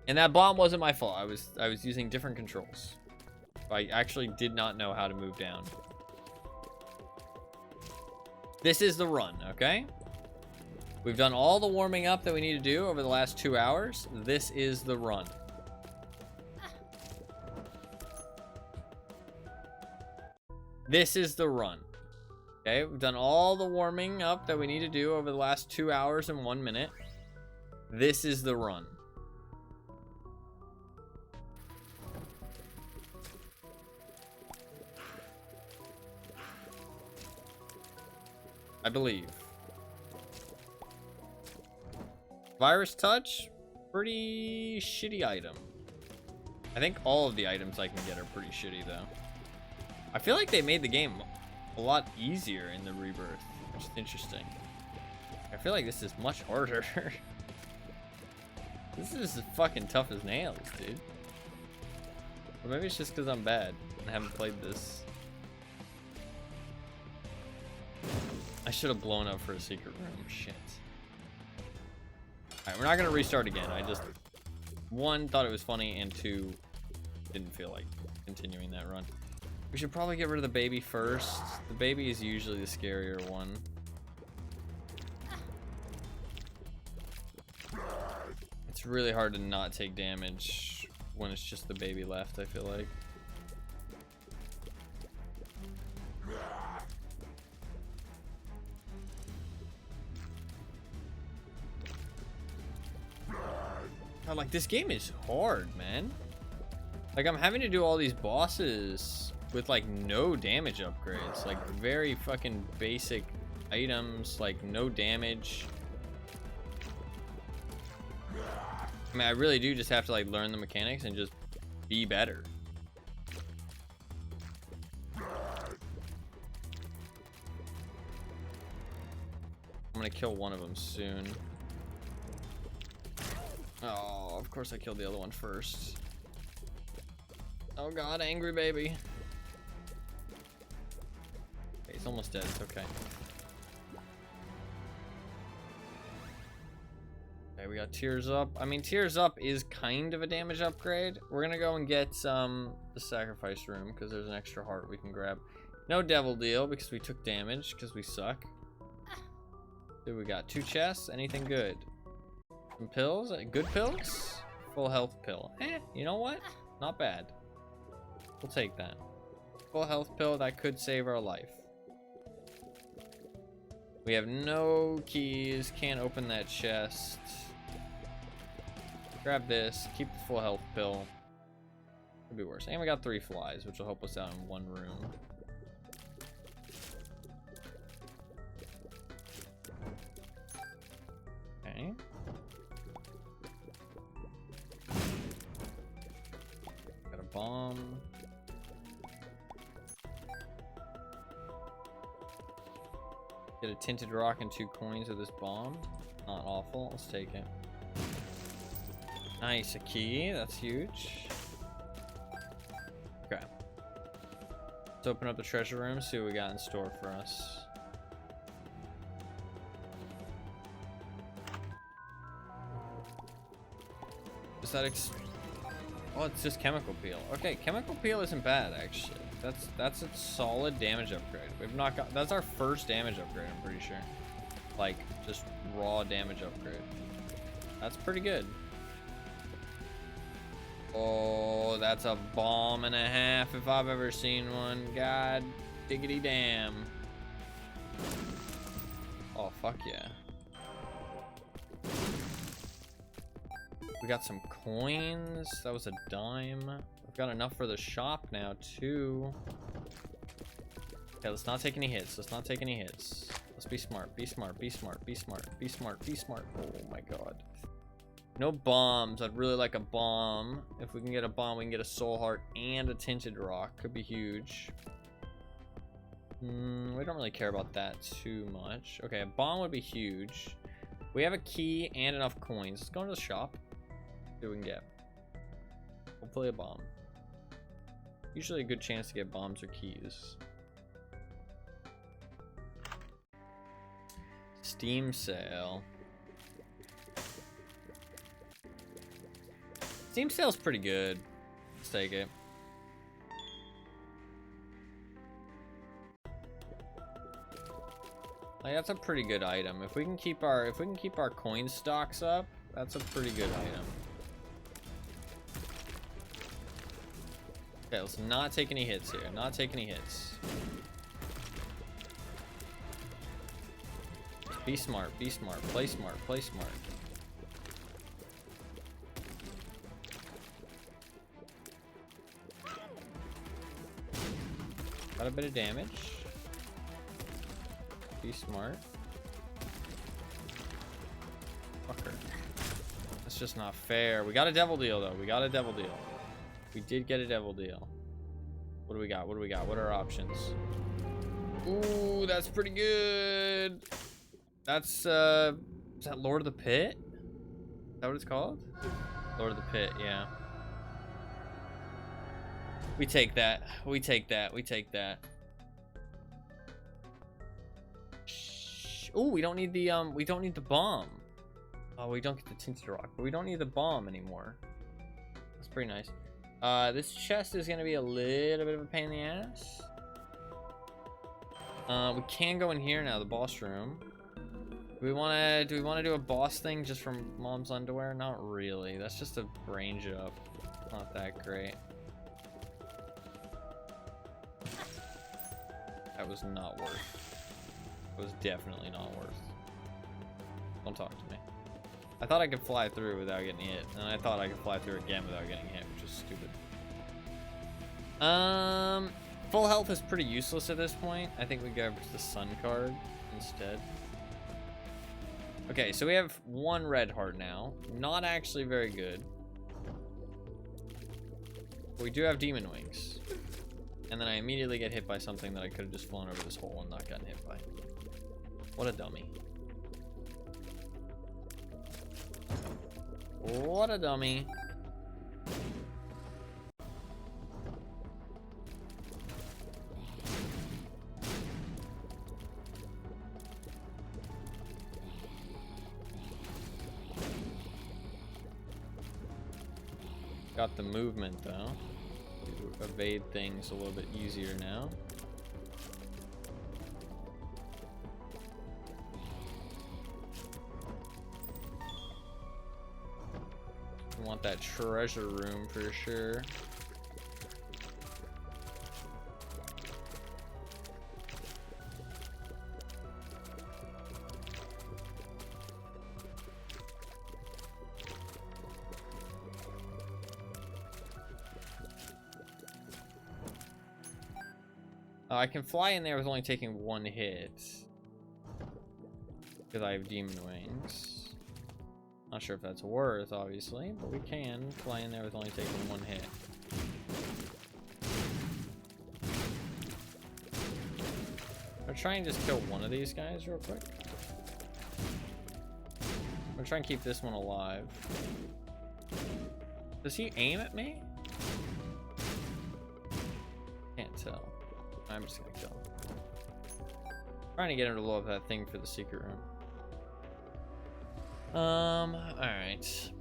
And that bomb wasn't my fault. I was using different controls. I actually did not know how to move down. This is the run, okay? We've done all the warming up that we need to do over the last 2 hours. This is the run. This is the run. Okay, we've done all the warming up that we need to do over the last 2 hours and 1 minute. This is the run. I believe. Virus touch, pretty shitty item. I think all of the items I can get are pretty shitty though. I feel like they made the game a lot easier in the Rebirth, which is interesting. I feel like this is much harder. This is fucking tough as nails, dude. Or maybe it's just because I'm bad and haven't played this. I should have blown up for a secret room. Shit. Alright, we're not going to restart again. I just, 1, thought it was funny, and 2, didn't feel like continuing that run. We should probably get rid of the baby first. The baby is usually the scarier one. It's really hard to not take damage when it's just the baby left, I feel like. I'm like, this game is hard, man. Like, I'm having to do all these bosses with, like, no damage upgrades. Like, very fucking basic items, like, no damage. I mean, I really do just have to, like, learn the mechanics and just be better. I'm gonna kill one of them soon. Oh, of course I killed the other one first. Oh god, angry baby. Okay, he's almost dead, it's okay. Okay, we got Tears Up. I mean, Tears Up is kind of a damage upgrade. We're gonna go and get the sacrifice room because there's an extra heart we can grab. No devil deal because we took damage because we suck. Dude, we got 2 chests. Anything good? Some pills? Good pills? Full health pill. You know what? Not bad. We'll take that. Full health pill, that could save our life. We have no keys. Can't open that chest. Grab this. Keep the full health pill. Could be worse. And we got 3 flies, which will help us out in one room. Okay. Got a bomb. Get a tinted rock and 2 coins with this bomb. Not awful. Let's take it. Nice, a key. That's huge. Okay. Let's open up the treasure room, see what we got in store for us. Is that oh, it's just chemical peel. Okay, chemical peel isn't bad actually. That's a solid damage upgrade. We've not got, that's our first damage upgrade, I'm pretty sure. Like, just raw damage upgrade. That's pretty good. Oh, that's a bomb and a half if I've ever seen one. God diggity damn. Oh, fuck yeah. We got some coins. That was a dime. We've got enough for the shop now, too. Okay, let's not take any hits. Let's not take any hits. Let's be smart. Be smart. Be smart. Be smart. Be smart. Be smart. Oh my god. No bombs. I'd really like a bomb. If we can get a bomb, we can get a soul heart and a tinted rock. Could be huge. We don't really care about that too much. Okay, a bomb would be huge. We have a key and enough coins. Let's go into the shop. See what we can get. Hopefully a bomb. Usually a good chance to get bombs or keys. Steam sale. Steam sale's pretty good. Let's take it. Like, that's a pretty good item. If we can keep our coin stocks up, that's a pretty good item. Okay, let's not take any hits here. Not take any hits. Be smart, be smart, play smart, play smart. Got a bit of damage. Be smart. Fucker. That's just not fair. We got a devil deal though. We got a devil deal. We did get a devil deal. What do we got? What do we got? What are our options? Ooh, that's pretty good. That's, is that Lord of the Pit? Is that what it's called? Lord of the Pit, yeah. We take that. We take that. We take that. Ooh, we don't need the bomb. Oh, we don't get the tinted rock, but we don't need the bomb anymore. That's pretty nice. This chest is gonna be a little bit of a pain in the ass. We can go in here now, the boss room. Do we wanna do a boss thing just from mom's underwear? Not really. That's just a range up. Not that great. That was not worth. It was definitely not worth. Don't talk to me. I thought I could fly through without getting hit, and I thought I could fly through again without getting hit, which is stupid. Full health is pretty useless at this point. I think we go to the sun card instead. Okay, so we have one red heart now. Not actually very good. But we do have demon wings. And then I immediately get hit by something that I could have just flown over this hole and not gotten hit by. What a dummy. What a dummy. Got the movement though. To evade things a little bit easier now. Want that treasure room for sure. I can fly in there with only taking one hit because I have demon wings. Not sure if that's worth, obviously, but we can fly in there with only taking one hit. I'm gonna try and just kill one of these guys real quick. I'm gonna try and keep this one alive. Does he aim at me? Can't tell. I'm just gonna kill him. Trying to get him to blow up that thing for the secret room. Alright.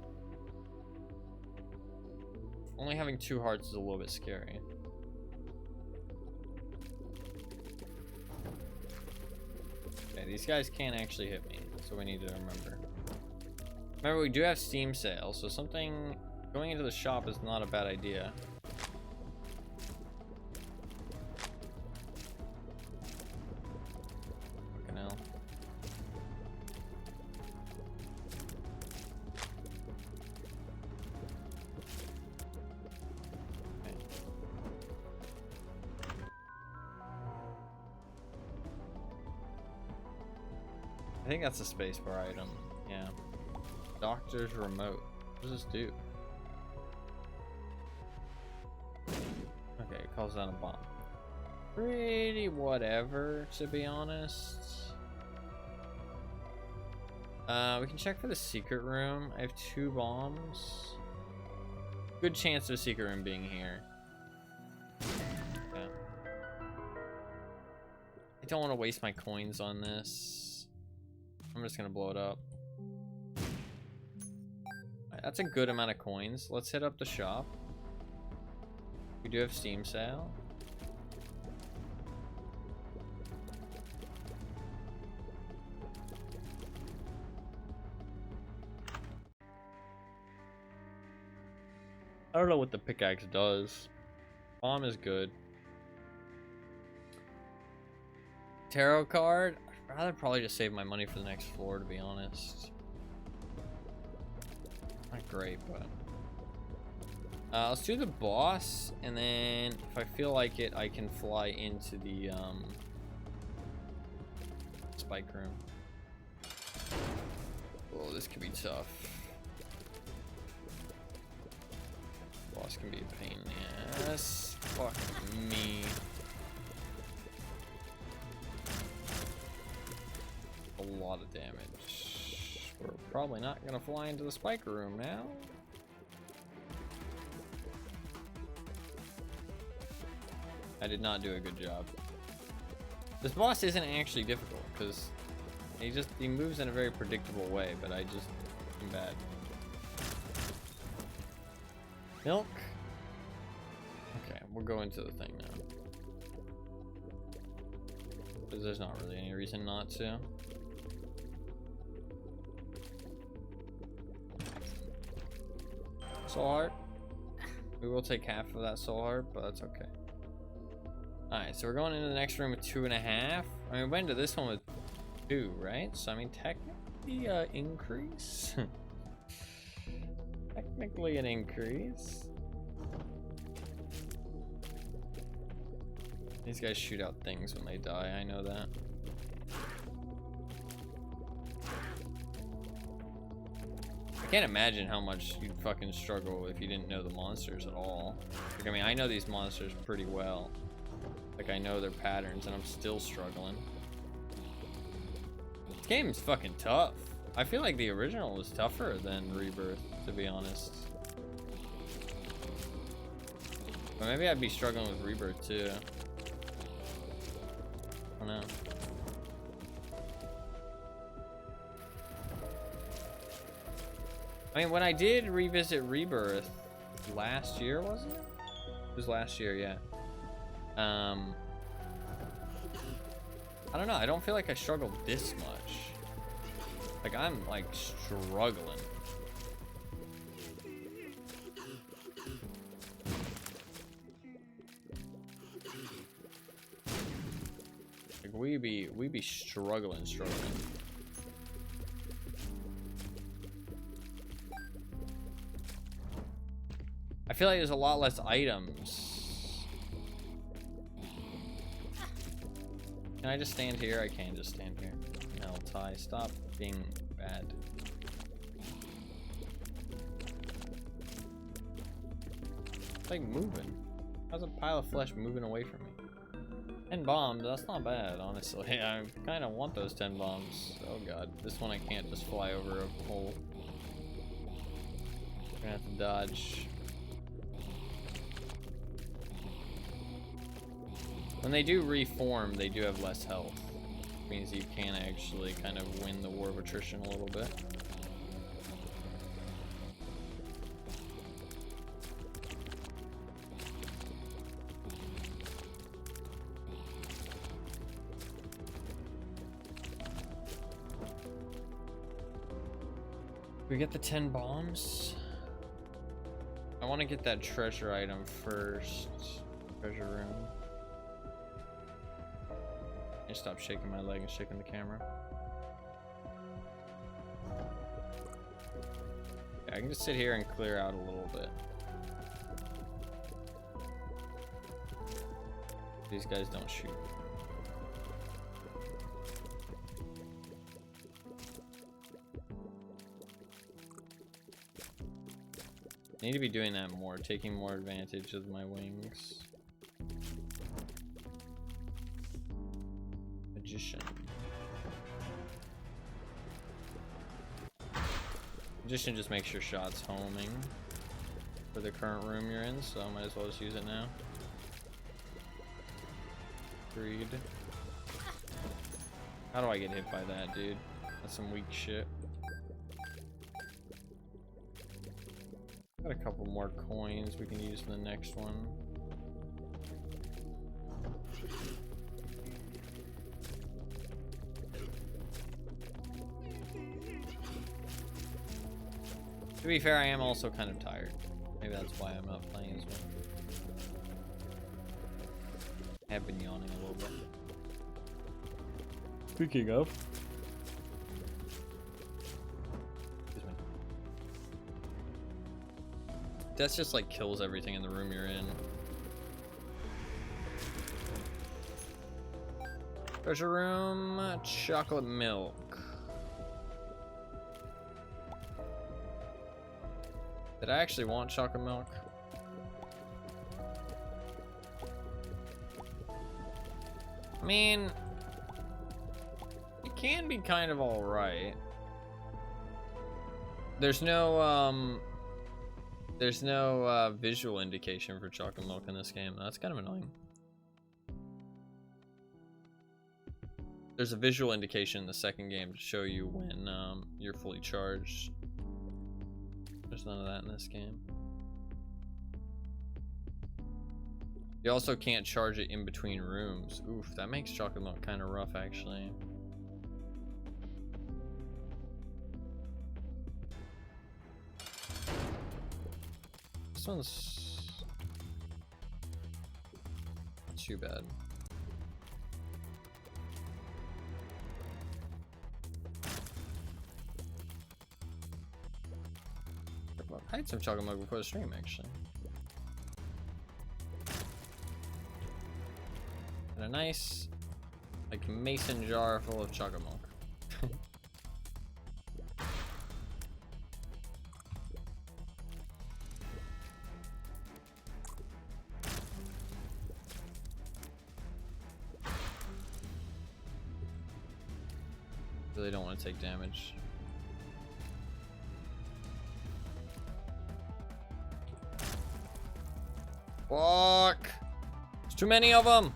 Only having 2 hearts is a little bit scary. Okay, these guys can't actually hit me, so we need to remember. Remember, we do have Steam sale, so something going into the shop is not a bad idea. Fucking hell. I think that's a spacebar item. Yeah. Doctor's remote. What does this do? Okay, it calls down a bomb. Pretty whatever, to be honest. We can check for the secret room. I have 2 bombs. Good chance of a secret room being here. Okay. I don't want to waste my coins on this. I'm just gonna blow it up. That's a good amount of coins. Let's hit up the shop. We do have Steam sale. I don't know what the pickaxe does. Bomb is good. Tarot card? I'd rather probably just save my money for the next floor, to be honest. Not great, but... let's do the boss, and then if I feel like it, I can fly into the, spike room. Oh, this could be tough. Boss can be a pain in the ass. Fuck me. A lot of damage. We're probably not gonna fly into the spike room now. I did not do a good job. This boss isn't actually difficult because he moves in a very predictable way, but I'm bad. Milk. Okay, we'll go into the thing now. Because there's not really any reason not to. soul heart. We will take half of that soul heart, but that's okay. Alright, so we're going into the next room with 2.5. I mean, we went into this one with 2, right? So, I mean, technically, increase. Technically an increase. These guys shoot out things when they die, I know that. I can't imagine how much you'd fucking struggle if you didn't know the monsters at all. Like, I mean, I know these monsters pretty well. Like, I know their patterns, and I'm still struggling. This game is fucking tough. I feel like the original was tougher than Rebirth, to be honest. But maybe I'd be struggling with Rebirth, too. I don't know. I mean, when I did revisit Rebirth last year, wasn't it? It was last year, yeah. I don't know. I don't feel like I struggled this much. Like, I'm, like, struggling. Like, we be struggling. I feel like there's a lot less items. Can I just stand here? I can't just stand here. No, Ty, stop being bad. It's like moving. How's a pile of flesh moving away from me? 10 bombs, that's not bad, honestly. I kind of want those 10 bombs. Oh god, this one I can't just fly over a hole. I'm gonna have to dodge. When they do reform, they do have less health. It means you can actually kind of win the war of attrition a little bit. We get the 10 bombs. I want to get that treasure item first. Treasure room. I stop shaking my leg and shaking the camera. Yeah, I can just sit here and clear out a little bit. These guys don't shoot. I need to be doing that more, taking more advantage of my wings. Magician. Magician just makes your shots homing for the current room you're in, so I might as well just use it now. Greed. How do I get hit by that, dude? That's some weak shit. Got a couple more coins we can use in the next one. To be fair, I am also kind of tired. Maybe that's why I'm not playing as well. I have been yawning a little bit. Speaking of. That's just like kills everything in the room you're in. Treasure room, chocolate milk. Did I actually want chocolate milk? I mean, it can be kind of alright. There's no visual indication for chocolate milk in this game. That's kind of annoying. There's a visual indication in the second game to show you when you're fully charged. There's none of that in this game. You also can't charge it in between rooms. Oof, that makes chocolate milk kind of rough, actually. This one's not too bad. I had some chocolate milk before the stream, actually. And a nice, like, mason jar full of chocolate milk. Really don't want to take damage. Fuck! There's too many of them!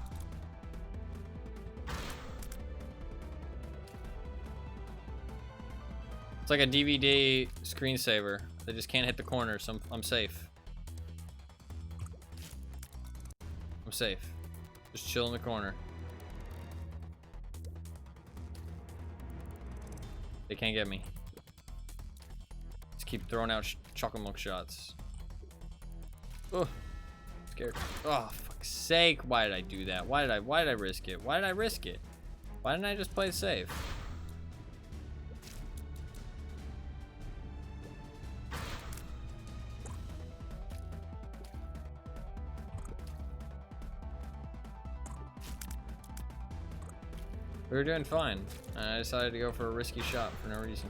It's like a DVD screensaver. They just can't hit the corner, so I'm safe. I'm safe. Just chill in the corner. They can't get me. Just keep throwing out chocolate milk shots. Ugh. Scared. Oh, fuck's sake. Why did I do that? Why did I risk it? Why did I risk it? Why didn't I just play it safe? We were doing fine. I decided to go for a risky shot for no reason.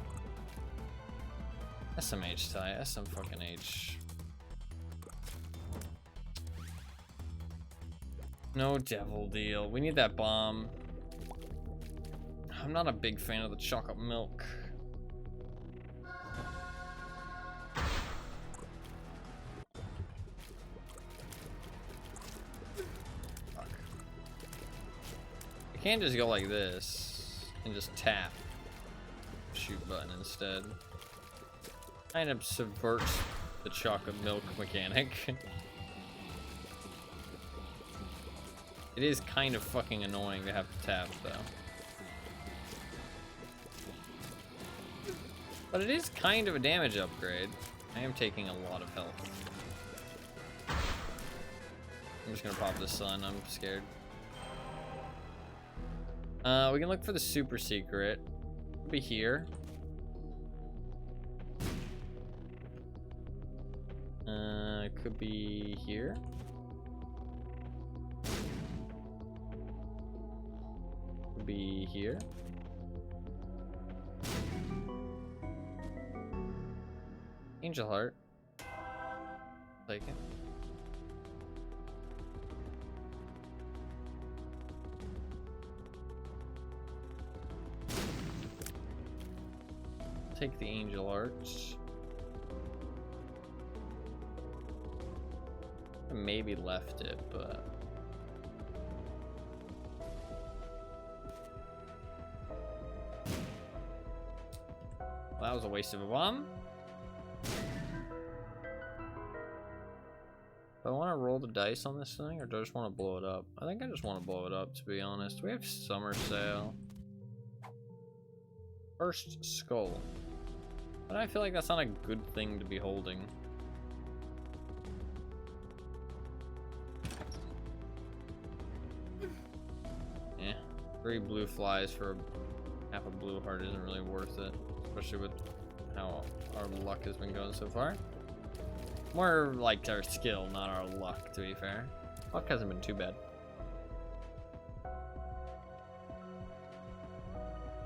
That's some H, Ty. That's some fucking H. No devil deal. We need that bomb. I'm not a big fan of the chocolate milk. Fuck. I can't just go like this and just tap shoot button instead. Kind of subverts the chocolate milk mechanic. It is kind of fucking annoying to have to tap, though. But it is kind of a damage upgrade. I am taking a lot of health. I'm just gonna pop the sun, I'm scared. We can look for the super secret. It'll be here. It could be here. Be here. Angel heart. Take it. Take the angel hearts. I maybe left it, but well, that was a waste of a bomb. Do I want to roll the dice on this thing, or do I just want to blow it up? I think I just want to blow it up, to be honest. We have summer sale. First skull. But I feel like that's not a good thing to be holding. Yeah. 3 blue flies for half a blue heart isn't really worth it. Especially with how our luck has been going so far. More like our skill, not our luck, to be fair. Luck hasn't been too bad.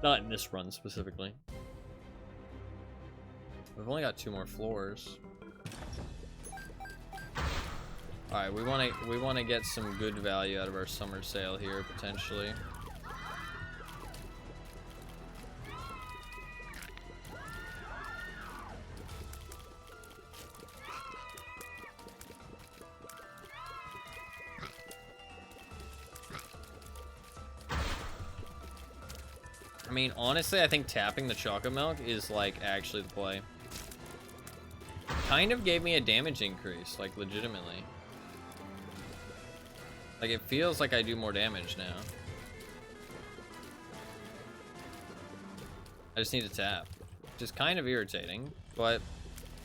Not in this run specifically. We've only got 2 more floors. Alright, we wanna get some good value out of our summer sale here, potentially. I mean, honestly, I think tapping the chocolate milk is like actually the play. Kind of gave me a damage increase, like legitimately. Like it feels like I do more damage now. I just need to tap, which is kind of irritating, but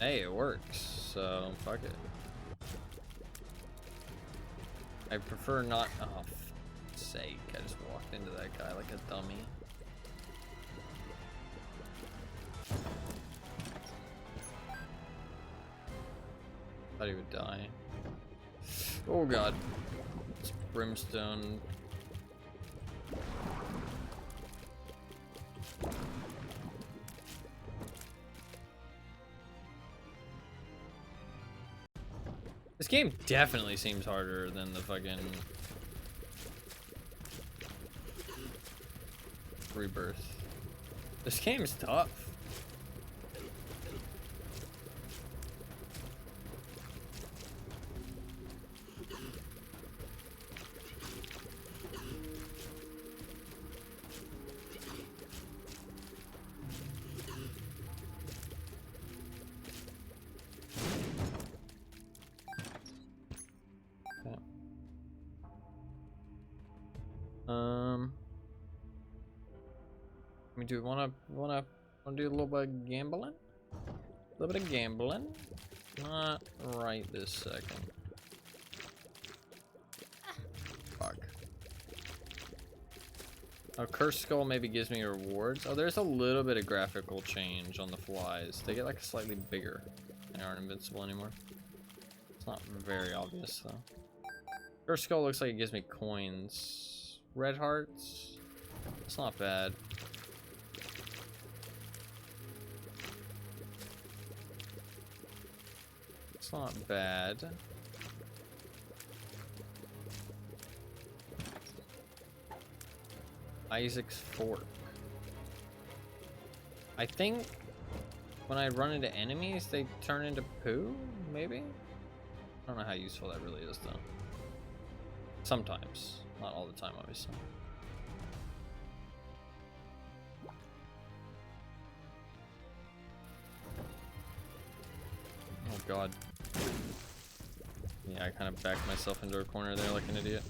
hey, it works, so fuck it. I prefer not. Oh, for sake! I just walked into that guy like a dummy. Thought he would die. Oh god. It's brimstone. This game definitely seems harder than the fucking Rebirth. This game is tough. I mean, do we wanna do a little bit of gambling? A little bit of gambling? Not right this second. Fuck. Oh, Cursed Skull maybe gives me rewards. Oh, there's a little bit of graphical change on the flies. They get like slightly bigger. They aren't invincible anymore. It's not very obvious though. Cursed Skull looks like it gives me coins. Red hearts. It's not bad. It's not bad. Isaac's Fork. I think when I run into enemies, they turn into poo, maybe? I don't know how useful that really is, though. Sometimes. Not all the time, obviously. Oh, God. Yeah, I kind of backed myself into a corner there like an idiot.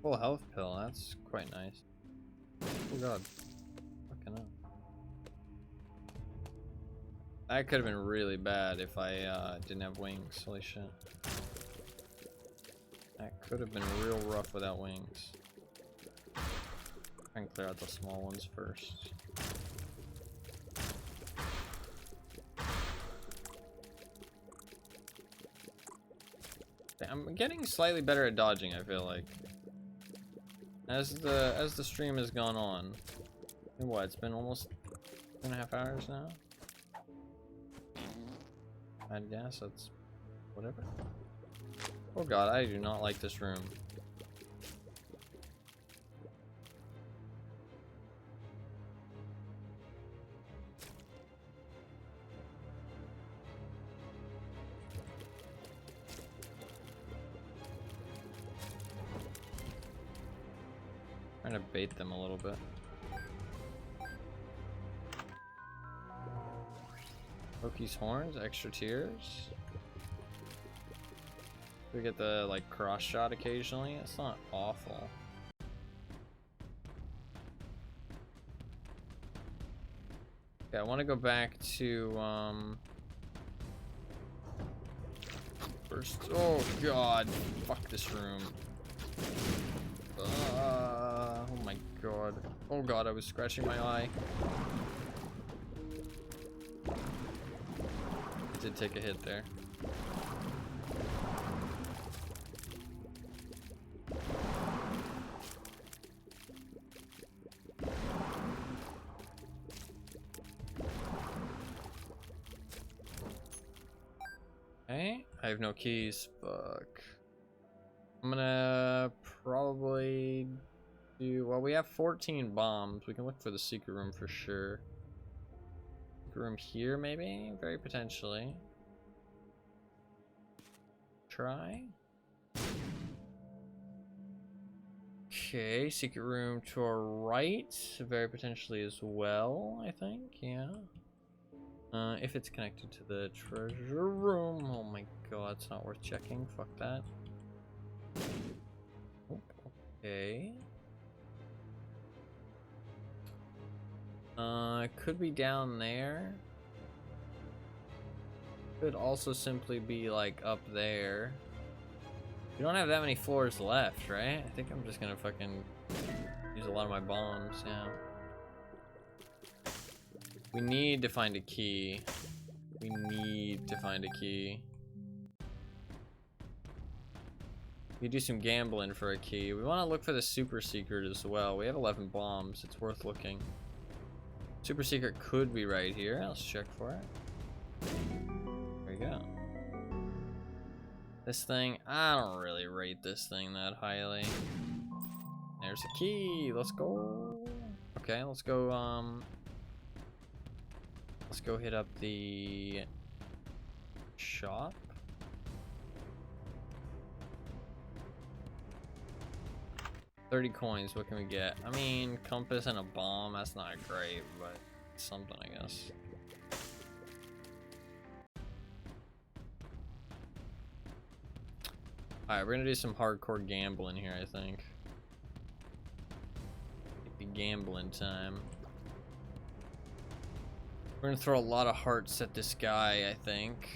Full health pill, that's quite nice. Oh god. Fucking hell. That could have been really bad if I didn't have wings. Holy shit. That could have been real rough without wings. I can clear out the small ones first. I'm getting slightly better at dodging, I feel like. As the stream has gone on. And what, it's been almost 2.5 hours now? I guess that's whatever. Oh god, I do not like this room. Trying to bait them a little bit. Loki's horns, extra tears. We get the like cross shot occasionally. It's not awful. Okay, I want to go back to first. Oh god, fuck this room. Oh my god. Oh god, I was scratching my eye. I did take a hit there. Okay, I have no keys. Fuck. I'm gonna probably do, well, we have 14 bombs. We can look for the secret room for sure. Secret room here, maybe? Very potentially. Try. Okay, secret room to our right, very potentially as well, I think, yeah. If it's connected to the treasure room, oh my god, it's not worth checking, fuck that. Oh, okay. It could be down there. Could also simply be like up there. We don't have that many floors left, right? I think I'm just gonna fucking use a lot of my bombs, yeah. We need to find a key. We need to find a key. We do some gambling for a key. We want to look for the super secret as well. We have 11 bombs. It's worth looking. Super secret could be right here. Let's check for it. There we go. This thing, I don't really rate this thing that highly. There's a key. Let's go. Okay, let's go hit up the shop. $30 coins, what can we get? I mean, compass and a bomb, that's not great, but something, I guess. Alright, we're gonna do some hardcore gambling here, I think. It'd be gambling time. We're gonna throw a lot of hearts at this guy, I think.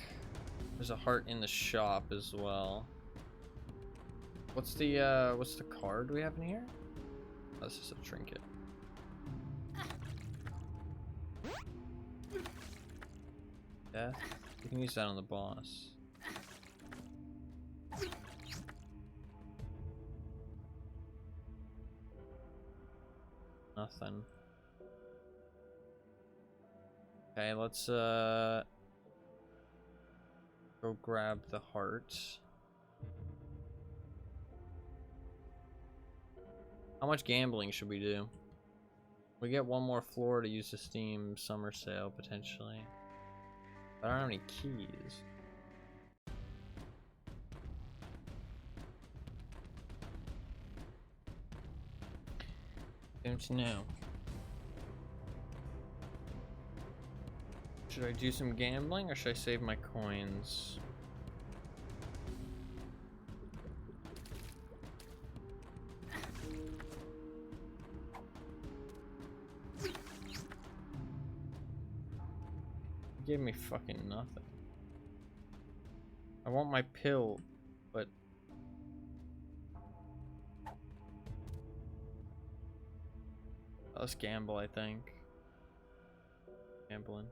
There's a heart in the shop as well. What's the card we have in here? Oh, that's just a trinket. Yeah, you can use that on the boss. Nothing. Okay, let's go grab the heart. How much gambling should we do? We get one more floor to use the Steam summer sale potentially. But I don't have any keys. Don't you know? Should I do some gambling or should I save my coins? You gave me fucking nothing. I want my pill, but let's gamble, I think. Gambling.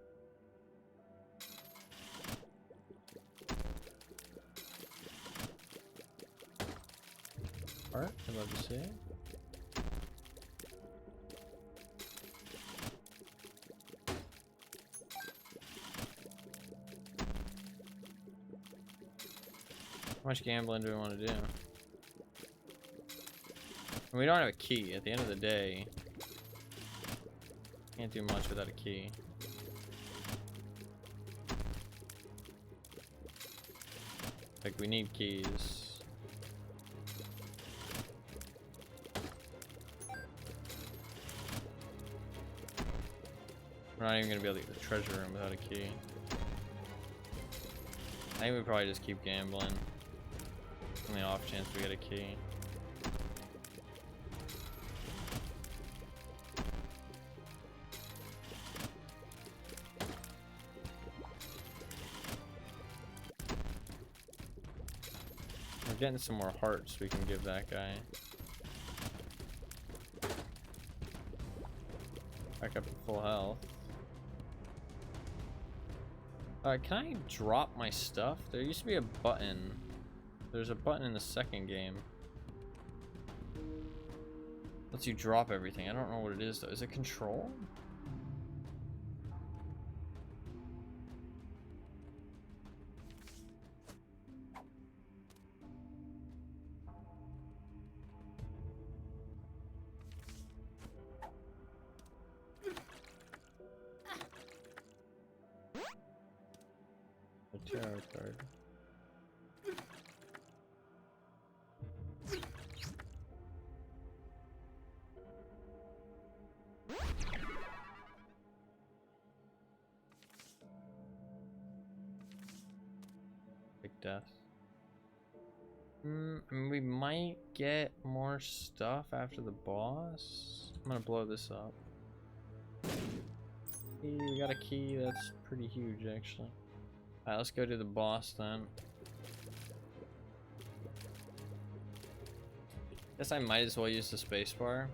Alright, I'd love to see it. How much gambling do we want to do? We don't have a key. At the end of the day, can't do much without a key. Like, we need keys. We're not even gonna be able to get the treasure room without a key. I think we probably just keep gambling. On the off chance we get a key. We're getting some more hearts we can give that guy. Back up to full health. Can I drop my stuff? There used to be a button. There's a button in the second game. Lets you drop everything. I don't know what it is though. Is it control? The tarot card. Big death. I mean, we might get more stuff after the boss. I'm gonna blow this up. We got a key that's pretty huge, actually. Alright, let's go to the boss then. Guess I might as well use the spacebar.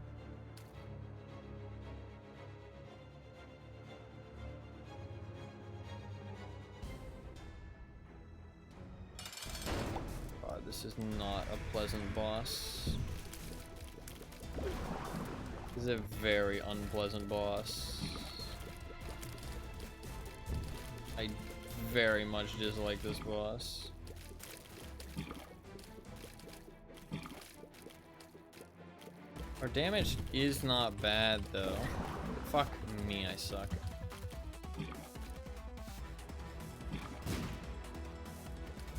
God, this is not a pleasant boss. This is a very unpleasant boss. I very much dislike this boss. Our damage is not bad though. Fuck me, I suck.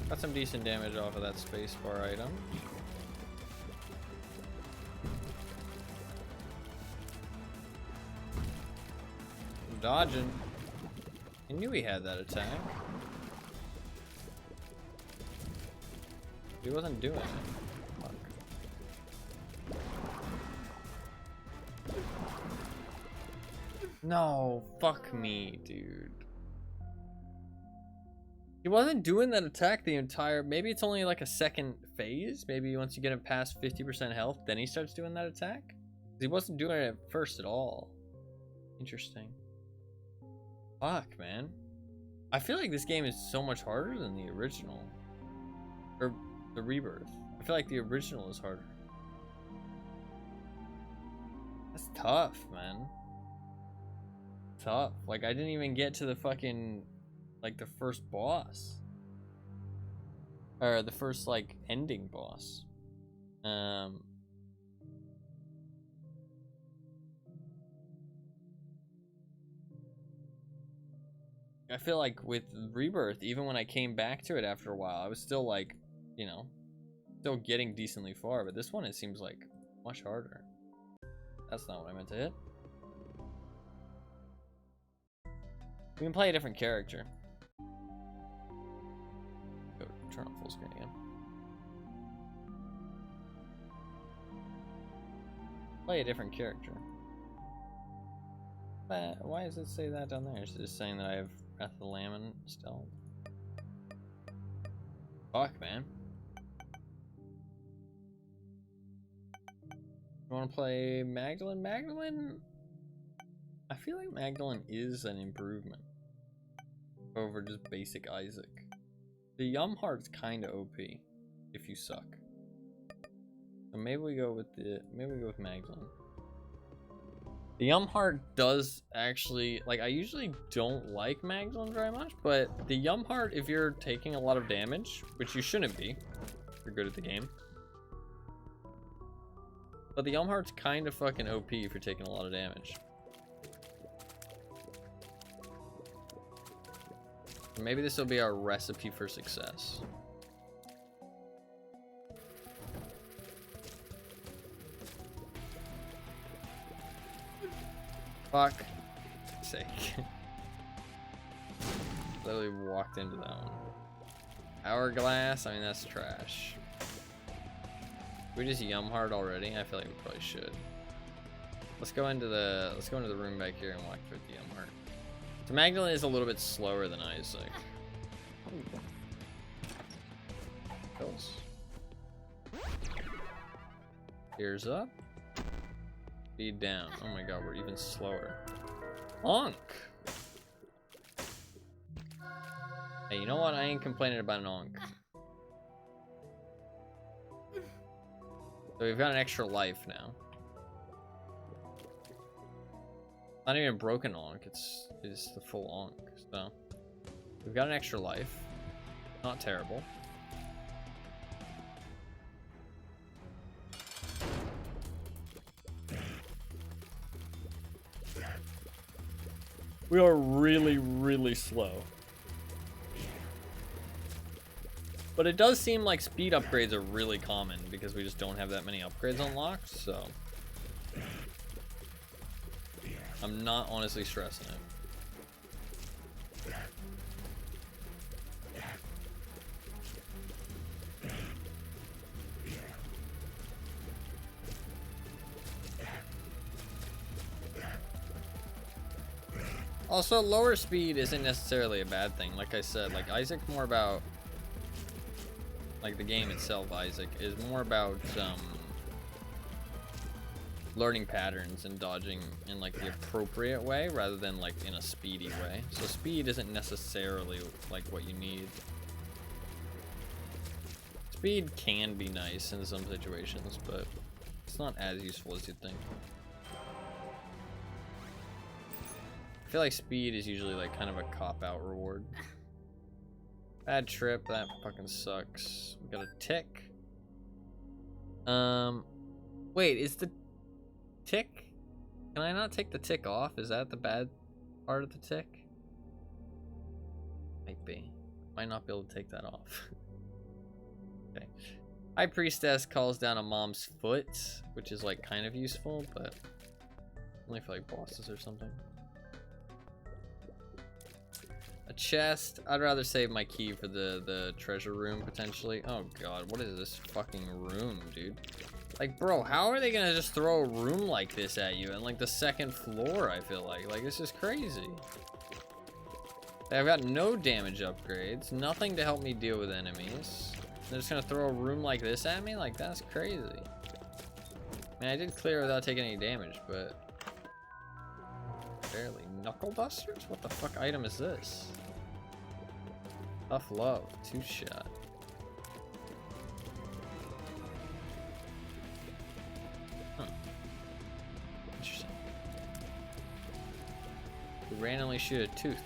Got some decent damage off of that spacebar item. I'm dodging. I knew he had that attack. He wasn't doing it. Fuck. No, fuck me, dude. He wasn't doing that attack the entire... Maybe it's only like a second phase. Maybe once you get him past 50% health, then he starts doing that attack. He wasn't doing it at first at all. Interesting. Fuck, man. I feel like this game is so much harder than the original. Or the Rebirth. I feel like the original is harder. That's tough, man. Tough. Like, I didn't even get to the fucking... like the first boss, or the first like ending boss. I feel like with Rebirth, even when I came back to it after a while, I was still like, you know, still getting decently far, but this one it seems like much harder. That's not what I meant to hit. We can play a different character. Go turn on full screen again. Play a different character. But why does it say that down there? Is it just saying that I have Wrath of the Lamb still? Fuck, man. You want to play Magdalene? Magdalene? I feel like Magdalene is an improvement over just basic Isaac. The Yum Heart's kind of OP if you suck. So maybe we go with Magdalene. The Yum Heart does actually, like, I usually don't like Magdalene very much, but the Yum Heart, if you're taking a lot of damage, which you shouldn't be, if you're good at the game. But the Yum Heart's kind of fucking OP if you're taking a lot of damage. Maybe this will be our recipe for success. Fuck sake. Literally walked into that one. Hourglass, I mean that's trash. We just Yum Heart already? I feel like we probably should. Let's go into the room back here and walk through the Yum Heart. So Magdalene is a little bit slower than Isaac. Kills. Ears up. Speed down. Oh my god, we're even slower. Onk! Hey, you know what? I ain't complaining about an onk. So we've got an extra life now. Not even a broken onk, it's the full onk. So we've got an extra life. Not terrible. We are really, really slow. But it does seem like speed upgrades are really common because we just don't have that many upgrades unlocked, so I'm not honestly stressing it. Also, lower speed isn't necessarily a bad thing. Like I said, like Isaac's more about, like the game itself, Isaac, is more about learning patterns and dodging in like the appropriate way rather than like in a speedy way. So speed isn't necessarily like what you need. Speed can be nice in some situations, but it's not as useful as you'd think. I feel like speed is usually like kind of a cop-out reward. Bad trip, that fucking sucks. We got a tick. Wait, is the tick? Can I not take the tick off? Is that the bad part of the tick? Might be. Might not be able to take that off. Okay. High Priestess calls down a mom's foot, which is like kind of useful, but only for like bosses or something. A chest. I'd rather save my key for the treasure room potentially. Oh god, what is this fucking room, dude? Like, bro, how are they gonna just throw a room like this at you on like the second floor? I feel like this is crazy. I've got no damage upgrades, nothing to help me deal with enemies. They're just gonna throw a room like this at me? Like, that's crazy. I mean, I did clear without taking any damage, but barely. Knuckle dusters? What the fuck item is this? Tough love, 2-shot. Huh. Interesting. We randomly shoot a tooth.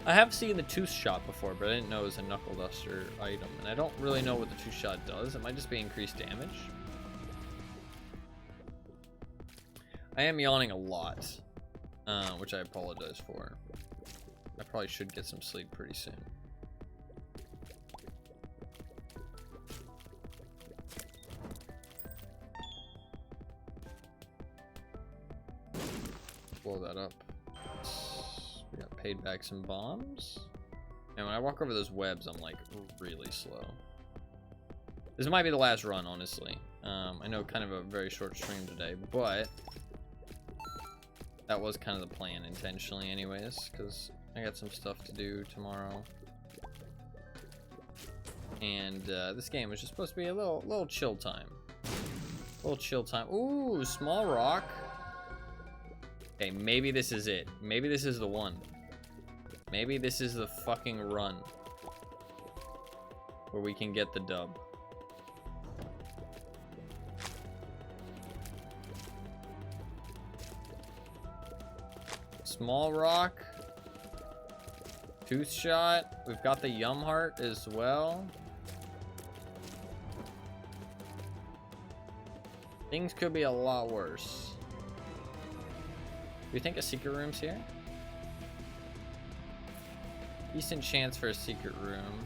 I have seen the tooth shot before, but I didn't know it was a knuckle duster item, and I don't really know what the tooth shot does. It might just be increased damage. I am yawning a lot, which I apologize for. I probably should get some sleep pretty soon. Blow that up. We got paid back some bombs. And when I walk over those webs, I'm like really slow. This might be the last run, honestly. I know kind of a very short stream today, but that was kind of the plan intentionally anyways, because I got some stuff to do tomorrow. And this game was just supposed to be a little chill time. A little chill time. Ooh, small rock. Okay, maybe this is it. Maybe this is the one. Maybe this is the fucking run where we can get the dub. Small rock. Tooth shot. We've got the yum heart as well. Things could be a lot worse. Do you think a secret room's here? Decent chance for a secret room.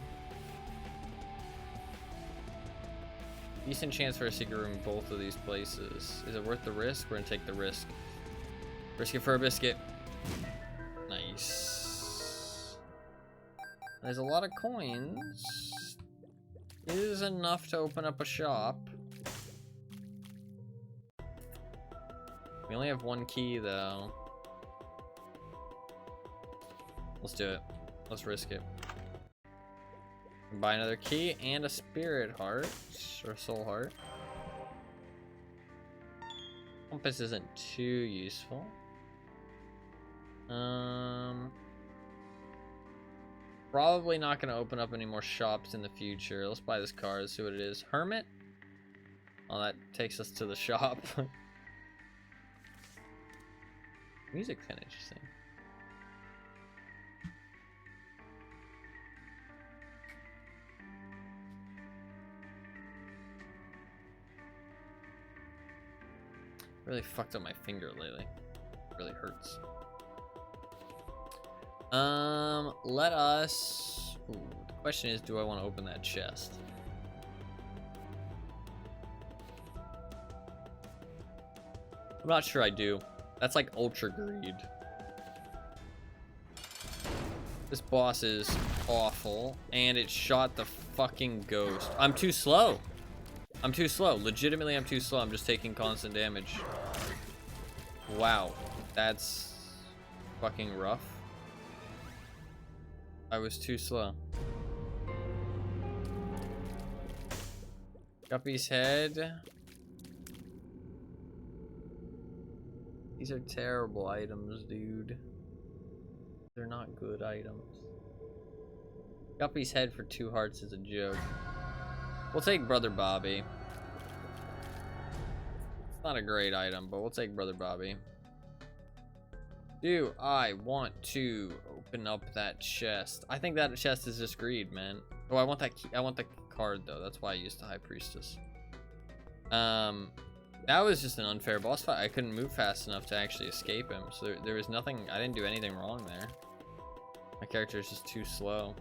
Decent chance for a secret room in both of these places. Is it worth the risk? We're gonna take the risk. Risk it for a biscuit. Nice. There's a lot of coins. It is enough to open up a shop. We only have one key though. Let's do it. Let's risk it. Buy another key and a spirit heart or soul heart. Compass isn't too useful. Probably not going to open up any more shops in the future. Let's buy this card, see what it is. Hermit. Oh, that takes us to the shop. Music's kind of interesting. Really fucked up my finger lately. It really hurts. Let us... Ooh, the question is, do I want to open that chest? I'm not sure I do. That's like ultra greed. This boss is awful, and it shot the fucking ghost. I'm too slow. I'm too slow. Legitimately, I'm too slow. I'm just taking constant damage. Wow. That's fucking rough. I was too slow. Guppy's head. These are terrible items, dude. They're not good items. Guppy's head for 2 hearts is a joke. We'll take Brother Bobby. It's not a great item, but we'll take Brother Bobby. Do I want to open up that chest? I think that chest is just greed, man. Oh, I want that key. I want the card though. That's why I used the High Priestess. That was just an unfair boss fight. I couldn't move fast enough to actually escape him. So there was nothing. I didn't do anything wrong there. My character is just too slow.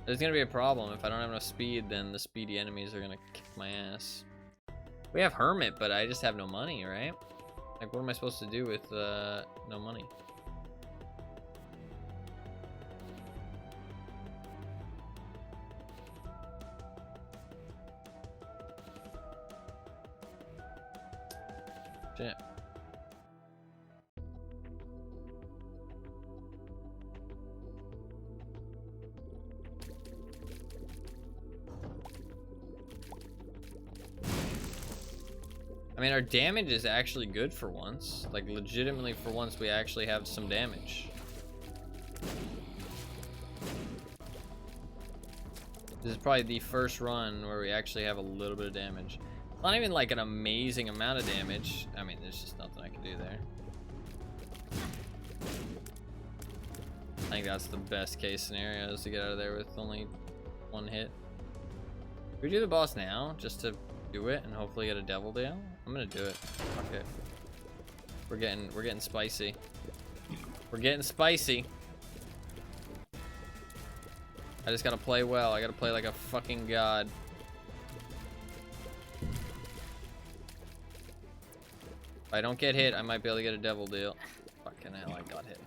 There's gonna be a problem. If I don't have enough speed, then the speedy enemies are gonna kick my ass. We have Hermit, but I just have no money, right? Like, what am I supposed to do with no money? Shit. I mean, our damage is actually good for once. Like, legitimately for once, we actually have some damage. This is probably the first run where we actually have a little bit of damage. Not even like an amazing amount of damage. I mean, there's just nothing I can do there. I think that's the best case scenario, is to get out of there with only 1 hit. Should we do the boss now, just to do it and hopefully get a devil deal? I'm gonna do it. Fuck it. We're getting spicy. We're getting spicy. I just gotta play well. I gotta play like a fucking god. If I don't get hit, I might be able to get a devil deal. Fucking hell, I got hit.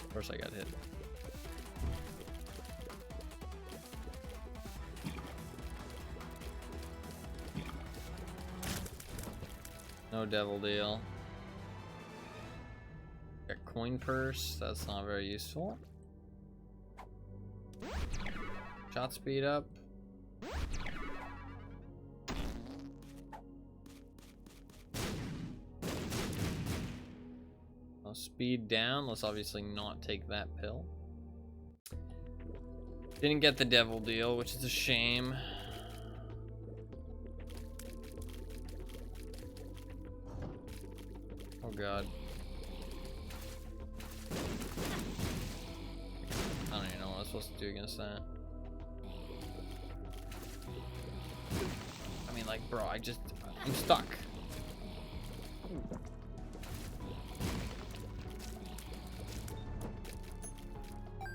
Of course I got hit. No devil deal. Got coin purse, that's not very useful. Shot speed up. Oh, speed down, let's obviously not take that pill. Didn't get the devil deal, which is a shame. Oh god. I don't even know what I'm supposed to do against that. I mean, like, bro, I'm stuck.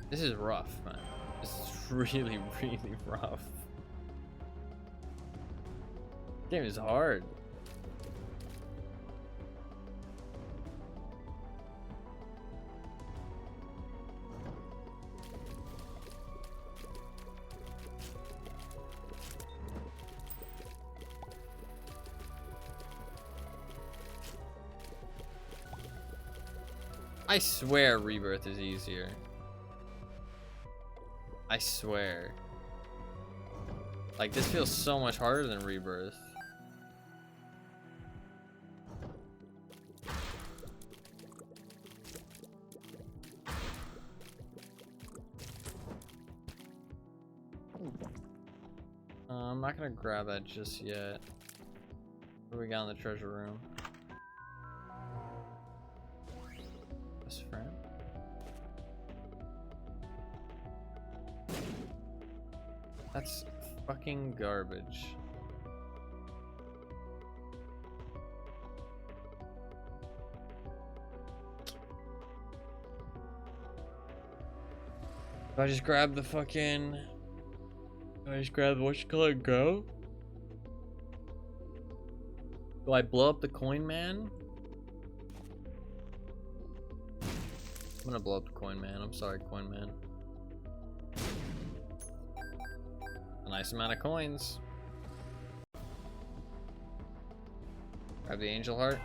This is rough, man. This is really, really rough. This game is hard. I swear Rebirth is easier. I swear. Like, this feels so much harder than Rebirth. I'm not gonna grab that just yet. What do we got in the treasure room? Best friend. That's fucking garbage. Do I just grab the fucking... Do I just grab the whatchamacallit go? Do I blow up the coin man? I'm gonna blow up the coin man. I'm sorry, coin man. A nice amount of coins. Grab the angel heart.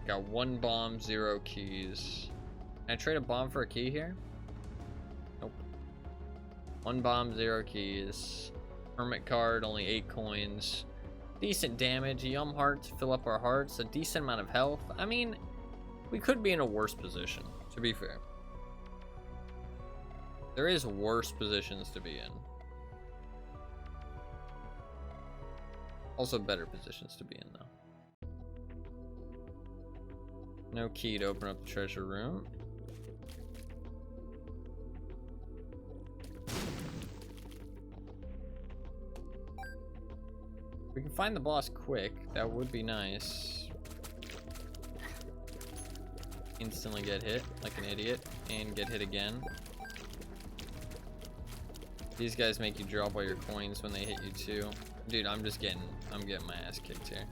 Got 1 bomb, 0 keys. Can I trade a bomb for a key here? Nope. 1 bomb, 0 keys. Hermit card, only 8 coins. Decent damage. Yum heart to fill up our hearts. A decent amount of health. I mean, we could be in a worse position, to be fair. There is worse positions to be in. Also better positions to be in, though. No key to open up the treasure room. We can find the boss quick. That would be nice. Instantly get hit like an idiot and get hit again. These guys make you drop all your coins when they hit you too. Dude, I'm getting my ass kicked here.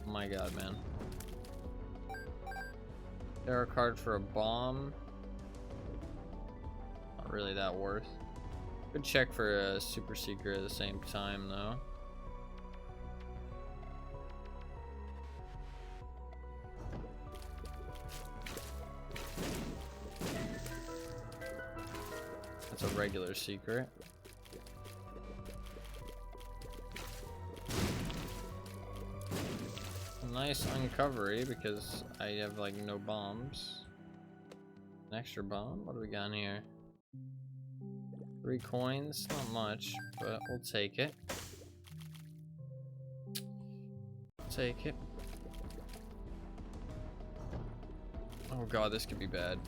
Oh my god, man. Tarot card for a bomb. Not really that worth. Could check for a super secret at the same time though. That's a regular secret. Nice uncovery because I have like no bombs. An extra bomb? What do we got in here? 3 coins, not much, but we'll take it. Take it. Oh god, this could be bad.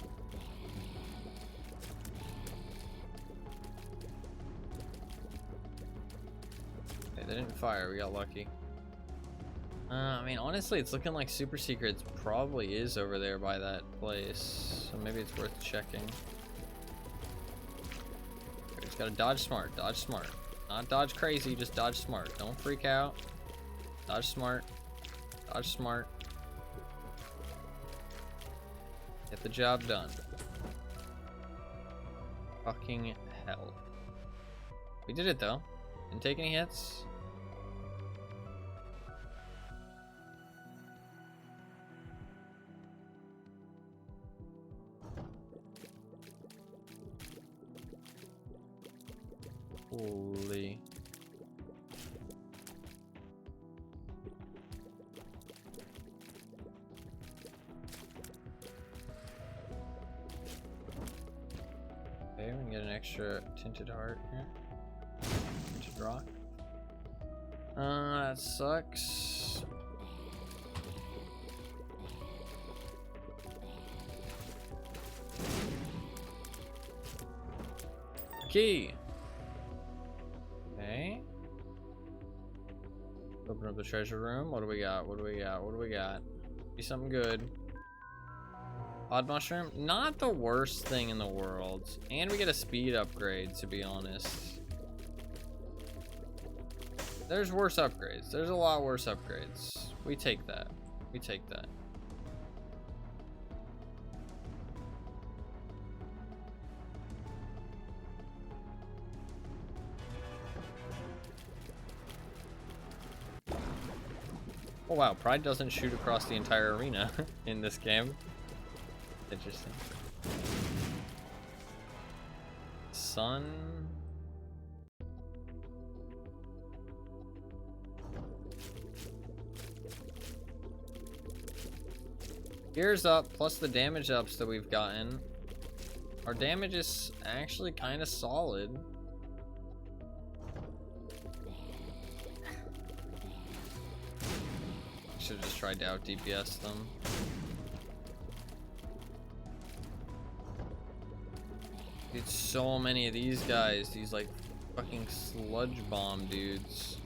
Okay, they didn't fire, we got lucky. I mean, honestly, it's looking like Super Secrets probably is over there by that place, so maybe it's worth checking. We just gotta dodge smart, dodge smart. Not dodge crazy, just dodge smart. Don't freak out. Dodge smart, dodge smart. Get the job done. Fucking hell. We did it though. Didn't take any hits. Holy. Okay, we can get an extra tinted heart here. Tinted rock. That sucks. Key. Okay. Open up the treasure room. What do we got? What do we got? What do we got? Be something good. Odd mushroom, not the worst thing in the world. And we get a speed upgrade, to be honest. There's worse upgrades. There's a lot worse upgrades. We take that. We take that. Oh wow, Pride doesn't shoot across the entire arena in this game. Interesting. Sun. Gears up, plus the damage ups that we've gotten. Our damage is actually kind of solid. Should have just tried to out DPS them. Dude, so many of these guys, these like fucking sludge bomb dudes.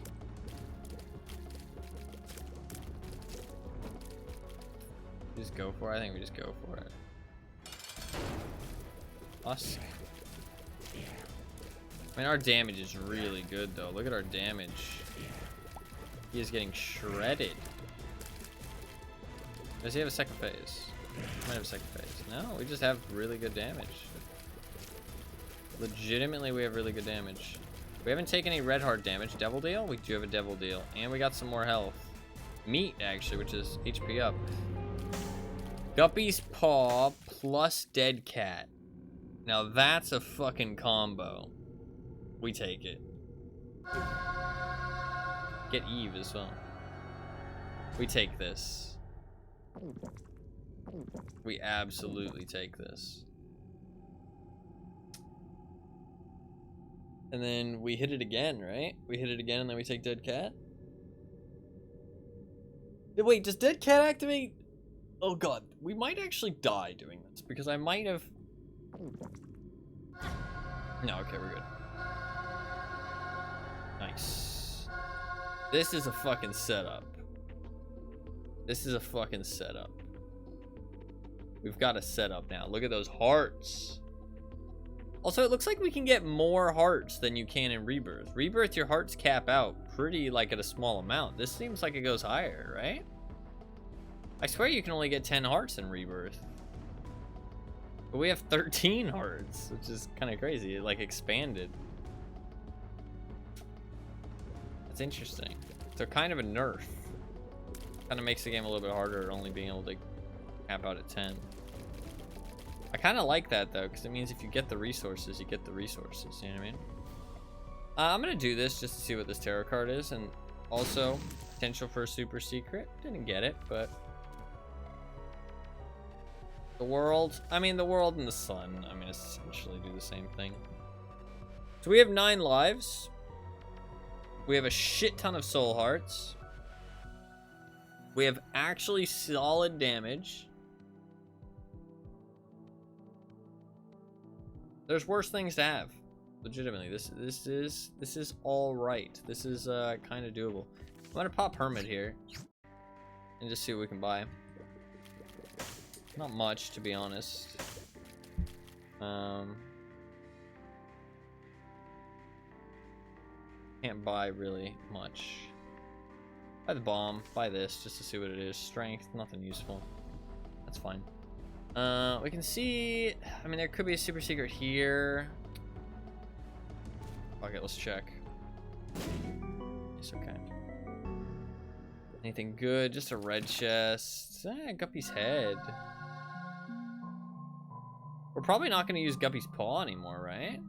Just go for it. I think we just go for it. Husk. I mean, our damage is really good though. Look at our damage. He is getting shredded. Does he have a second phase? Might have a second phase. No, we just have really good damage. Legitimately, we have really good damage. We haven't taken any red heart damage. Devil deal? We do have a devil deal. And we got some more health. Meat, actually, which is HP up. Guppy's Paw plus Dead Cat. Now that's a fucking combo. We take it. Get Eve as well. We take this. We absolutely take this. And then we hit it again, right? We hit it again and then we take Dead Cat? Wait, does Dead Cat activate? Oh god, we might actually die doing this because I might have... No, okay, we're good. Nice. This is a fucking setup. This is a fucking setup. We've got a setup now. Look at those hearts. Also, it looks like we can get more hearts than you can in Rebirth. Rebirth, your hearts cap out pretty like at a small amount. This seems like it goes higher, right? I swear you can only get 10 hearts in Rebirth. But we have 13 hearts, which is kind of crazy. It like expanded. That's interesting. So kind of a nerf. Kind of makes the game a little bit harder, only being able to cap out at 10. I kind of like that though, because it means if you get the resources, you get the resources. You know what I mean? I'm gonna do this just to see what this tarot card is, and also potential for a super secret. Didn't get it, but the world. I mean, the world and the sun. I mean, essentially do the same thing. So we have 9 lives. We have a shit ton of soul hearts. We have actually solid damage. There's worse things to have. Legitimately, this is all right. This is kind of doable. I'm gonna pop Hermit here and just see what we can buy. Not much, to be honest. Can't buy really much. Buy the bomb. Buy this just to see what it is. Strength, nothing useful. That's fine. We can see. I mean, there could be a super secret here. Okay, let's check. It's okay. Anything good? Just a red chest. Guppy's head. We're probably not going to use Guppy's paw anymore, right?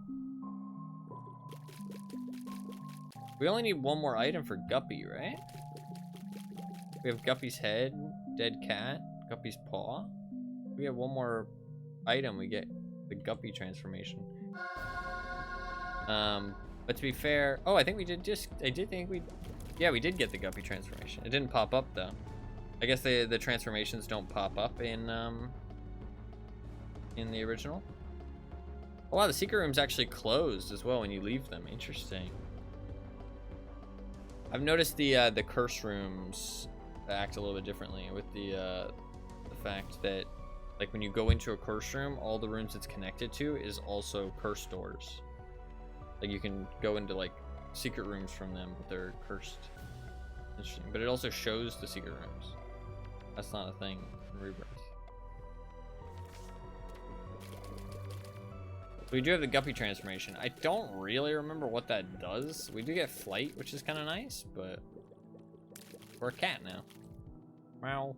We only need one more item for Guppy, right? We have Guppy's head, dead cat, Guppy's paw. We have one more item, we get the Guppy transformation. But to be fair, oh, I think we did yeah, we did get the Guppy transformation. It didn't pop up though. I guess the transformations don't pop up in the original. Oh wow, the secret room's actually closed as well when you leave them. Interesting. I've noticed the curse rooms act a little bit differently with the fact that like when you go into a curse room, all the rooms it's connected to is also curse doors. Like you can go into like secret rooms from them, but they're cursed. Interesting. But it also shows the secret rooms. That's not a thing in Rebirth. We do have the Guppy transformation. I don't really remember what that does. We do get flight, which is kind of nice, but we're a cat now. Meow.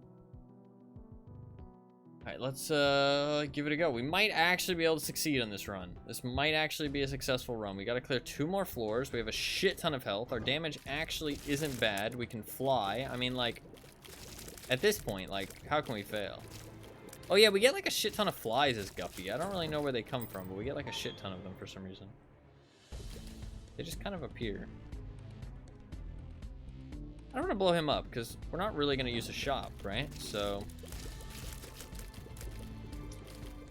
Alright, let's give it a go. We might actually be able to succeed on this run. This might actually be a successful run. We gotta clear 2 more floors. We have a shit ton of health. Our damage actually isn't bad. We can fly. I mean, like, at this point, like, how can we fail? Oh yeah, we get like a shit ton of flies as Guppy. I don't really know where they come from, but we get like a shit ton of them for some reason. They just kind of appear. I don't want to blow him up because we're not really going to use a shop, right? So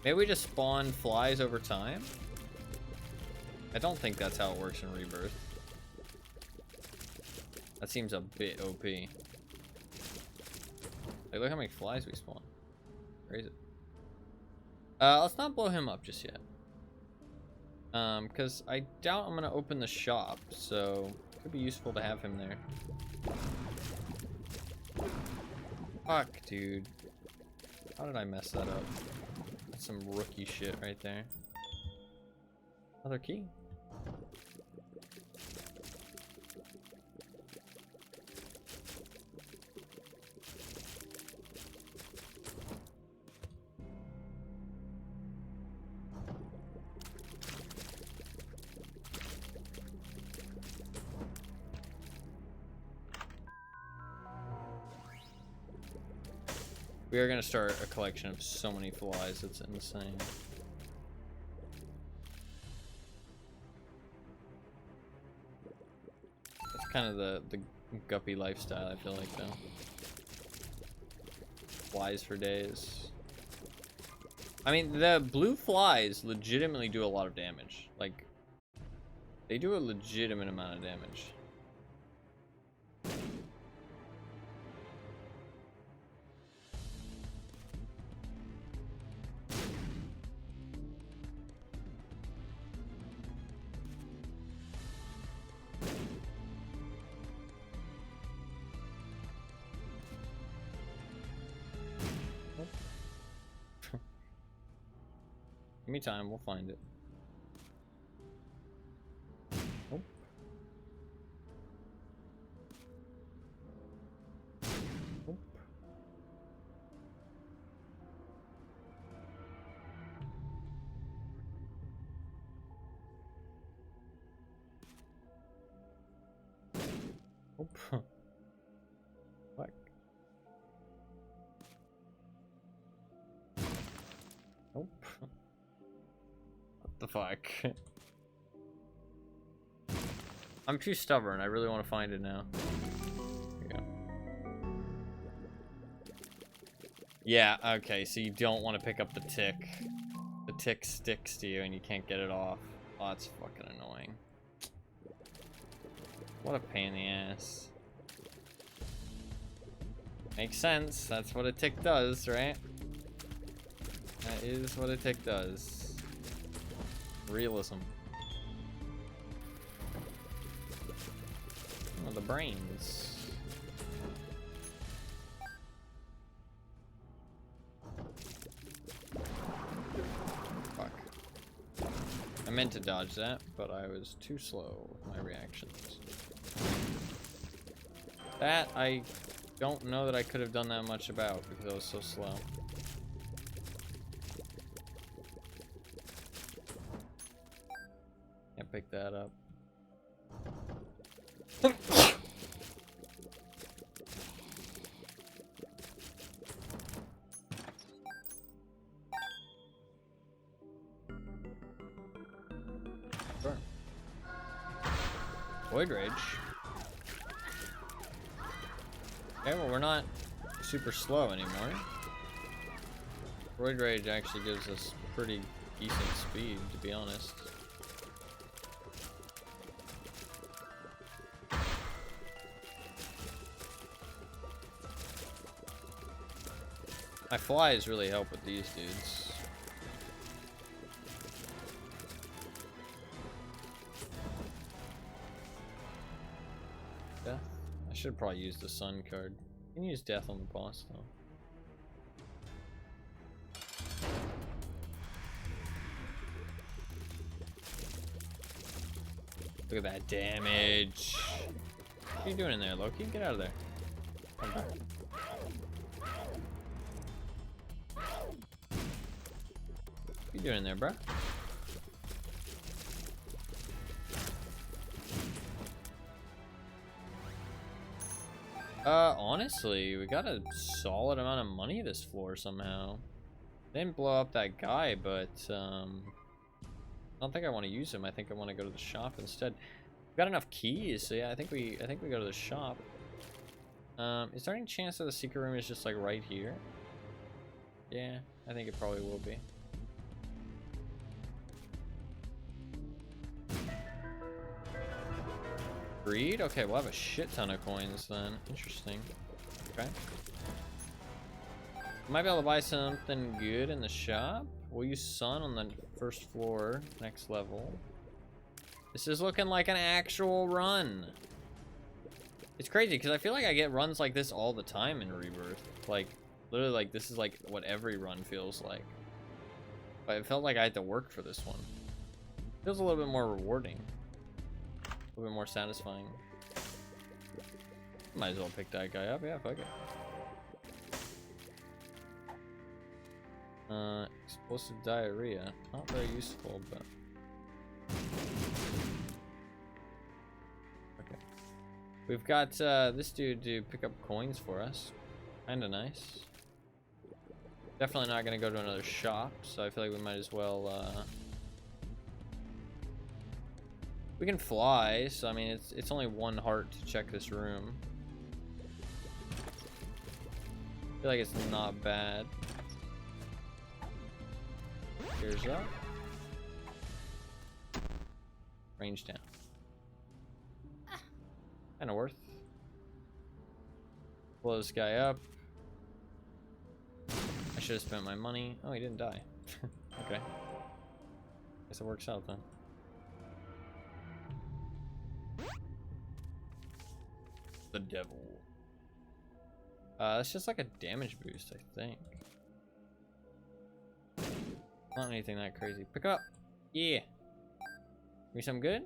maybe we just spawn flies over time. I don't think that's how it works in Rebirth. That seems a bit OP. Like, look how many flies we spawn. Crazy. Let's not blow him up just yet. Because I doubt I'm gonna open the shop, so it could be useful to have him there. Fuck, dude. How did I mess that up? That's some rookie shit right there. Another key. We are gonna start a collection of so many flies, it's insane. That's kind of the guppy lifestyle, I feel like, though. Flies for days. I mean, the blue flies legitimately do a lot of damage. Like, they do a legitimate amount of damage. Give me time, we'll find it. Oh. Oh. Oh. Fuck. Nope. What the fuck? I'm too stubborn. I really want to find it now. Here we go. Yeah, okay, so you don't want to pick up the tick. The tick sticks to you and you can't get it off. Oh, that's fucking annoying. What a pain in the ass. Makes sense. That's what a tick does, right? That is what a tick does. Realism. Oh, the brains. Fuck. I meant to dodge that, but I was too slow with my reactions. That I don't know that I could have done that much about because I was so slow. Can't pick that up. Sure. Void Rage. Okay, well, we're not super slow anymore. Void Rage actually gives us pretty decent speed, to be honest. My flies really help with these dudes. Death? I should probably use the sun card. You can use death on the boss though. Look at that damage. What are you doing in there, Loki? Get out of there. Come back. What you doing in there, bro? Honestly, we got a solid amount of money this floor somehow. Didn't blow up that guy, but I don't think I want to use him. I think I want to go to the shop instead. We've got enough keys, so yeah, I think we go to the shop. Is there any chance that the secret room is just like right here? Yeah, I think it probably will be. Greed? Okay, we'll have a shit ton of coins then. Interesting. Okay. Might be able to buy something good in the shop. We'll use sun on the first floor, next level. This is looking like an actual run. It's crazy because I feel like I get runs like this all the time in Rebirth. Like, Literally, like, this is like what every run feels like. But it felt like I had to work for this one. Feels a little bit more rewarding. A little bit more satisfying. Might as well pick that guy up. Yeah, fuck it. Explosive diarrhea. Not very useful, but... Okay. We've got this dude to pick up coins for us. Kinda nice. Definitely not gonna go to another shop, so I feel like we might as well, we can fly, so I mean, it's only 1 heart to check this room. I feel like it's not bad. Here's up. Range down. Kinda worth. Blow this guy up. I should have spent my money. Oh, he didn't die. Okay. Guess it works out then. The devil. It's just like a damage boost, I think. Not anything that crazy. Pick up. Yeah. Give me some good?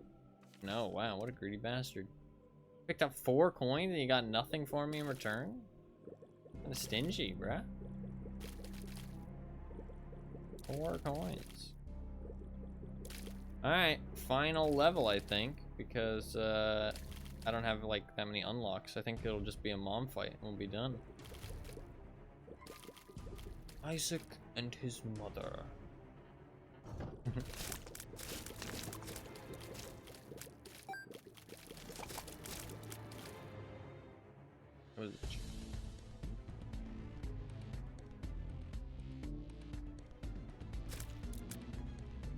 No, wow, what a greedy bastard. Picked up 4 coins and you got nothing for me in return? Kinda stingy, bruh. 4 coins. Alright, final level, I think, because I don't have like that many unlocks. I think it'll just be a mom fight and we'll be done. Isaac and his mother. What is it?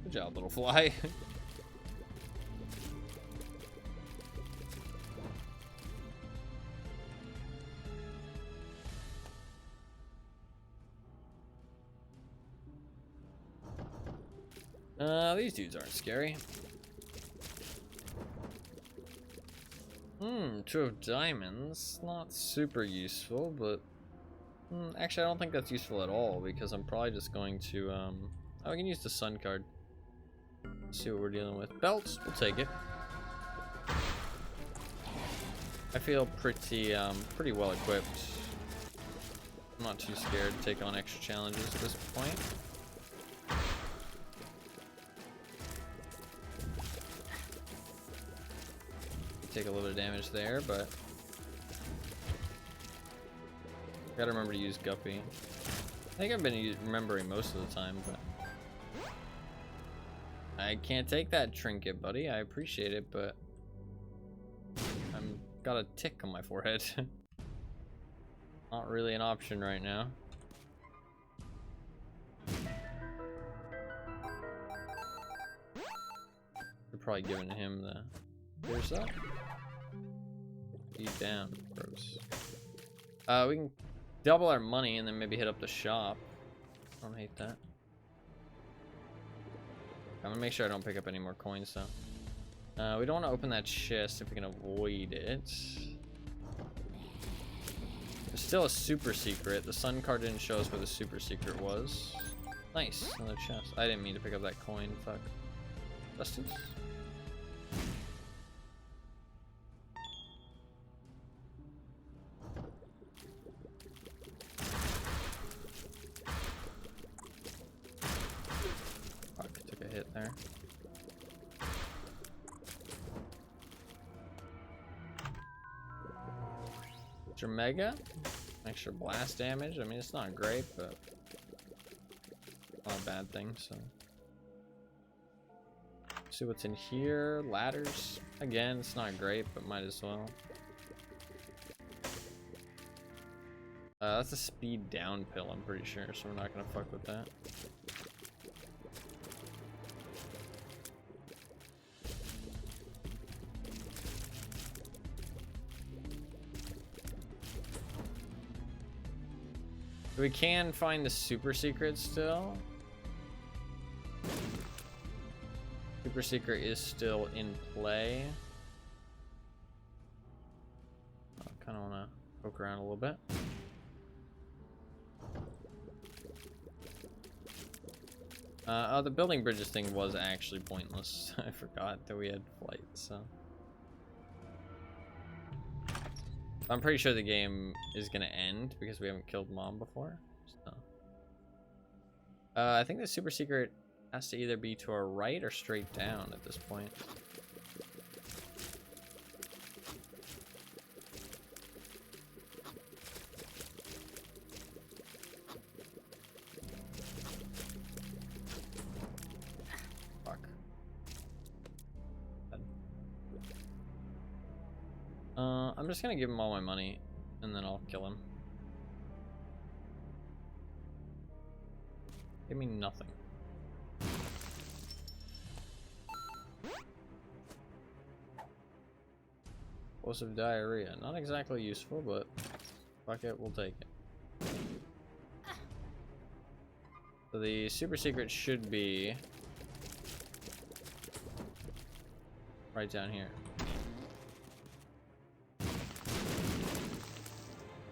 Good job, little fly. These dudes aren't scary. 2 of diamonds. Not super useful, but... actually, I don't think that's useful at all, because I'm probably just going to, oh, we can use the sun card. See what we're dealing with. Belts, we'll take it. I feel pretty well equipped. I'm not too scared to take on extra challenges at this point. Take a little bit of damage there, but gotta remember to use Guppy. I think I've been remembering most of the time, but I can't take that trinket, buddy. I appreciate it, but I'm got a tick on my forehead. Not really an option right now. We're probably giving him the pierce up. Eat down, gross. We can double our money and then maybe hit up the shop. I don't hate that. I'm gonna make sure I don't pick up any more coins though. We don't want to open that chest if we can avoid it. There's still a super secret. The sun card didn't show us where the super secret was. Nice, another chest. I didn't mean to pick up that coin. Fuck. Justice. Fuck, took a hit there. Extra mega, extra blast damage. I mean, it's not great, but not a bad thing. So, see what's in here. Ladders. Again, it's not great, but might as well. That's a speed down pill, I'm pretty sure, so we're not gonna fuck with that. We can find the super secret still. Super secret is still in play. I kind of want to poke around a little bit. Oh, the building bridges thing was actually pointless. I forgot that we had flight, so. I'm pretty sure the game is gonna end because we haven't killed Mom before, so. I think the super secret has to either be to our right or straight down at this point. I'm just gonna give him all my money, and then I'll kill him. Give me nothing. Explosive diarrhea. Not exactly useful, but fuck it, we'll take it. So the super secret should be right down here.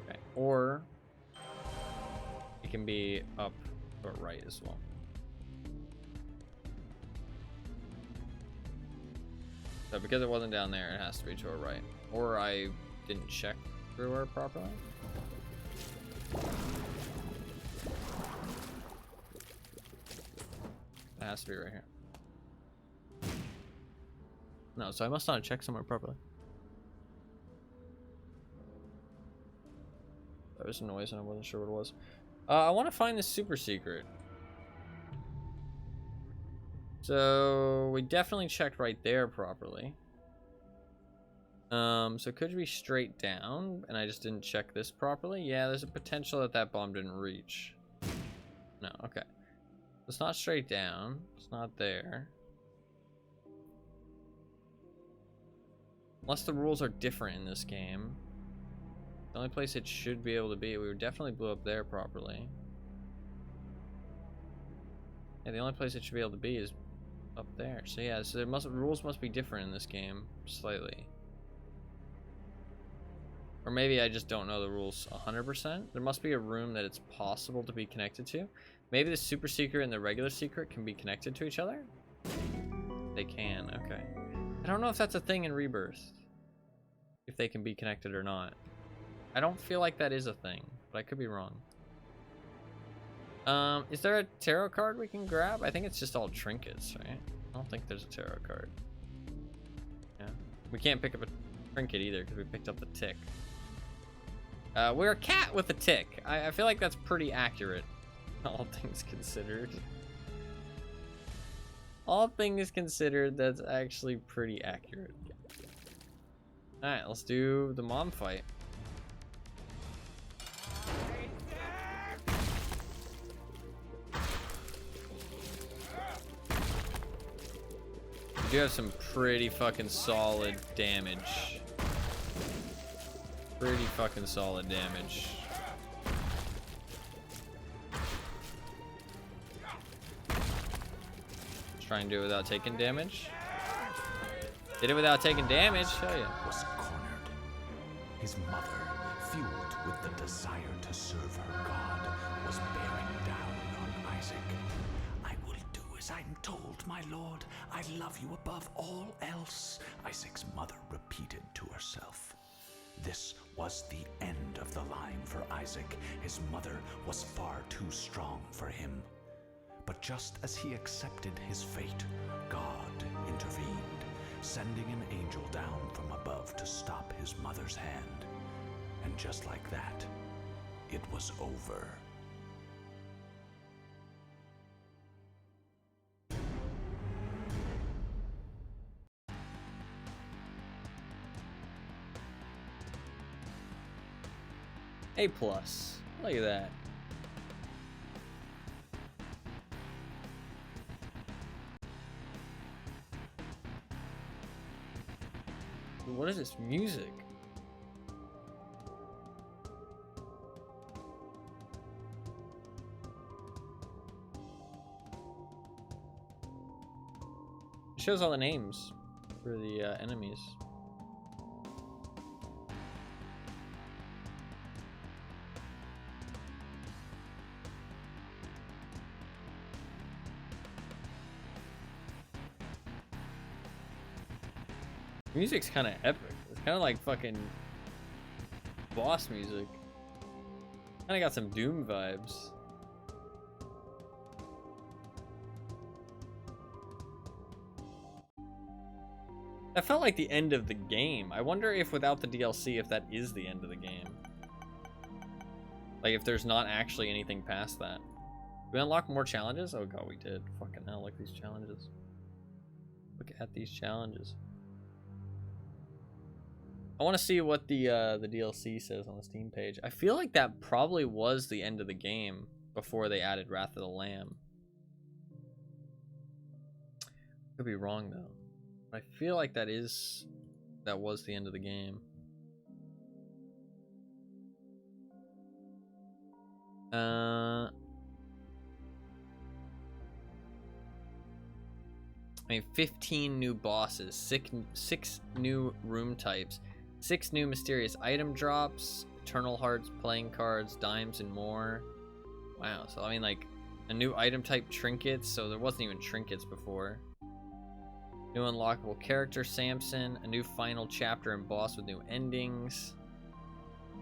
Okay, or it can be up but right as well. So because it wasn't down there, it has to be to our right. Or I didn't check everywhere properly. It has to be right here. No, so I must not have checked somewhere properly. There was a noise and I wasn't sure what it was. I want to find the super secret. So we definitely checked right there properly. So could we be straight down and I just didn't check this properly? Yeah, there's a potential that that bomb didn't reach. No, okay. It's not straight down. It's not there. Unless the rules are different in this game. The only place it should be able to be, we definitely blew up there properly. Yeah, the only place it should be able to be is up there. So yeah, so rules must be different in this game slightly. Or maybe I just don't know the rules 100%. There must be a room that it's possible to be connected to. Maybe the super secret and the regular secret can be connected to each other? They can, okay. I don't know if that's a thing in Rebirth. If they can be connected or not. I don't feel like that is a thing, but I could be wrong. Is there a tarot card we can grab? I think it's just all trinkets, right? I don't think there's a tarot card. Yeah. We can't pick up a trinket either because we picked up the tick. We're a cat with a tick. I feel like that's pretty accurate. All things considered. All things considered, that's actually pretty accurate. Alright, let's do the mom fight. We do have some pretty fucking solid damage. Pretty fucking solid damage. Let's try and do it without taking damage. Did it without taking damage? Hell yeah. Was cornered. His mother, fueled with the desire to serve her God, was bearing down on Isaac. I will do as I'm told, my lord. I love you above all else, Isaac's mother repeated to herself. This was the end of the line for Isaac. His mother was far too strong for him. But just as he accepted his fate, God intervened, sending an angel down from above to stop his mother's hand. And just like that, it was over. A+. Look at that. What is this music? It shows all the names for the enemies. Music's kind of epic. It's kind of like fucking boss music. Kind of got some Doom vibes. That felt like the end of the game. I wonder if without the DLC, if that is the end of the game. Like if there's not actually anything past that. Did we unlock more challenges? Oh god, we did. Fucking hell, look at these challenges. Look at these challenges. I want to see what the DLC says on the Steam page. I feel like that probably was the end of the game before they added Wrath of the Lamb. Could be wrong though. I feel like that was the end of the game. I mean, 15 new bosses, six new room types, 6 new mysterious item drops, Eternal Hearts, playing cards, dimes, and more. Wow, so I mean, like, a new item type, trinkets, so there wasn't even trinkets before. New unlockable character, Samson, a new final chapter and boss with new endings.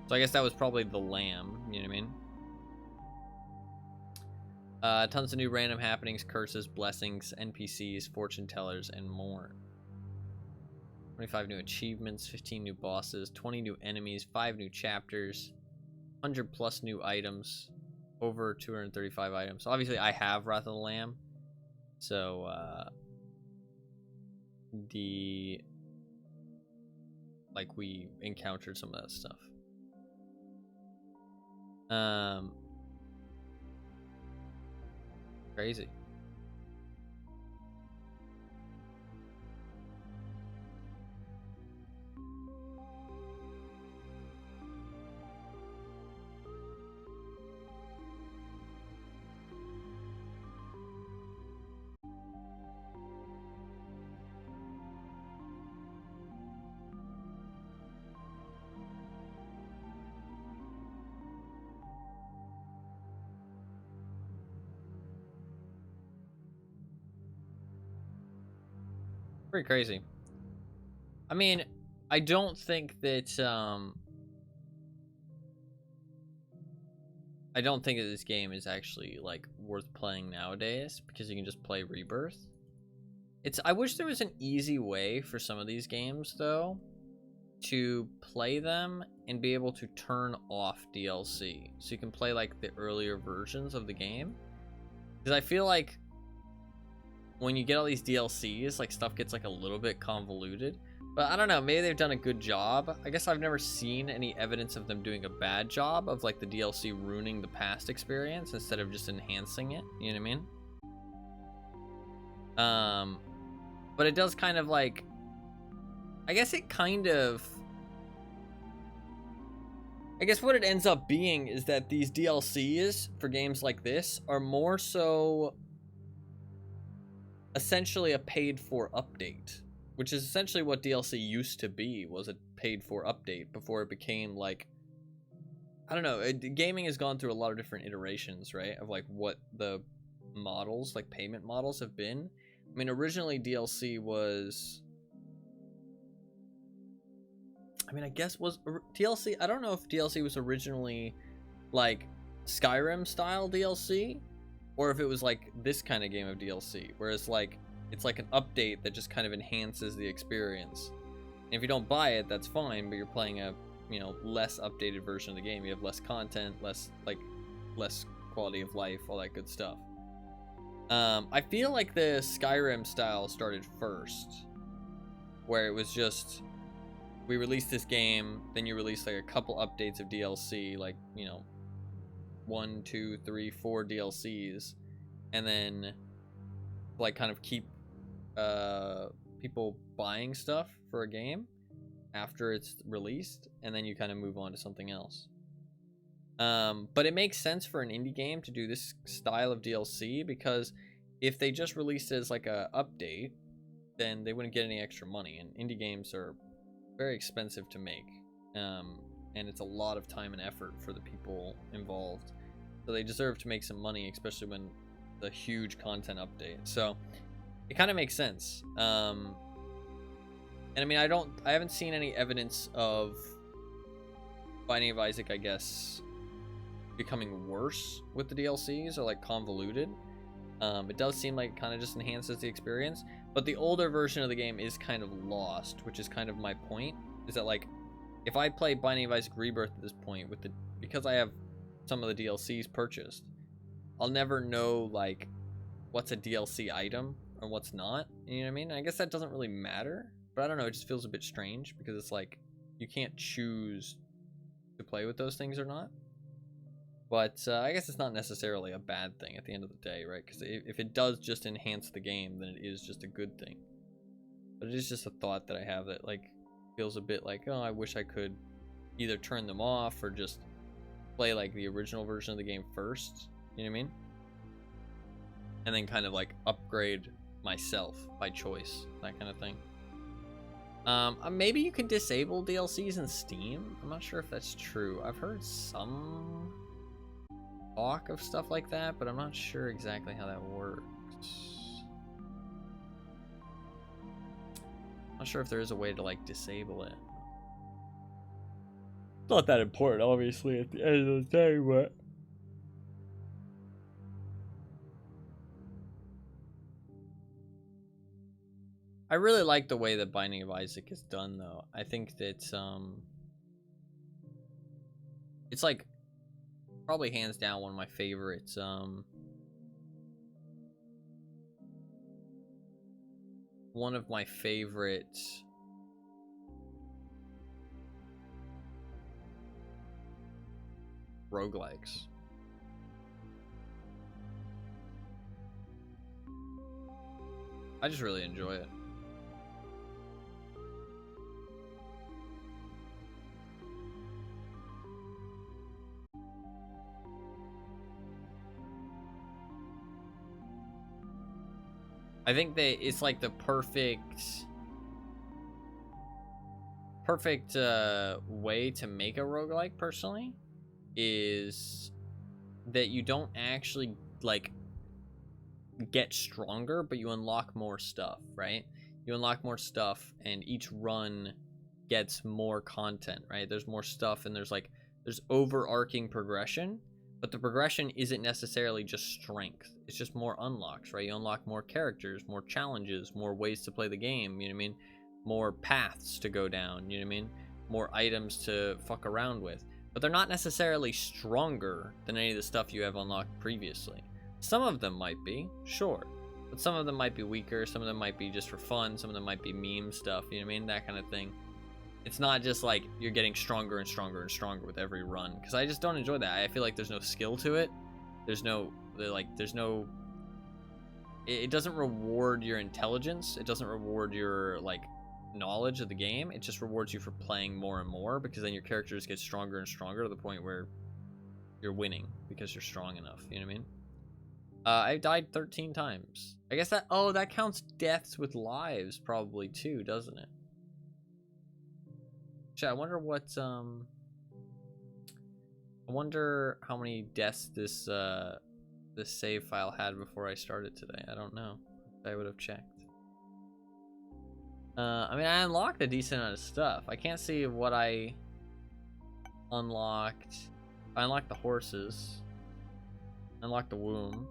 So I guess that was probably the lamb, you know what I mean? Tons of new random happenings, curses, blessings, NPCs, fortune tellers, and more. 25 new achievements, 15 new bosses, 20 new enemies, 5 new chapters, 100 plus new items, over 235 items. So obviously I have Wrath of the Lamb. So, we encountered some of that stuff. Crazy. Pretty crazy. I mean, I don't think that this game is actually like worth playing nowadays because you can just play Rebirth. I wish there was an easy way for some of these games though to play them and be able to turn off DLC so you can play like the earlier versions of the game, because I feel like when you get all these DLCs, like, stuff gets like a little bit convoluted. But I don't know, maybe they've done a good job. I guess I've never seen any evidence of them doing a bad job of like the DLC ruining the past experience instead of just enhancing it, you know what I mean? But it does kind of like, I guess what it ends up being is that these DLCs for games like this are more so essentially a paid for update, which is essentially what DLC used to be, was a paid for update before it became like, I don't know, gaming has gone through a lot of different iterations, right, of like what the models, like payment models, have been. I mean, originally DLC was, I mean, I guess was DLC, I don't know if DLC was originally like Skyrim style DLC, or if it was like this kind of game of DLC, whereas like it's like an update that just kind of enhances the experience. And if you don't buy it, that's fine, but you're playing a, you know, less updated version of the game. You have less content, less quality of life, all that good stuff. I feel like the Skyrim style started first, where it was just, we released this game, then you release like a couple updates of DLC, like, you know, 1, 2, 3, 4 DLCs, and then like kind of keep people buying stuff for a game after it's released, and then you kind of move on to something else. But it makes sense for an indie game to do this style of DLC, because if they just released it as like a update, then they wouldn't get any extra money, and indie games are very expensive to make. And it's a lot of time and effort for the people involved, so they deserve to make some money, especially when the huge content update. So it kind of makes sense. And I mean, I haven't seen any evidence of Binding of Isaac, I guess, becoming worse with the DLCs or like convoluted. It does seem like it kind of just enhances the experience, but the older version of the game is kind of lost, which is kind of my point. Is that like, if I play Binding of Isaac Rebirth at this point because I have some of the DLCs purchased, I'll never know like what's a DLC item or what's not. You know what I mean? I guess that doesn't really matter, but I don't know. It just feels a bit strange because it's like you can't choose to play with those things or not. But I guess it's not necessarily a bad thing at the end of the day, right? Because if it does just enhance the game, then it is just a good thing. But it is just a thought that I have that like feels a bit like, oh, I wish I could either turn them off or just play like the original version of the game first. You know what I mean? And then kind of like upgrade myself by choice, that kind of thing. Maybe you can disable DLCs in Steam. I'm not sure if that's true. I've heard some talk of stuff like that, but I'm not sure exactly how that works. Not sure if there is a way to like disable it. It's not that important, obviously, at the end of the day, but I really like the way that Binding of Isaac is done, though. I think that it's like probably hands down one of my favorites. One of my favorite roguelikes. I just really enjoy it. I think that it's like the perfect way to make a roguelike, personally, is that you don't actually like get stronger, but you unlock more stuff, right? You unlock more stuff and each run gets more content, right? There's more stuff and there's overarching progression, but the progression isn't necessarily just strength. It's just more unlocks, right? You unlock more characters, more challenges, more ways to play the game, you know what I mean? More paths to go down, you know what I mean? More items to fuck around with. But they're not necessarily stronger than any of the stuff you have unlocked previously. Some of them might be, sure. But some of them might be weaker, some of them might be just for fun, some of them might be meme stuff, you know what I mean? That kind of thing. It's not just like you're getting stronger and stronger and stronger with every run, because I just don't enjoy that. I feel like there's no skill to it. There's no it doesn't reward your intelligence. It doesn't reward your like knowledge of the game. It just rewards you for playing more and more, because then your characters get stronger and stronger to the point where you're winning because you're strong enough, you know what I mean? I died 13 times. I guess that counts deaths with lives probably too, doesn't it? Chat, I wonder I wonder how many deaths this save file had before I started today. I don't know. I would have checked. I mean, I unlocked a decent amount of stuff. I can't see what I unlocked. I unlocked the horses. I unlocked the womb.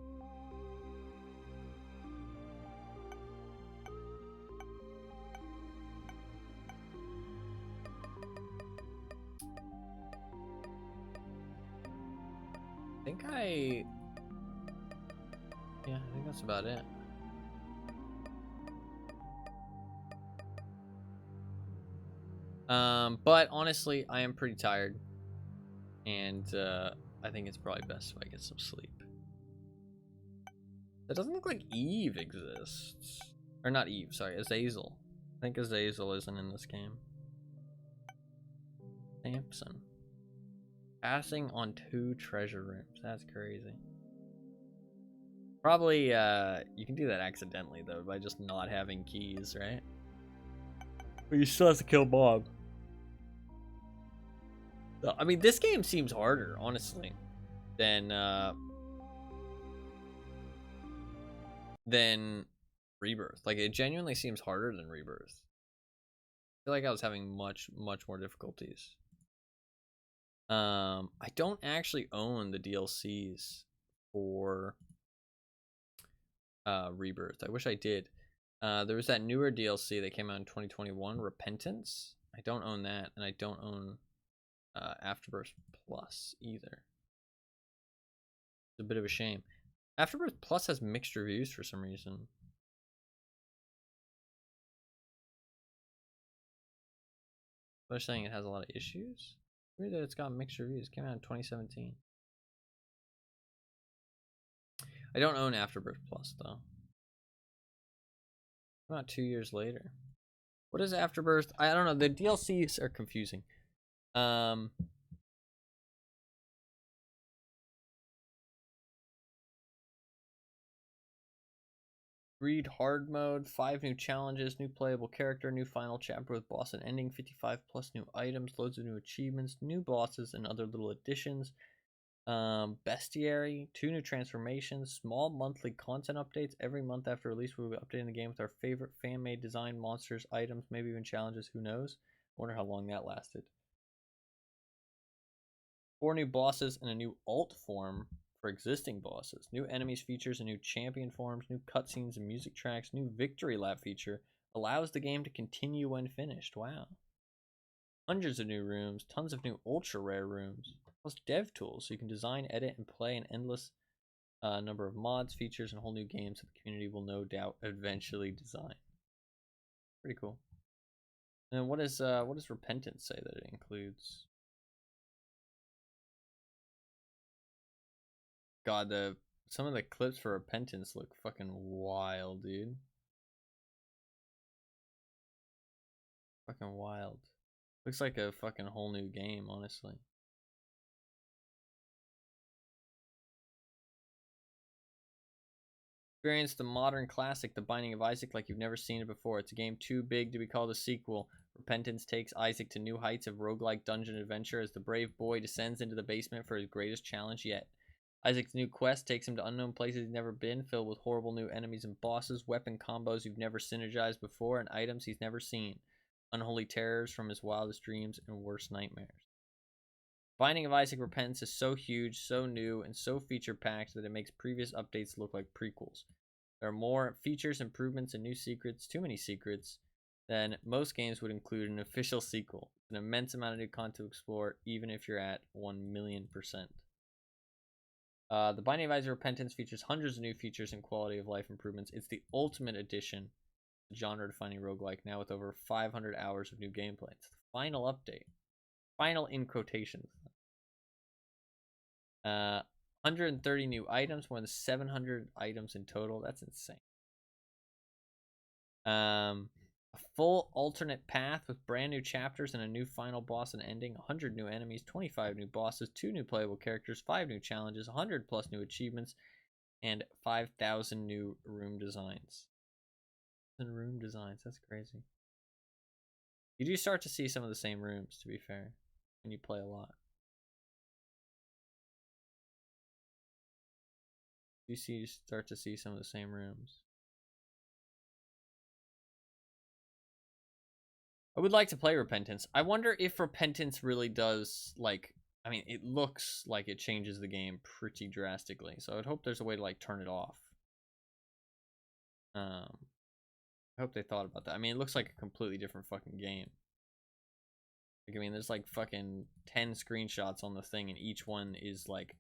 I think that's about it. But honestly, I am pretty tired, and I think it's probably best if I get some sleep. It doesn't look like Eve exists, or not Eve. Sorry, Azazel. I think Azazel isn't in this game. Samson. Passing on 2 treasure rooms. That's crazy. Probably, you can do that accidentally, though, by just not having keys, right? But you still have to kill Bob. I mean, this game seems harder, honestly, than Rebirth. Like, it genuinely seems harder than Rebirth. feel like I was having much more difficulties. I don't actually own the DLCs for Rebirth. I wish I did. There was that newer DLC that came out in 2021, Repentance. I don't own that, and I don't own Afterbirth Plus either. It's a bit of a shame. Afterbirth Plus has mixed reviews for some reason. They're saying it has a lot of issues. Weird that it's got mixed reviews. It came out in 2017. I don't own Afterbirth Plus though. About 2 years later. What is Afterbirth? I don't know. The DLCs are confusing. Read hard mode, 5 new challenges, new playable character, new final chapter with boss and ending, 55 plus new items, loads of new achievements, new bosses, and other little additions. Bestiary, 2 new transformations, small monthly content updates. Every month after release, we'll be updating the game with our favorite fan-made design monsters, items, maybe even challenges, who knows? I wonder how long that lasted. 4 new bosses and a new alt form for existing bosses. New enemies, features, and new champion forms, new cutscenes and music tracks, new victory lap feature. Allows the game to continue when finished. Wow. Hundreds of new rooms, tons of new ultra rare rooms, plus dev tools so you can design, edit, and play an endless number of mods, features, and whole new games that the community will no doubt eventually design. Pretty cool. And what does Repentance say that it includes? God, some of the clips for Repentance look fucking wild, dude. Fucking wild. Looks like a fucking whole new game, honestly. Experience the modern classic, The Binding of Isaac, like you've never seen it before. It's a game too big to be called a sequel. Repentance takes Isaac to new heights of roguelike dungeon adventure as the brave boy descends into the basement for his greatest challenge yet. Isaac's new quest takes him to unknown places he's never been, filled with horrible new enemies and bosses, weapon combos you've never synergized before, and items he's never seen. Unholy terrors from his wildest dreams and worst nightmares. Binding of Isaac Repentance is so huge, so new, and so feature-packed that it makes previous updates look like prequels. There are more features, improvements, and new secrets, too many secrets, than most games would include an official sequel. An immense amount of new content to explore, even if you're at 1,000,000%. The Binding of Isaac Repentance features hundreds of new features and quality of life improvements. It's the ultimate addition to genre-defining roguelike, now with over 500 hours of new gameplay. It's the final update. Final in quotations. 130 new items, more than 700 items in total. That's insane. A full alternate path with brand new chapters and a new final boss and ending. 100 new enemies, 25 new bosses, 2 new playable characters, 5 new challenges, 100 plus new achievements, and 5,000 new room designs. And room designs, that's crazy. You do start to see some of the same rooms, to be fair, when you play a lot. You start to see some of the same rooms. I would like to play Repentance. I wonder if Repentance really does, like, I mean, it looks like it changes the game pretty drastically. So I would hope there's a way to, like, turn it off. I hope they thought about that. I mean, it looks like a completely different fucking game. Like, I mean, there's like fucking 10 screenshots on the thing, and each one is like,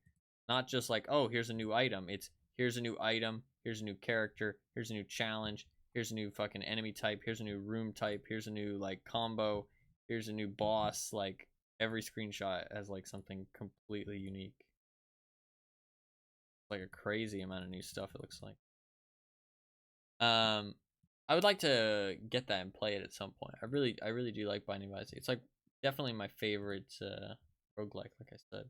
not just like, oh, here's a new item. It's, here's a new item, here's a new character, here's a new challenge, here's a new fucking enemy type, here's a new room type, here's a new like combo, here's a new boss. Like, every screenshot has like something completely unique. Like a crazy amount of new stuff, it looks like. I would like to get that and play it at some point. I really do like Binding of Isaac. It's like definitely my favorite roguelike, like I said.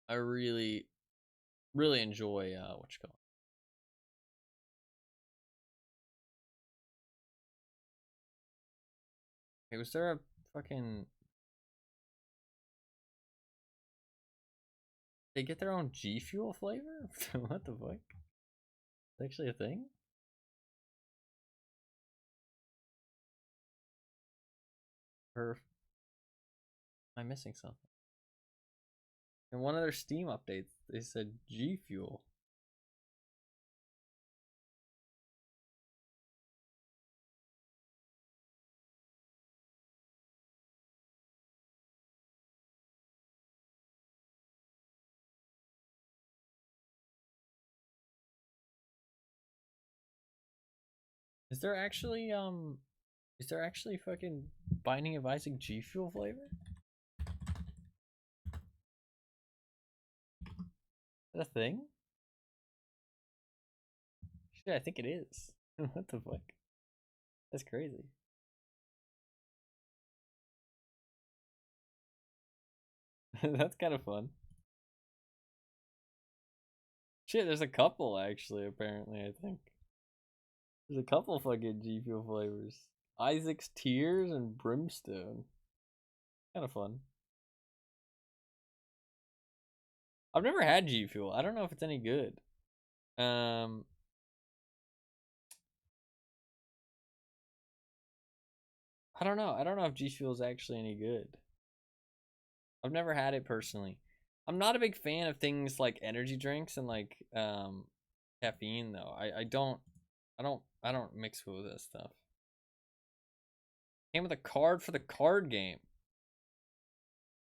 I really enjoy what you call it. Hey, was there a fucking, they get their own G Fuel flavor? What the fuck? It's actually a thing? Or am I missing something? In one of their Steam updates, they said G Fuel. Is there actually fucking Binding of Isaac G Fuel flavor? Is that a thing? Shit, I think it is. What the fuck? That's crazy. That's kind of fun. Shit, there's a couple actually, apparently, I think. There's a couple fucking G Fuel flavors. Isaac's Tears and Brimstone. Kind of fun. I've never had G Fuel. I don't know if it's any good. I don't know. I don't know if G Fuel is actually any good. I've never had it personally. I'm not a big fan of things like energy drinks and like caffeine though. I don't mix with this stuff. Came with a card for the card game.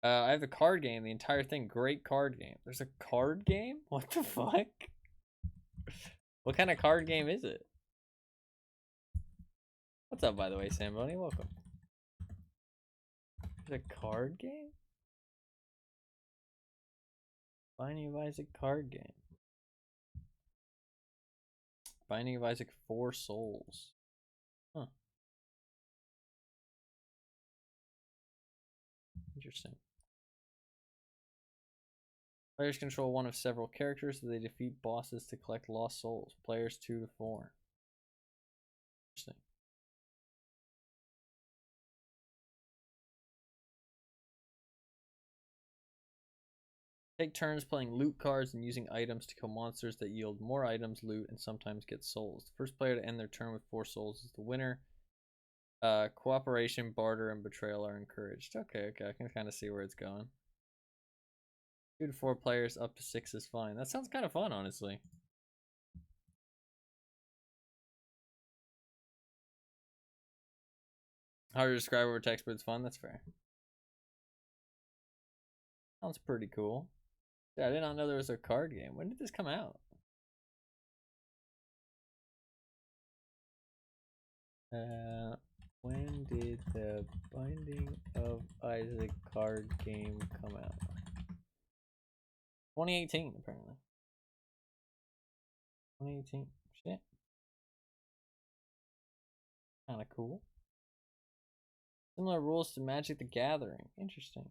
I have the card game, the entire thing. Great card game. There's a card game? What the fuck? What kind of card game is it? What's up, by the way, Samboni? Welcome. There's a card game? Binding of Isaac card game. Binding of Isaac 4 Souls. Huh. Interesting. Players control one of several characters so they defeat bosses to collect lost souls. Players 2 to 4. Interesting. Take turns playing loot cards and using items to kill monsters that yield more items, loot, and sometimes get souls. The first player to end their turn with 4 souls is the winner. Cooperation, barter, and betrayal are encouraged. Okay, I can kind of see where it's going. 2 to 4 players, up to 6 is fine. That sounds kind of fun, honestly. Hard to describe over text, but it's fun. That's fair. Sounds pretty cool. Yeah, I did not know there was a card game. When did this come out? When did the Binding of Isaac card game come out? 2018, apparently. 2018. Shit. Kind of cool. Similar rules to Magic the Gathering. Interesting.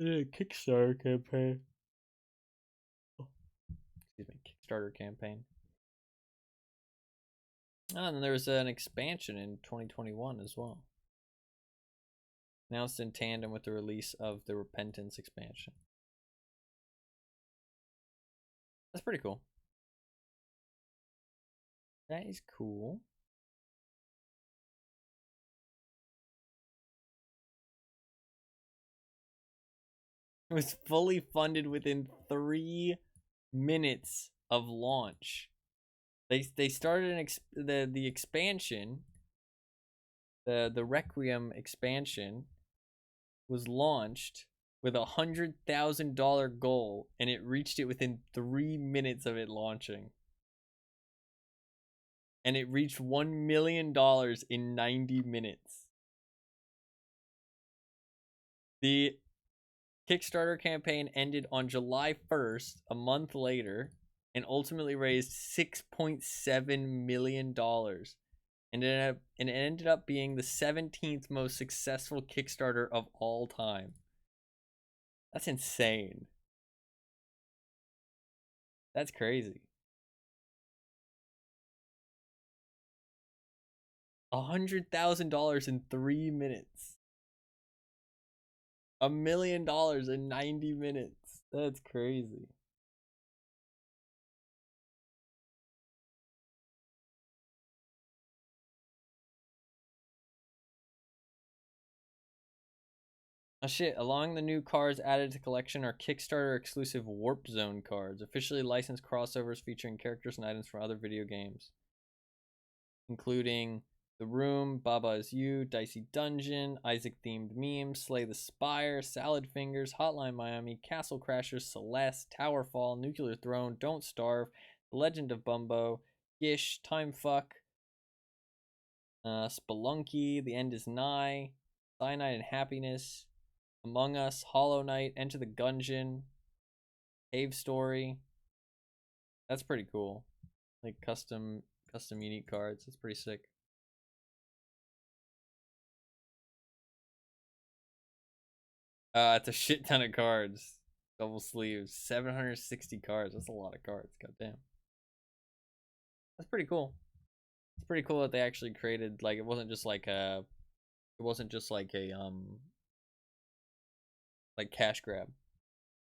Kickstarter campaign. Oh, excuse me, Kickstarter campaign. Oh, and then there was an expansion in 2021 as well. Announced in tandem with the release of the Repentance expansion. That's pretty cool. That is cool. It was fully funded within 3 minutes of launch. They started the expansion. The Requiem expansion was launched with $100,000 goal, and it reached it within 3 minutes of it launching. And it reached $1 million in 90 minutes. The Kickstarter campaign ended on July 1st, a month later, and ultimately raised $6.7 million. And it ended up being the 17th most successful Kickstarter of all time. That's insane. That's crazy. $100,000 in 3 minutes. $1 million in 90 minutes. That's crazy. Oh shit, along the new cards added to collection are Kickstarter exclusive Warp Zone cards, officially licensed crossovers featuring characters and items from other video games, including The Room, Baba Is You, Dicey Dungeon, Isaac themed memes, Slay the Spire, Salad Fingers, Hotline Miami, Castle Crashers, Celeste, Towerfall, Nuclear Throne, Don't Starve, The Legend of Bumbo, Gish, Time Fuck, Spelunky, The End Is Nigh, Cyanide and Happiness, Among Us, Hollow Knight, Enter the Gungeon, Cave Story. That's pretty cool. Like custom unique cards. That's pretty sick. It's a shit ton of cards. Double sleeves. 760 cards. That's a lot of cards. God damn. That's pretty cool. It's pretty cool that they actually created, like, it wasn't just like a like cash grab.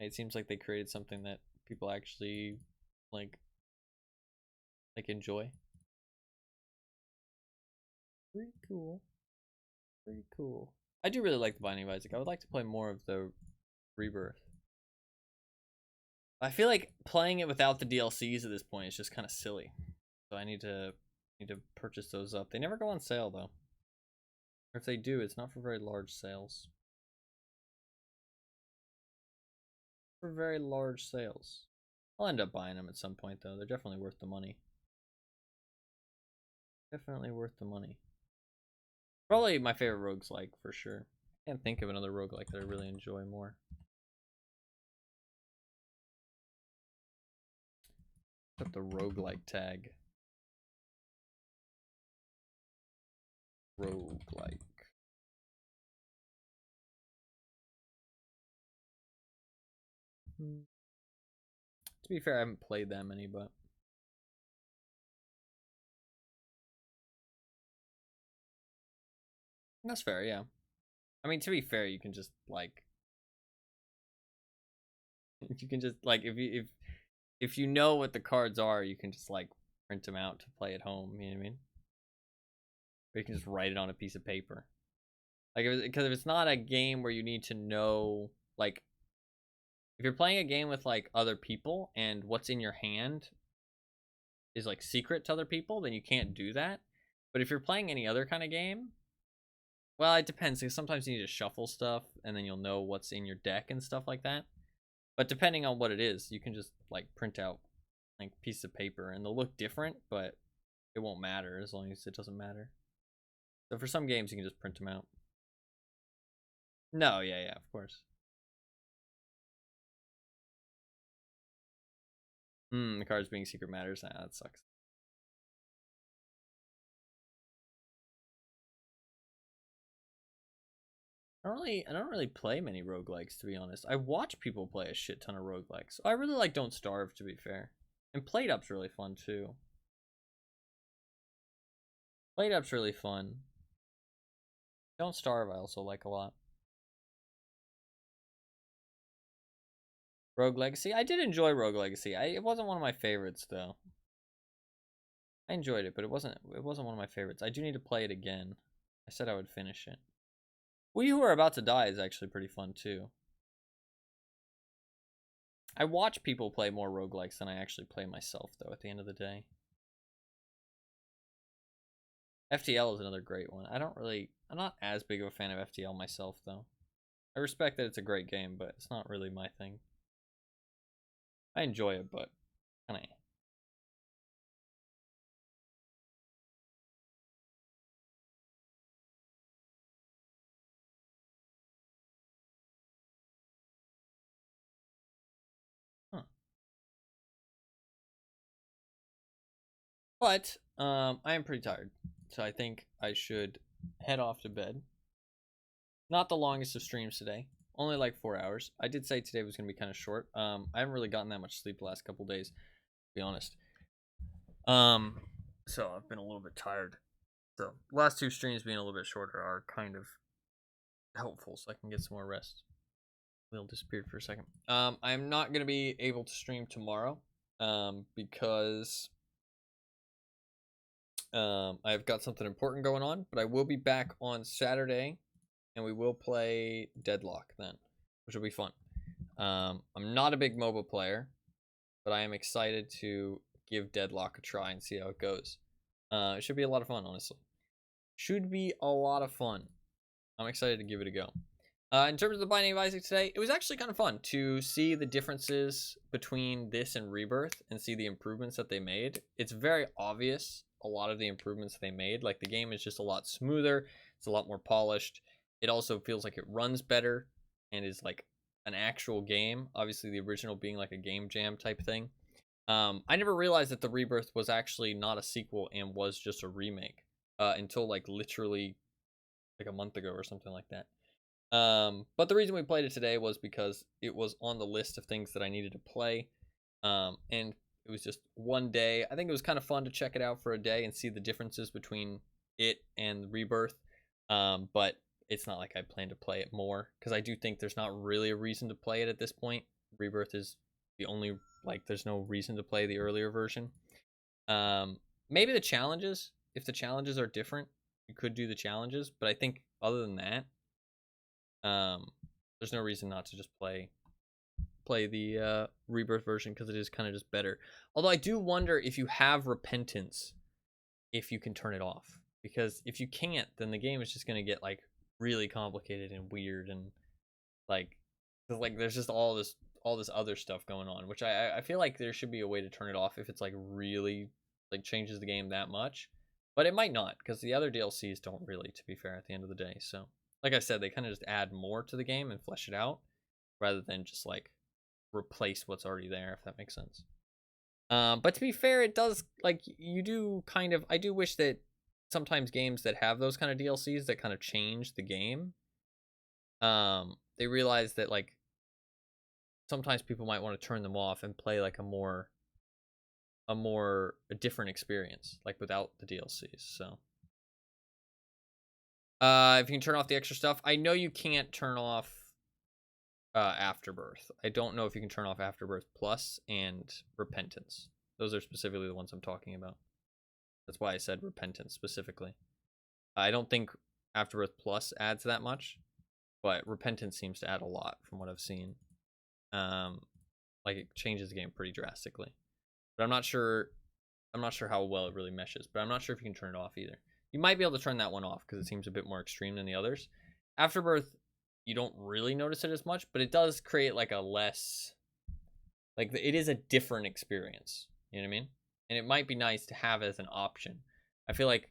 It seems like they created something that people actually like enjoy. Pretty cool. Pretty cool. I do really like the Binding of Isaac. I would like to play more of the Rebirth. I feel like playing it without the DLCs at this point is just kind of silly. So I need to purchase those up. They never go on sale though. Or if they do, it's not for very large sales. For very large sales. I'll end up buying them at some point though. They're definitely worth the money. Definitely worth the money. Probably my favorite roguelike for sure. I can't think of another roguelike that I really enjoy more. Put the roguelike tag. Roguelike. To be fair, I haven't played that many, but that's fair, yeah. I mean, to be fair, you can just like if you know what the cards are, you can just like print them out to play at home. You know what I mean? Or you can just write it on a piece of paper. Like, because if it's not a game where you need to know, like, if you're playing a game with like other people and what's in your hand is like secret to other people, then you can't do that. But if you're playing any other kind of game, well, it depends. Because sometimes you need to shuffle stuff, and then you'll know what's in your deck and stuff like that. But depending on what it is, you can just like print out like pieces of paper, and they'll look different, but it won't matter as long as it doesn't matter. So for some games, you can just print them out. No, yeah, of course. The cards being secret matters. Nah, that sucks. I don't really play many roguelikes, to be honest. I watch people play a shit ton of roguelikes. I really like Don't Starve, to be fair. And Played Up's really fun too. Played Up's really fun. Don't Starve I also like a lot. Rogue Legacy? I did enjoy Rogue Legacy. It wasn't one of my favorites though. I enjoyed it, but it wasn't one of my favorites. I do need to play it again. I said I would finish it. We Who Are About to Die is actually pretty fun too. I watch people play more roguelikes than I actually play myself though at the end of the day. FTL is another great one. I'm not as big of a fan of FTL myself though. I respect that it's a great game, but it's not really my thing. I enjoy it, but kinda. Huh. But I am pretty tired, so I think I should head off to bed. Not the longest of streams today, only like 4 hours. I did say today was gonna be kind of short. I haven't really gotten that much sleep the last couple days, to be honest. So I've been a little bit tired. So last two streams being a little bit shorter are kind of helpful, so I can get some more rest. Will disappeared for a second. I'm not gonna be able to stream tomorrow, because I've got something important going on. But I will be back on Saturday and we will play Deadlock then, which will be fun. I'm not a big MOBA player, but I am excited to give Deadlock a try and see how it goes. It should be a lot of fun, honestly. Should be a lot of fun. I'm excited to give it a go. In terms of the Binding of Isaac today, it was actually kind of fun to see the differences between this and Rebirth and see the improvements that they made. It's very obvious, a lot of the improvements they made. Like, the game is just a lot smoother. It's a lot more polished. It also feels like it runs better and is like an actual game. Obviously, the original being like a game jam type thing. I never realized that the Rebirth was actually not a sequel and was just a remake until like literally like a month ago or something like that. But the reason we played it today was because it was on the list of things that I needed to play. And it was just one day. I think it was kind of fun to check it out for a day and see the differences between it and Rebirth. But it's not like I plan to play it more because I do think there's not really a reason to play it at this point. Rebirth is the only, like, there's no reason to play the earlier version. Maybe the challenges, if the challenges are different, you could do the challenges, but I think other than that, there's no reason not to just play the Rebirth version because it is kind of just better. Although I do wonder if you have Repentance, if you can turn it off, because if you can't, then the game is just gonna get like really complicated and weird and like there's just all this other stuff going on, which I feel like there should be a way to turn it off if it's like really like changes the game that much, but it might not because the other DLCs don't really, to be fair, at the end of the day. So like I said, they kind of just add more to the game and flesh it out rather than just like replace what's already there, if that makes sense. But to be fair, it does, like, you do kind of, I do wish that sometimes games that have those kind of DLCs that kind of change the game, they realize that like sometimes people might want to turn them off and play like a different experience, like without the DLCs. So if you can turn off the extra stuff, I know you can't turn off Afterbirth. I don't know if you can turn off Afterbirth Plus and Repentance. Those are specifically the ones I'm talking about. That's why I said Repentance specifically. I don't think Afterbirth Plus adds that much, but Repentance seems to add a lot from what I've seen. Like, it changes the game pretty drastically. But I'm not sure how well it really meshes, but I'm not sure if you can turn it off either. You might be able to turn that one off because it seems a bit more extreme than the others. Afterbirth, you don't really notice it as much, but it does create like a less, like, it is a different experience. You know what I mean? And it might be nice to have as an option. I feel like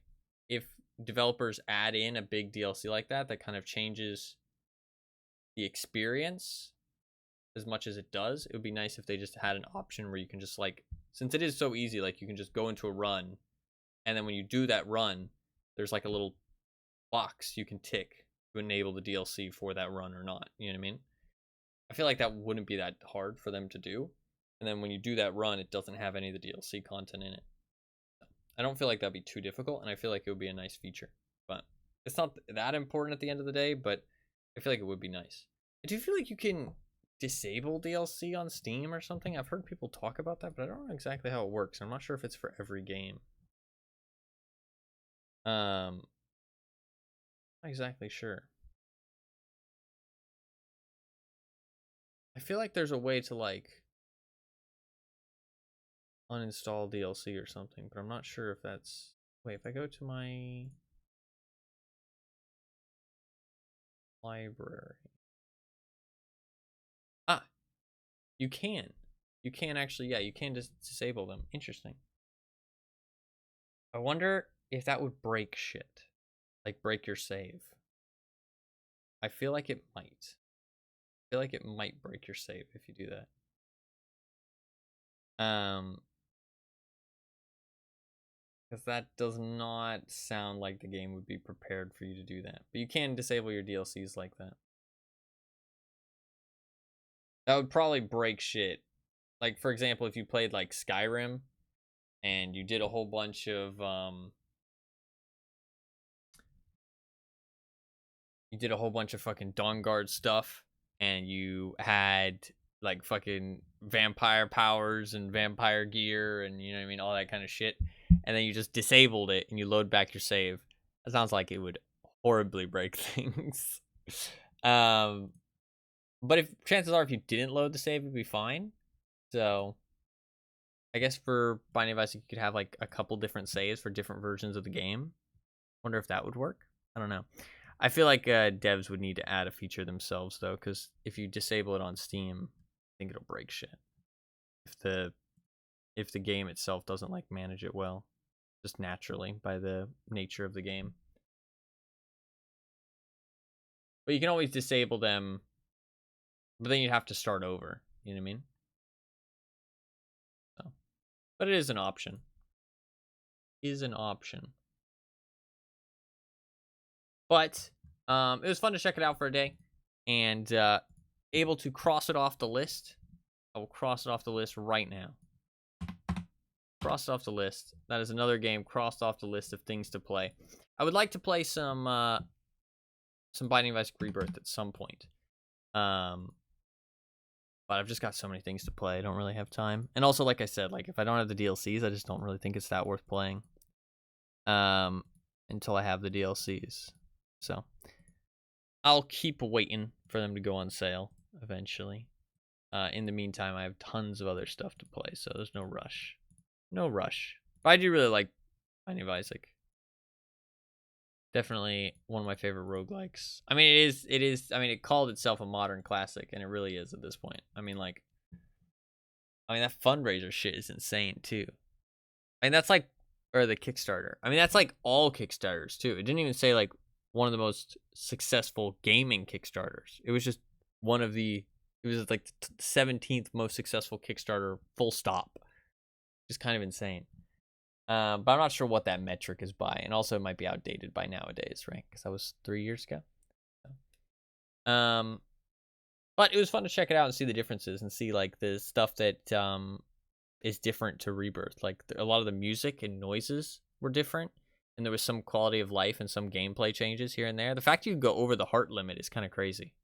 if developers add in a big DLC like that kind of changes the experience as much as it does, it would be nice if they just had an option where you can just, like, since it is so easy, like, you can just go into a run, and then when you do that run, there's like a little box you can tick to enable the DLC for that run or not. You know what I mean? I feel like that wouldn't be that hard for them to do. And then when you do that run, it doesn't have any of the DLC content in it. I don't feel like that'd be too difficult, and I feel like it would be a nice feature. But it's not that important at the end of the day, but I feel like it would be nice. Do you feel like you can disable DLC on Steam or something? I've heard people talk about that, but I don't know exactly how it works. I'm not sure if it's for every game. Not exactly sure. I feel like there's a way to like uninstall DLC or something, but I'm not sure if that's, wait, if I go to my library. Ah, you can. You can actually, yeah, you can just disable them. Interesting. I wonder if that would break shit. Like break your save. I feel like it might. I feel like it might break your save if you do that. Because that does not sound like the game would be prepared for you to do that. But you can disable your DLCs like that. That would probably break shit. Like, for example, if you played like Skyrim and you did a whole bunch of fucking Dawnguard stuff, and you had like fucking vampire powers and vampire gear and, you know what I mean, all that kind of shit, and then you just disabled it and you load back your save. That sounds like it would horribly break things. But if chances are, if you didn't load the save, it'd be fine. So I guess for Binding of Isaac, you could have like a couple different saves for different versions of the game. Wonder if that would work. I don't know. I feel like devs would need to add a feature themselves though, because if you disable it on Steam, I think it'll break shit. If the game itself doesn't like manage it well, just naturally by the nature of the game. But you can always disable them, but then you'd have to start over. You know what I mean? So, but it is an option. Is an option. But it was fun to check it out for a day, and able to cross it off the list. I will cross it off the list right now. Crossed off the list. That is another game crossed off the list of things to play. I would like to play some Binding of Isaac Rebirth at some point. But I've just got so many things to play. I don't really have time. And also, like I said, like if I don't have the DLCs, I just don't really think it's that worth playing. Until I have the DLCs. So I'll keep waiting for them to go on sale eventually. In the meantime, I have tons of other stuff to play, so there's no rush. No rush. But I do really like Binding of Isaac. Definitely one of my favorite roguelikes. I mean, it is, I mean, it called itself a modern classic, and it really is at this point. I mean, that fundraiser shit is insane, too. I mean, that's like, or the Kickstarter. I mean, that's like all Kickstarters, too. It didn't even say, like, one of the most successful gaming Kickstarters. It was just one of the, it was like the 17th most successful Kickstarter, full stop. Just kind of insane. But I'm not sure what that metric is by, and also it might be outdated by nowadays, right? Because that was 3 years ago. But it was fun to check it out and see the differences and see like the stuff that is different to Rebirth. Like a lot of the music and noises were different, and there was some quality of life and some gameplay changes here and there. The fact you could go over the heart limit is kind of crazy.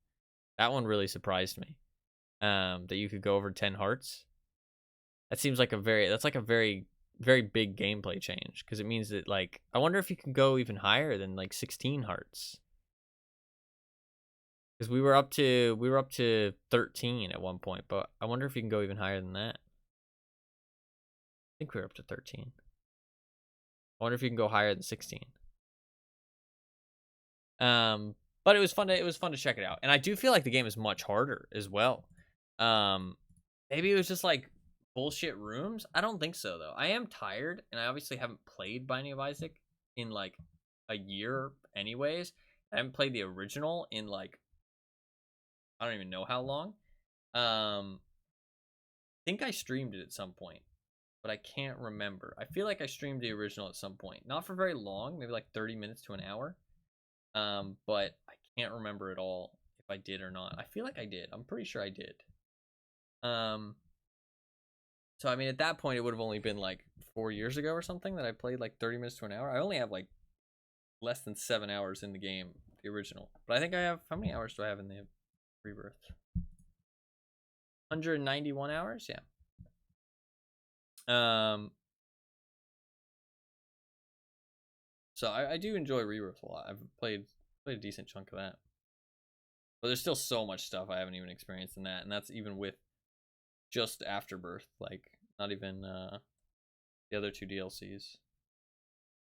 That one really surprised me. That you could go over 10 hearts. That seems like a very big gameplay change, because it means that, like, I wonder if you can go even higher than like 16 hearts, because we were up to 13 at one point, but I wonder if you can go even higher than that. I think we were up to 13. I wonder if you can go higher than 16. But it was fun to check it out, and I do feel like the game is much harder as well. Maybe it was just like bullshit rooms. I don't think so though. I am tired, and I obviously haven't played Binding of Isaac in like a year anyways. I haven't played the original in like, I don't even know how long. I think I streamed it at some point, but I can't remember. I feel like I streamed the original at some point. Not for very long, maybe like 30 minutes to an hour. But I can't remember at all if I did or not. I feel like I did. I'm pretty sure I did. So, I mean, at that point, it would have only been like 4 years ago or something that I played like 30 minutes to an hour. I only have like less than 7 hours in the game, the original. But I think I have, how many hours do I have in the Rebirth? 191 hours? Yeah. So I do enjoy Rebirth a lot. I've played a decent chunk of that. But there's still so much stuff I haven't even experienced in that, and that's even with just Afterbirth, like not even the other 2 DLCs.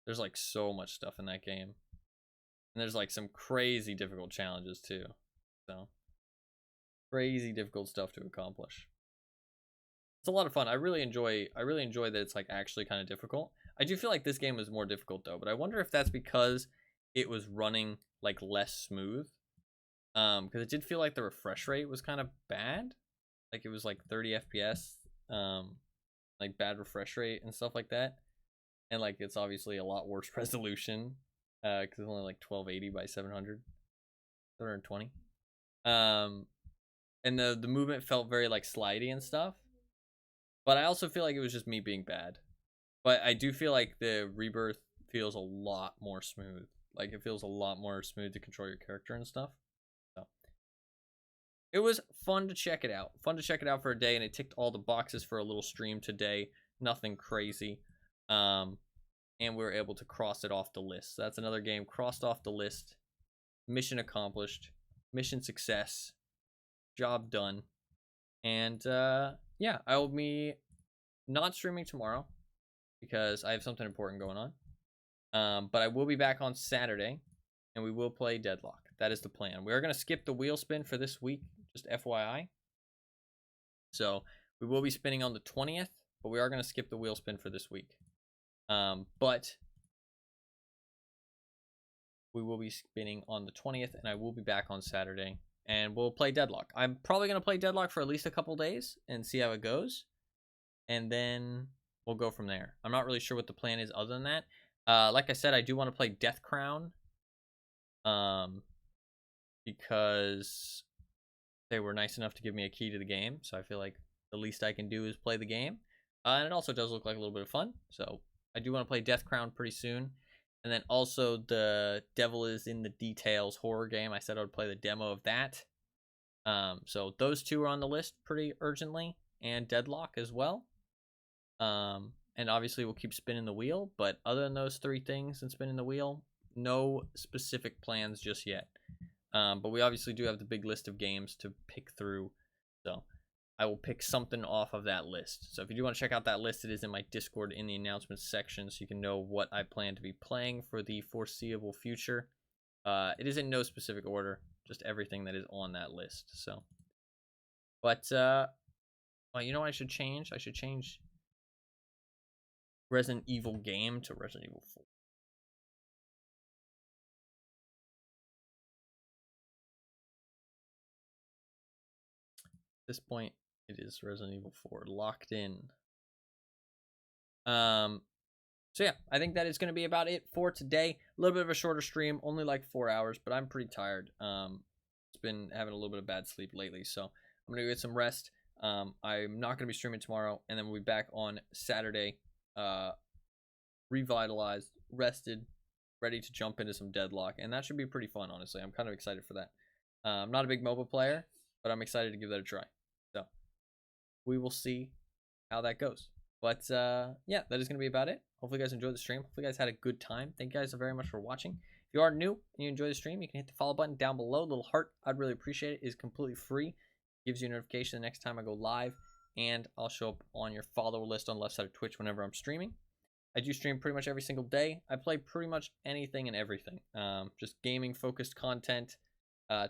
There's like so much stuff in that game, and there's like some crazy difficult challenges too. So crazy difficult stuff to accomplish. It's a lot of fun. I really enjoy that it's like actually kind of difficult. I do feel like this game was more difficult though, but I wonder if that's because it was running like less smooth. Because it did feel like the refresh rate was kind of bad. Like it was like 30 FPS, like bad refresh rate and stuff like that. And like it's obviously a lot worse resolution, because it's only like 1280 by 700, 720. And the movement felt very like slidey and stuff. But I also feel like it was just me being bad. But I do feel like the Rebirth feels a lot more smooth. Like it feels a lot more smooth to control your character and stuff. So it was fun to check it out. Fun to check it out for a day, and it ticked all the boxes for a little stream today. Nothing crazy. And we were able to cross it off the list. So that's another game crossed off the list. Mission accomplished. mission success, job done. And yeah, I will be not streaming tomorrow because I have something important going on. But I will be back on Saturday, and we will play Deadlock. That is the plan. We are going to skip the wheel spin for this week, just FYI. So we will be spinning on the 20th, but we are going to skip the wheel spin for this week. But we will be spinning on the 20th, and I will be back on Saturday, and we'll play Deadlock. I'm probably going to play Deadlock for at least a couple days and see how it goes, and then we'll go from there. I'm not really sure what the plan is other than that. Like I said, I do want to play Death Crown, because they were nice enough to give me a key to the game, so I feel like the least I can do is play the game. And it also does look like a little bit of fun, so I do want to play Death Crown pretty soon. And then also the Devil is in the Details horror game. I said I would play the demo of that. So those two are on the list pretty urgently, and Deadlock as well. And obviously we'll keep spinning the wheel, but other than those three things and spinning the wheel, no specific plans just yet. But we obviously do have the big list of games to pick through, so I will pick something off of that list. So if you do want to check out that list, it is in my Discord in the announcements section, so you can know what I plan to be playing for the foreseeable future. It is in no specific order, just everything that is on that list. So, but well, you know what I should change? I should change Resident Evil game to Resident Evil 4. At this point, it is Resident Evil 4 locked in. So yeah, I think that is going to be about it for today. A little bit of a shorter stream, only like 4 hours, but I'm pretty tired. It's been having a little bit of bad sleep lately, so I'm going to get some rest. I'm not going to be streaming tomorrow, and then we'll be back on Saturday, revitalized, rested, ready to jump into some Deadlock, and that should be pretty fun, honestly. I'm kind of excited for that. I'm not a big MOBA player, but I'm excited to give that a try. So we will see how that goes. But yeah, that is going to be about it. Hopefully you guys enjoyed the stream. Hopefully you guys had a good time. Thank you guys very much for watching. If you are new and you enjoy the stream, you can hit the follow button down below. Little heart, I'd really appreciate it. It is completely free. It gives you a notification the next time I go live, and I'll show up on your follower list on the left side of Twitch whenever I'm streaming. I do stream pretty much every single day. I play pretty much anything and everything. Just gaming focused content,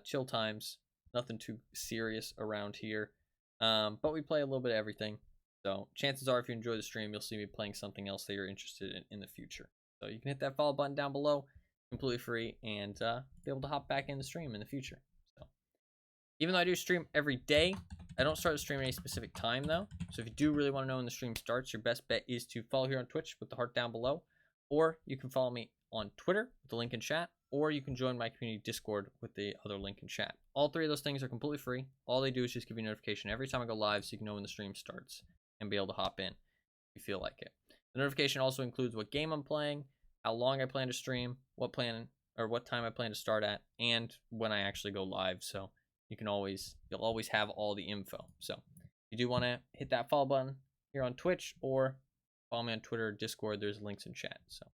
chill times, nothing too serious around here. But we play a little bit of everything. So chances are if you enjoy the stream, you'll see me playing something else that you're interested in the future. So you can hit that follow button down below, completely free, and be able to hop back in the stream in the future. So even though I do stream every day, I don't start the stream at any specific time though. So if you do really want to know when the stream starts, your best bet is to follow here on Twitch with the heart down below, or you can follow me on Twitter with the link in chat, or you can join my community Discord with the other link in chat. All three of those things are completely free. All they do is just give you a notification every time I go live, so you can know when the stream starts and be able to hop in if you feel like it. The notification also includes what game I'm playing, how long I plan to stream, what time I plan to start at, and when I actually go live. So you'll always have all the info. So if you do want to hit that follow button here on Twitch, or follow me on Twitter or Discord, there's links in chat. So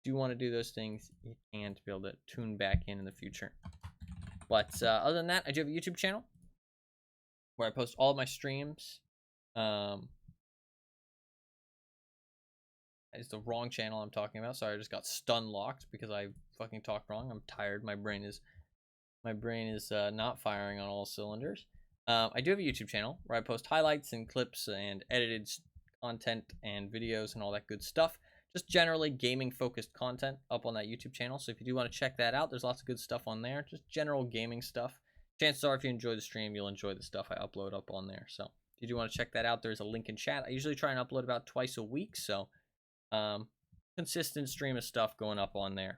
if you want to do those things, you can, to be able to tune back in the future. But other than that, I do have a YouTube channel where I post all of my streams. It's the wrong channel I'm talking about. Sorry, I just got stun locked because I fucking talked wrong. I'm tired. My brain is not firing on all cylinders. I do have a YouTube channel where I post highlights and clips and edited content and videos and all that good stuff. Just generally gaming focused content up on that YouTube channel. So if you do want to check that out, there's lots of good stuff on there. Just general gaming stuff. Chances are if you enjoy the stream, you'll enjoy the stuff I upload up on there. So if you do want to check that out, there's a link in chat. I usually try and upload about twice a week. So consistent stream of stuff going up on there.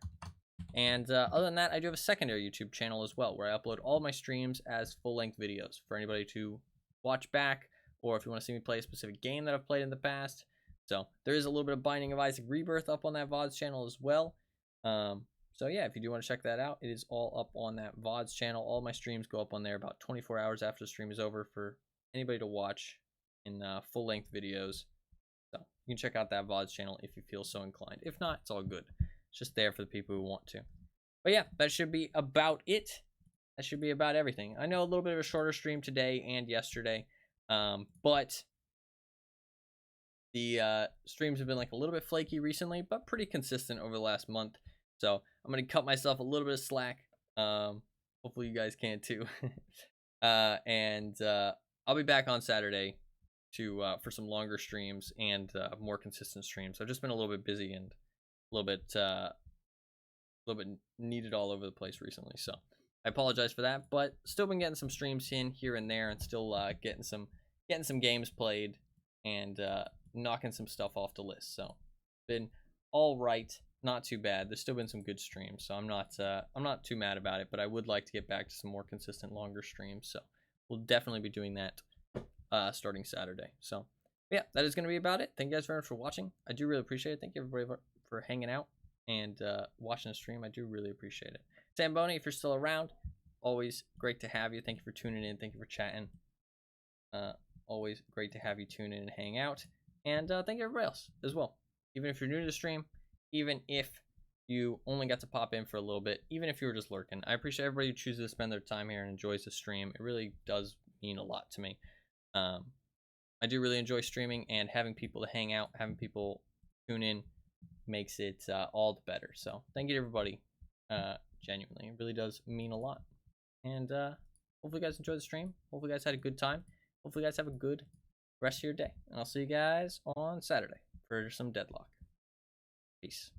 And other than that, I do have a secondary YouTube channel as well, where I upload all my streams as full-length videos for anybody to watch back, or if you want to see me play a specific game that I've played in the past. So there is a little bit of Binding of Isaac Rebirth up on that VODs channel as well. So yeah, if you do want to check that out, it is all up on that VODs channel. All my streams go up on there about 24 hours after the stream is over for anybody to watch in full-length videos. So you can check out that VODs channel if you feel so inclined. If not, it's all good. It's just there for the people who want to. But yeah, that should be about it. that should be about everything. I know a little bit of a shorter stream today and yesterday, but the streams have been like a little bit flaky recently, but pretty consistent over the last month. So I'm gonna cut myself a little bit of slack. Hopefully you guys can too. And I'll be back on Saturday to for some longer streams and more consistent streams. I've just been a little bit busy and a little bit needed all over the place recently, so I apologize for that. But still been getting some streams in here and there, and still getting some games played and knocking some stuff off the list. So been all right, not too bad. There's still been some good streams, so I'm not too mad about it. But I would like to get back to some more consistent, longer streams. So we'll definitely be doing that starting Saturday. So yeah, that is going to be about it. Thank you guys very much for watching. I do really appreciate it. Thank you everybody for hanging out and watching the stream. I do really appreciate it. Zamboni, if you're still around, always great to have you. Thank you for tuning in. Thank you for chatting. Always great to have you tune in and hang out. And thank you everybody else as well. Even if you're new to the stream, even if you only got to pop in for a little bit, even if you were just lurking, I appreciate everybody who chooses to spend their time here and enjoys the stream. It really does mean a lot to me. I do really enjoy streaming, and having people to hang out, having people tune in makes it all the better. So thank you to everybody. Genuinely, it really does mean a lot. And hopefully you guys enjoyed the stream. Hopefully you guys had a good time. Hopefully you guys have a good rest of your day. And I'll see you guys on Saturday for some Deadlock. Peace.